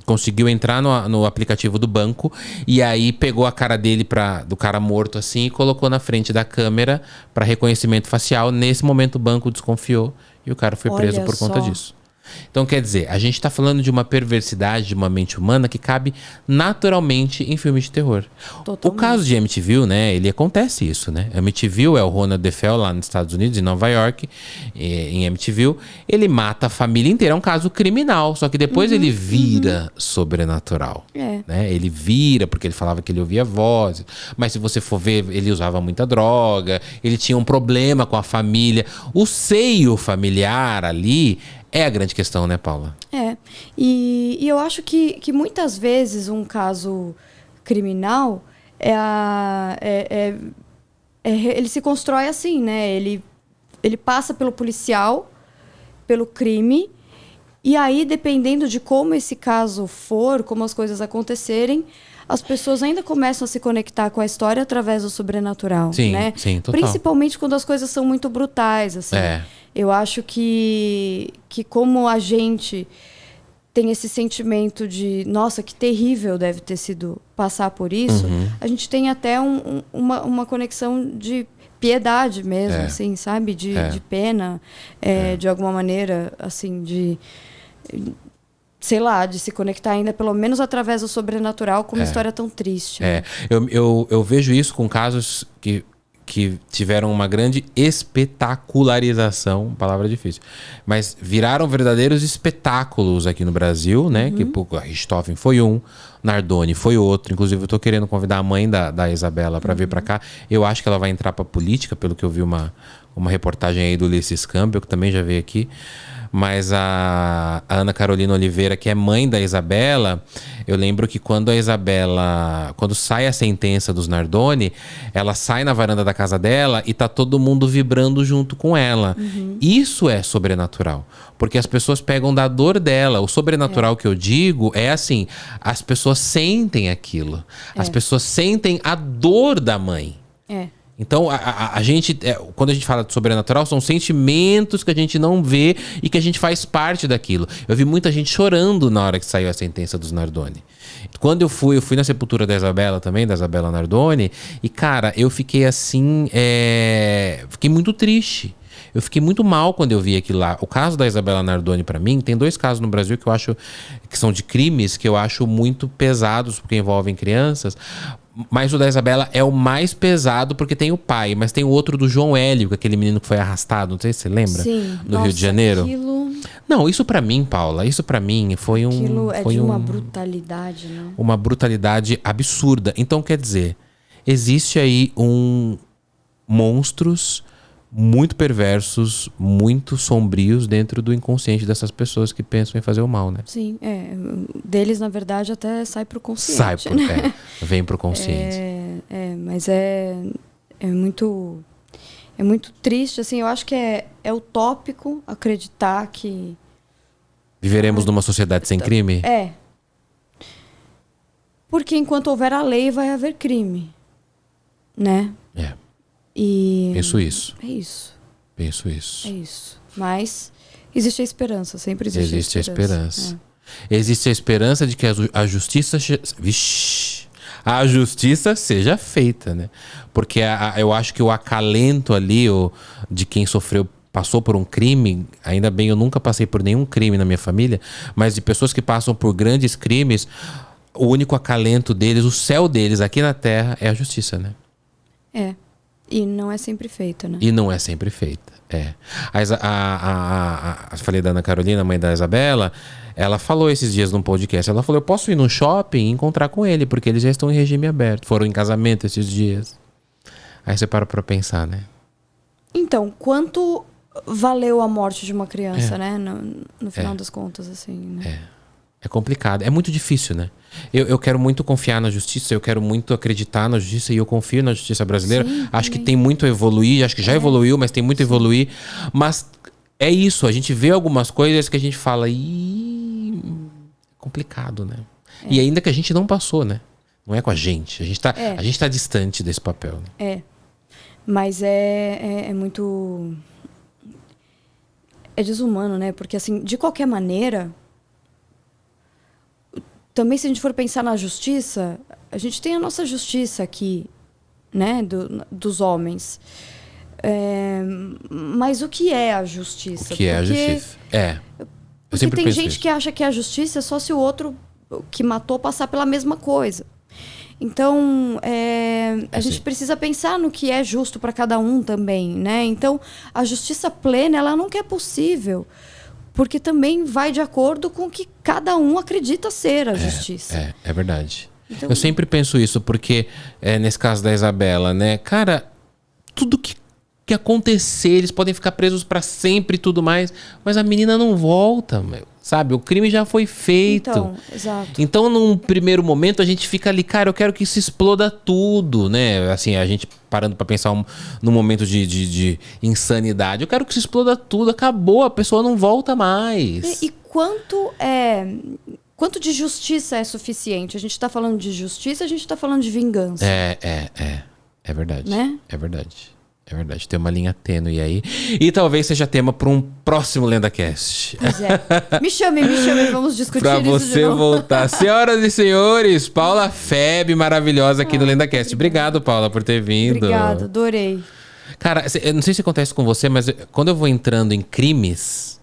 conseguiu entrar no aplicativo do banco e aí pegou a cara dele do cara morto assim e colocou na frente da câmera pra reconhecimento facial. Nesse momento o banco desconfiou e o cara foi preso por conta disso. Então, quer dizer, a gente tá falando de uma perversidade de uma mente humana que cabe naturalmente em filmes de terror. Totalmente. O caso de Amityville, né, ele acontece isso, né? Amityville é o Ronald DeFeo lá nos Estados Unidos, em Nova York, em Amityville. Ele mata a família inteira, é um caso criminal, só que depois ele vira sobrenatural. Né? Ele vira, porque ele falava que ele ouvia vozes, mas se você for ver, ele usava muita droga, ele tinha um problema com a família. O seio familiar ali é a grande questão, né, Paula? E eu acho que muitas vezes um caso criminal ele se constrói assim, né? Ele passa pelo policial, pelo crime, e aí, dependendo de como esse caso for, como as coisas acontecerem, as pessoas ainda começam a se conectar com a história através do sobrenatural, Sim, né? sim, total. Principalmente quando as coisas são muito brutais, assim. Eu acho que como a gente tem esse sentimento de, nossa, que terrível deve ter sido passar por isso, a gente tem até uma conexão de piedade mesmo, assim, sabe? De pena, de alguma maneira, assim, sei lá, de se conectar ainda, pelo menos através do sobrenatural, com uma história tão triste. Né? Eu vejo isso com casos que tiveram uma grande espetacularização, palavra difícil, mas viraram verdadeiros espetáculos aqui no Brasil, né? Que a Richthofen foi um, Nardoni foi outro. Inclusive, eu tô querendo convidar a mãe da Isabela para vir para cá. Eu acho que ela vai entrar para política, pelo que eu vi uma reportagem aí do Ulisses Campbell, que também já veio aqui. Mas a Ana Carolina Oliveira, que é mãe da Isabela, eu lembro que quando sai a sentença dos Nardoni, ela sai na varanda da casa dela e tá todo mundo vibrando junto com ela. Isso é sobrenatural, porque as pessoas pegam da dor dela. O sobrenatural que eu digo é assim, as pessoas sentem aquilo. As pessoas sentem a dor da mãe. Então, a gente, quando a gente fala de sobrenatural, são sentimentos que a gente não vê e que a gente faz parte daquilo. Eu vi muita gente chorando na hora que saiu a sentença dos Nardoni. Quando eu fui na sepultura da Isabela também, da Isabela Nardoni, e cara, eu fiquei assim, fiquei muito triste. Eu fiquei muito mal quando eu vi aquilo lá. O caso da Isabela Nardoni, pra mim, tem 2 casos no Brasil que eu acho que são de crimes que eu acho muito pesados porque envolvem crianças. Mas o da Isabela é o mais pesado porque tem o pai. Mas tem o outro do João Hélio, aquele menino que foi arrastado, não sei se você lembra. Sim. No Rio de Janeiro. Aquilo... Não, isso pra mim, Paula, isso pra mim foi um... Aquilo é foi de uma brutalidade, né? uma brutalidade absurda. Então, quer dizer, existe aí monstros muito perversos, muito sombrios dentro do inconsciente dessas pessoas que pensam em fazer o mal, né? Sim, deles, na verdade, até sai pro consciente, né? Vem pro consciente. Mas é muito triste, assim, eu acho que é utópico acreditar que... Viveremos numa sociedade sem crime? Porque enquanto houver a lei, vai haver crime, né? E... Penso isso. É isso. Penso isso. É isso. Mas existe a esperança, sempre existe a esperança. Existe a esperança de que a justiça... Vixe! A justiça seja feita, né? Porque eu acho que o acalento ali de quem passou por um crime, ainda bem eu nunca passei por nenhum crime na minha família, mas de pessoas que passam por grandes crimes, o único acalento deles, o céu deles aqui na Terra é a justiça, né? E não é sempre feita, né? E não é sempre feita, falei da Ana Carolina, mãe da Isabela, ela falou esses dias num podcast, ela falou, eu posso ir no shopping e encontrar com ele, porque eles já estão em regime aberto, foram em casamento esses dias. Aí você para pra pensar, né? Então, quanto valeu a morte de uma criança, né? No final das contas, assim, né? É complicado, é muito difícil, né? Eu quero muito confiar na justiça, eu quero muito acreditar na justiça e eu confio na justiça brasileira. Sim, acho que tem muito a evoluir, acho que já evoluiu, mas tem muito a evoluir. Mas é isso, a gente vê algumas coisas que a gente fala, complicado, né? E ainda que a gente não passou, né? Não é com a gente tá distante desse papel. Né? Mas é muito... É desumano, né? Porque, assim, de qualquer maneira... Também, se a gente for pensar na justiça, a gente tem a nossa justiça aqui, né? Dos homens. Mas o que é a justiça? O que é a justiça? Porque tem gente que acha que a justiça é só se o outro que matou passar pela mesma coisa. Então, a gente precisa pensar no que é justo para cada um também, né? Então, a justiça plena, ela nunca é possível. Porque também vai de acordo com o que cada um acredita ser a justiça. É verdade. Então, eu sempre penso isso, porque nesse caso da Isabela, né? Cara, tudo que acontecer, eles podem ficar presos pra sempre e tudo mais, mas a menina não volta, sabe? O crime já foi feito. Então, exato. Então, num primeiro momento, a gente fica ali, cara, eu quero que se exploda tudo, né? Assim, a gente parando pra pensar num momento de insanidade. Eu quero que se exploda tudo, acabou, a pessoa não volta mais. E quanto de justiça é suficiente? A gente tá falando de justiça, a gente tá falando de vingança. É verdade. Né? É verdade. É verdade, tem uma linha tênue aí. E talvez seja tema para um próximo LendaCast. Pois é. Me chame, vamos discutir pra isso de você novo. voltar. Senhoras e senhores, Paula Feb, maravilhosa aqui no LendaCast. Obrigado, Paula, por ter vindo. Obrigada, adorei. Cara, eu não sei se acontece com você, mas quando eu vou entrando em crimes...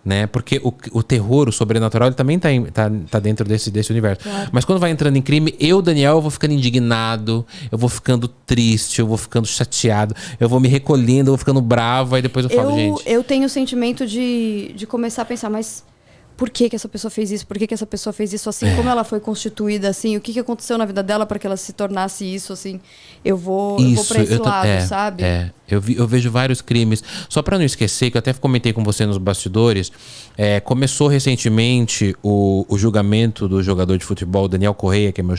Né? Porque o terror, o sobrenatural, ele também tá dentro desse universo. Claro. Mas quando vai entrando em crime, Daniel, eu vou ficando indignado, eu vou ficando triste, eu vou ficando chateado, eu vou me recolhendo, eu vou ficando bravo, aí depois eu falo, gente... Eu tenho o sentimento de começar a pensar, mas por que essa pessoa fez isso? Por que essa pessoa fez isso assim? Como ela foi constituída assim? O que aconteceu na vida dela para que ela se tornasse isso assim? Eu vou para esse lado, sabe? Eu vejo vários crimes. Só para não esquecer, que eu até comentei com você nos bastidores, começou recentemente o julgamento do jogador de futebol Daniel Correia, que é meu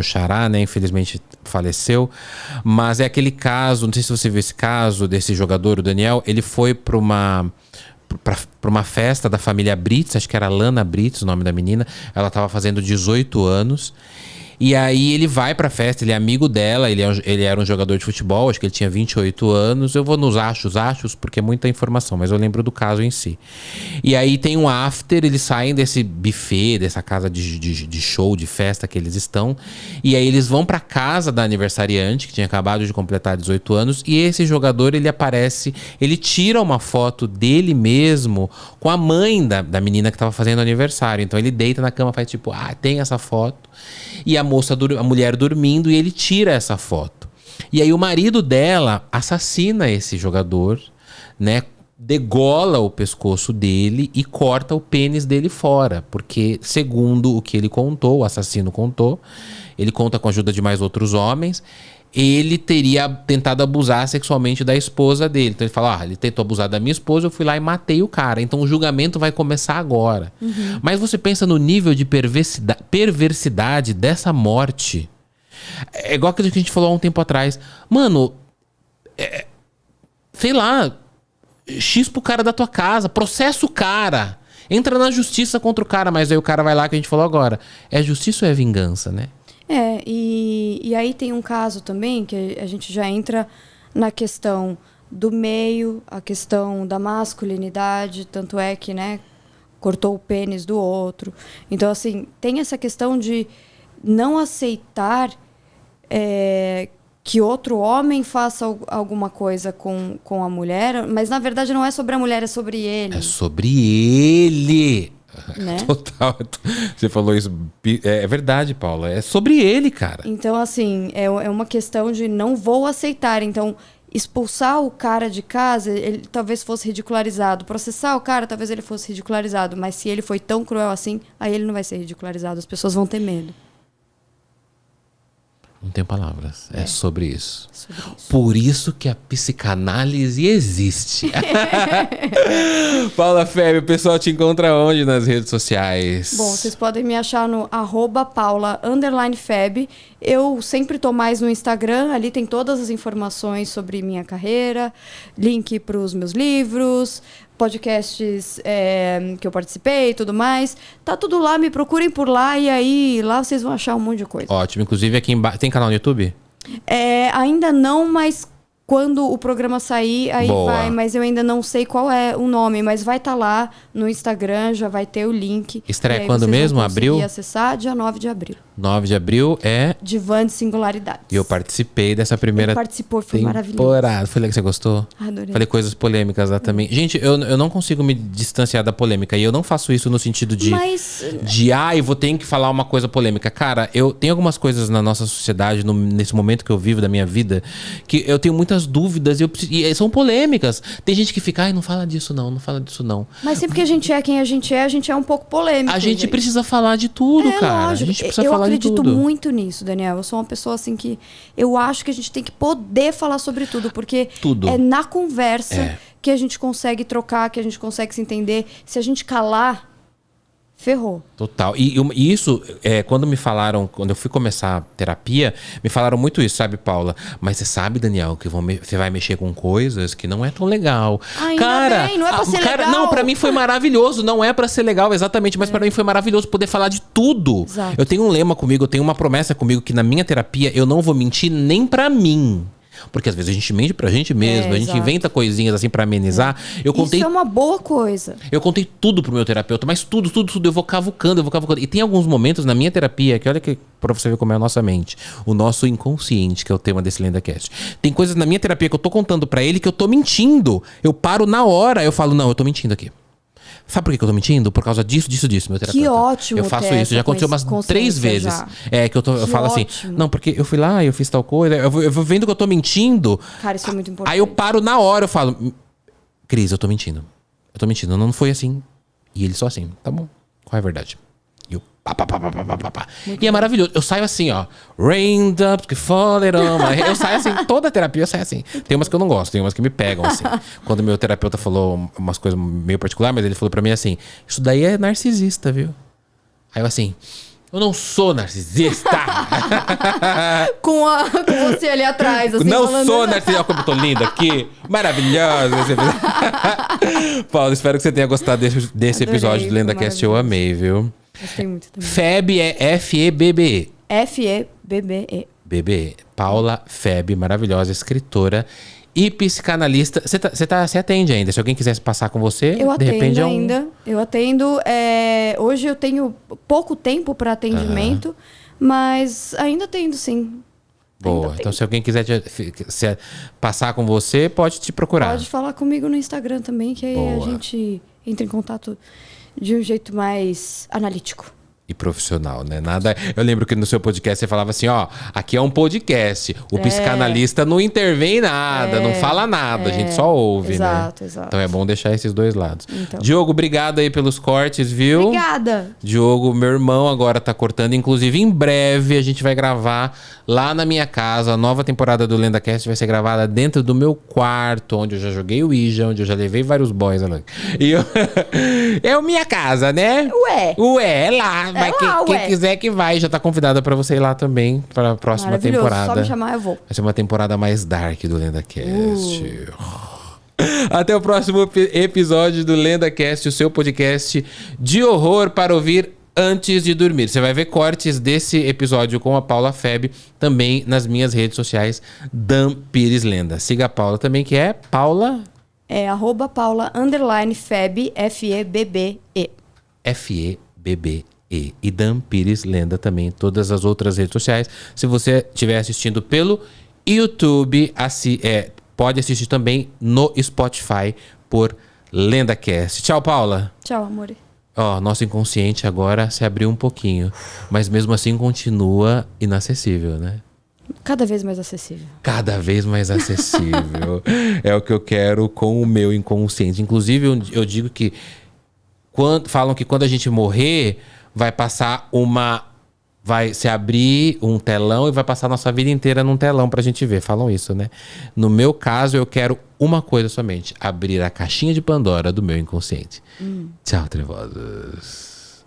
xará, né? Infelizmente faleceu. Mas é aquele caso, não sei se você viu esse caso desse jogador, o Daniel, ele foi para uma festa da família Brits, acho que era Lana Brits o nome da menina. Ela estava fazendo 18 anos E aí ele vai pra festa, ele é amigo dela, ele era um jogador de futebol, acho que ele tinha 28 anos. Eu vou nos achos, porque é muita informação, mas eu lembro do caso em si. E aí tem um after, eles saem desse buffet, dessa casa de show, de festa que eles estão. E aí eles vão pra casa da aniversariante, que tinha acabado de completar 18 anos. E esse jogador, ele aparece, ele tira uma foto dele mesmo com a mãe da menina que tava fazendo aniversário. Então ele deita na cama, faz tipo, tem essa foto. E a mulher dormindo, e ele tira essa foto. E aí o marido dela assassina esse jogador, né? Degola o pescoço dele e corta o pênis dele fora. Porque, segundo o que ele contou, o assassino contou, ele conta com a ajuda de mais outros homens, ele teria tentado abusar sexualmente da esposa dele. Então ele fala, ele tentou abusar da minha esposa, eu fui lá e matei o cara. Então o julgamento vai começar agora. Mas você pensa no nível de perversidade dessa morte. É igual aquilo que a gente falou há um tempo atrás. Mano, sei lá, X pro cara da tua casa, processa o cara, entra na justiça contra o cara, mas aí o cara vai lá, que a gente falou agora. É justiça ou é vingança, né? E aí tem um caso também que a gente já entra na questão do meio, a questão da masculinidade, tanto é que, né, cortou o pênis do outro. Então, assim, tem essa questão de não aceitar que outro homem faça alguma coisa com a mulher, mas na verdade não é sobre a mulher, é sobre ele. É sobre ele. Né? Total. Você falou isso. É verdade, Paula. É sobre ele, cara. Então, assim, é uma questão de não vou aceitar. Então, expulsar o cara de casa, ele talvez fosse ridicularizado. Processar o cara, talvez ele fosse ridicularizado. Mas se ele foi tão cruel assim, aí ele não vai ser ridicularizado. As pessoas vão ter medo. Não tenho palavras. É sobre isso. Sobre isso. Por isso que a psicanálise existe. Paula Feb, o pessoal te encontra onde nas redes sociais? Bom, vocês podem me achar no @Paula_Feb. Eu sempre tô mais no Instagram, ali tem todas as informações sobre minha carreira, link para os meus livros, podcasts que eu participei e tudo mais. Tá tudo lá, me procurem por lá e aí lá vocês vão achar um monte de coisa. Ótimo. Inclusive aqui embaixo. Tem canal no YouTube? Ainda não, mas quando o programa sair, aí Boa. vai. Mas eu ainda não sei qual é o nome, mas vai estar lá no Instagram, já vai ter o link. Estreia E aí quando vocês mesmo? vão conseguir Abril? acessar dia 9 de abril. 9 de abril é... Divã de Singularidades. E eu participei dessa primeira Ele participou, foi maravilhoso. temporada. Foi legal que você gostou? Adorei. Falei coisas polêmicas lá também. Gente, eu não consigo me distanciar da polêmica. E eu não faço isso no sentido de... Mas... vou ter que falar uma coisa polêmica. Cara, eu tenho algumas coisas na nossa sociedade, nesse momento que eu vivo da minha vida, que eu tenho muitas dúvidas e são polêmicas. Tem gente que fica, não fala disso não fala disso não. Mas sempre que a gente é quem a gente é um pouco polêmico. A gente precisa falar de tudo, cara. Lógico. A gente precisa eu falar de tudo. acredito muito nisso, Daniel. Eu sou uma pessoa assim que eu acho que a gente tem que poder falar sobre tudo, porque Tudo. é na conversa que a gente consegue trocar, que a gente consegue se entender. Se a gente calar, ferrou. Total. E isso, quando eu fui começar a terapia, me falaram muito isso, sabe, Paula? Mas você sabe, Daniel, que você vai mexer com coisas que não é tão legal. Ainda bem, não é pra ser legal. Não, pra mim foi maravilhoso. Não é pra ser legal, exatamente. Mas pra mim foi maravilhoso poder falar de tudo. Exato. Eu tenho um lema comigo, eu tenho uma promessa comigo que na minha terapia eu não vou mentir nem pra mim. Porque às vezes a gente mente pra gente mesmo, a gente exato. inventa coisinhas assim pra amenizar. Isso é uma boa coisa. Eu contei tudo pro meu terapeuta, mas tudo. Eu vou cavucando. E tem alguns momentos na minha terapia que olha que pra você ver como é a nossa mente. O nosso inconsciente, que é o tema desse LendaCast. Tem coisas na minha terapia que eu tô contando pra ele que eu tô mentindo. Eu paro na hora, eu falo, não, eu tô mentindo aqui. Sabe por que eu tô mentindo? Por causa disso, meu terapeuta. Que ótimo. Eu faço isso, já aconteceu umas 3 vezes. Já. Eu falo assim, não, porque eu fui lá, eu fiz tal coisa, eu vou vendo que eu tô mentindo. Cara, isso é muito importante. Aí eu paro na hora, eu falo, Cris, eu tô mentindo. Não foi assim. E ele só assim, tá bom, qual é a verdade? E eu E é maravilhoso. Eu saio assim, ó. Raindrops que falling on my head. Eu saio assim, toda a terapia eu saio assim. Tem umas que eu não gosto, tem umas que me pegam, assim. Quando meu terapeuta falou umas coisas meio particulares, mas ele falou pra mim assim, isso daí é narcisista, viu? Aí eu assim, eu não sou narcisista. com você ali atrás, assim, não falando... sou narcisista. Olha como eu tô linda aqui. Maravilhosa. Paulo, espero que você tenha gostado desse Adorei, episódio do LendaCast. Eu amei, viu? Gostei muito também. Feb é Febb. FEBBE. BB. Paula Feb, maravilhosa escritora e psicanalista. Você atende ainda? Se alguém quisesse passar com você, Eu de atendo repente ainda. Eu atendo. Hoje eu tenho pouco tempo para atendimento, mas ainda atendo, sim. Boa. Ainda Então, se alguém quiser passar com você, pode te procurar. Pode falar comigo no Instagram também, que aí Boa. a gente entra em contato de um jeito mais analítico. E profissional, né? Nada. Eu lembro que no seu podcast você falava assim, ó, aqui é um podcast. O psicanalista não intervém em nada, não fala nada, a gente só ouve, Exato, né? exato. Então é bom deixar esses dois lados. Então. Diogo, obrigado aí pelos cortes, viu? Obrigada! Diogo, meu irmão agora tá cortando. Inclusive, em breve a gente vai gravar lá na minha casa. A nova temporada do LendaCast vai ser gravada dentro do meu quarto, onde eu já joguei o Ouija, onde eu já levei vários boys lá. E é a minha casa, né? Ué, é lá. Mas quem quiser que vai, já tá convidada pra você ir lá também, pra próxima Maravilhoso, temporada. só me chamar eu vou. Vai ser uma temporada mais dark do LendaCast. Até o próximo episódio do LendaCast, o seu podcast de horror para ouvir antes de dormir. Você vai ver cortes desse episódio com a Paula Feb também nas minhas redes sociais, Dan Pires Lenda. Siga a Paula também, que é Paula... @Paula_Feb, FEBBE. FEBBE. E Dan Pires Lenda também em todas as outras redes sociais. Se você estiver assistindo pelo YouTube, pode assistir também no Spotify por LendaCast. Tchau, Paula. Tchau, amor. Ó, nosso inconsciente agora se abriu um pouquinho, mas mesmo assim continua inacessível, né? Cada vez mais acessível. Cada vez mais acessível. É o que eu quero com o meu inconsciente. Inclusive, eu digo que falam que quando a gente morrer, vai se abrir um telão e vai passar a nossa vida inteira num telão pra gente ver. Falam isso, né? No meu caso, eu quero uma coisa somente: abrir a caixinha de Pandora do meu inconsciente. Tchau, trevosos.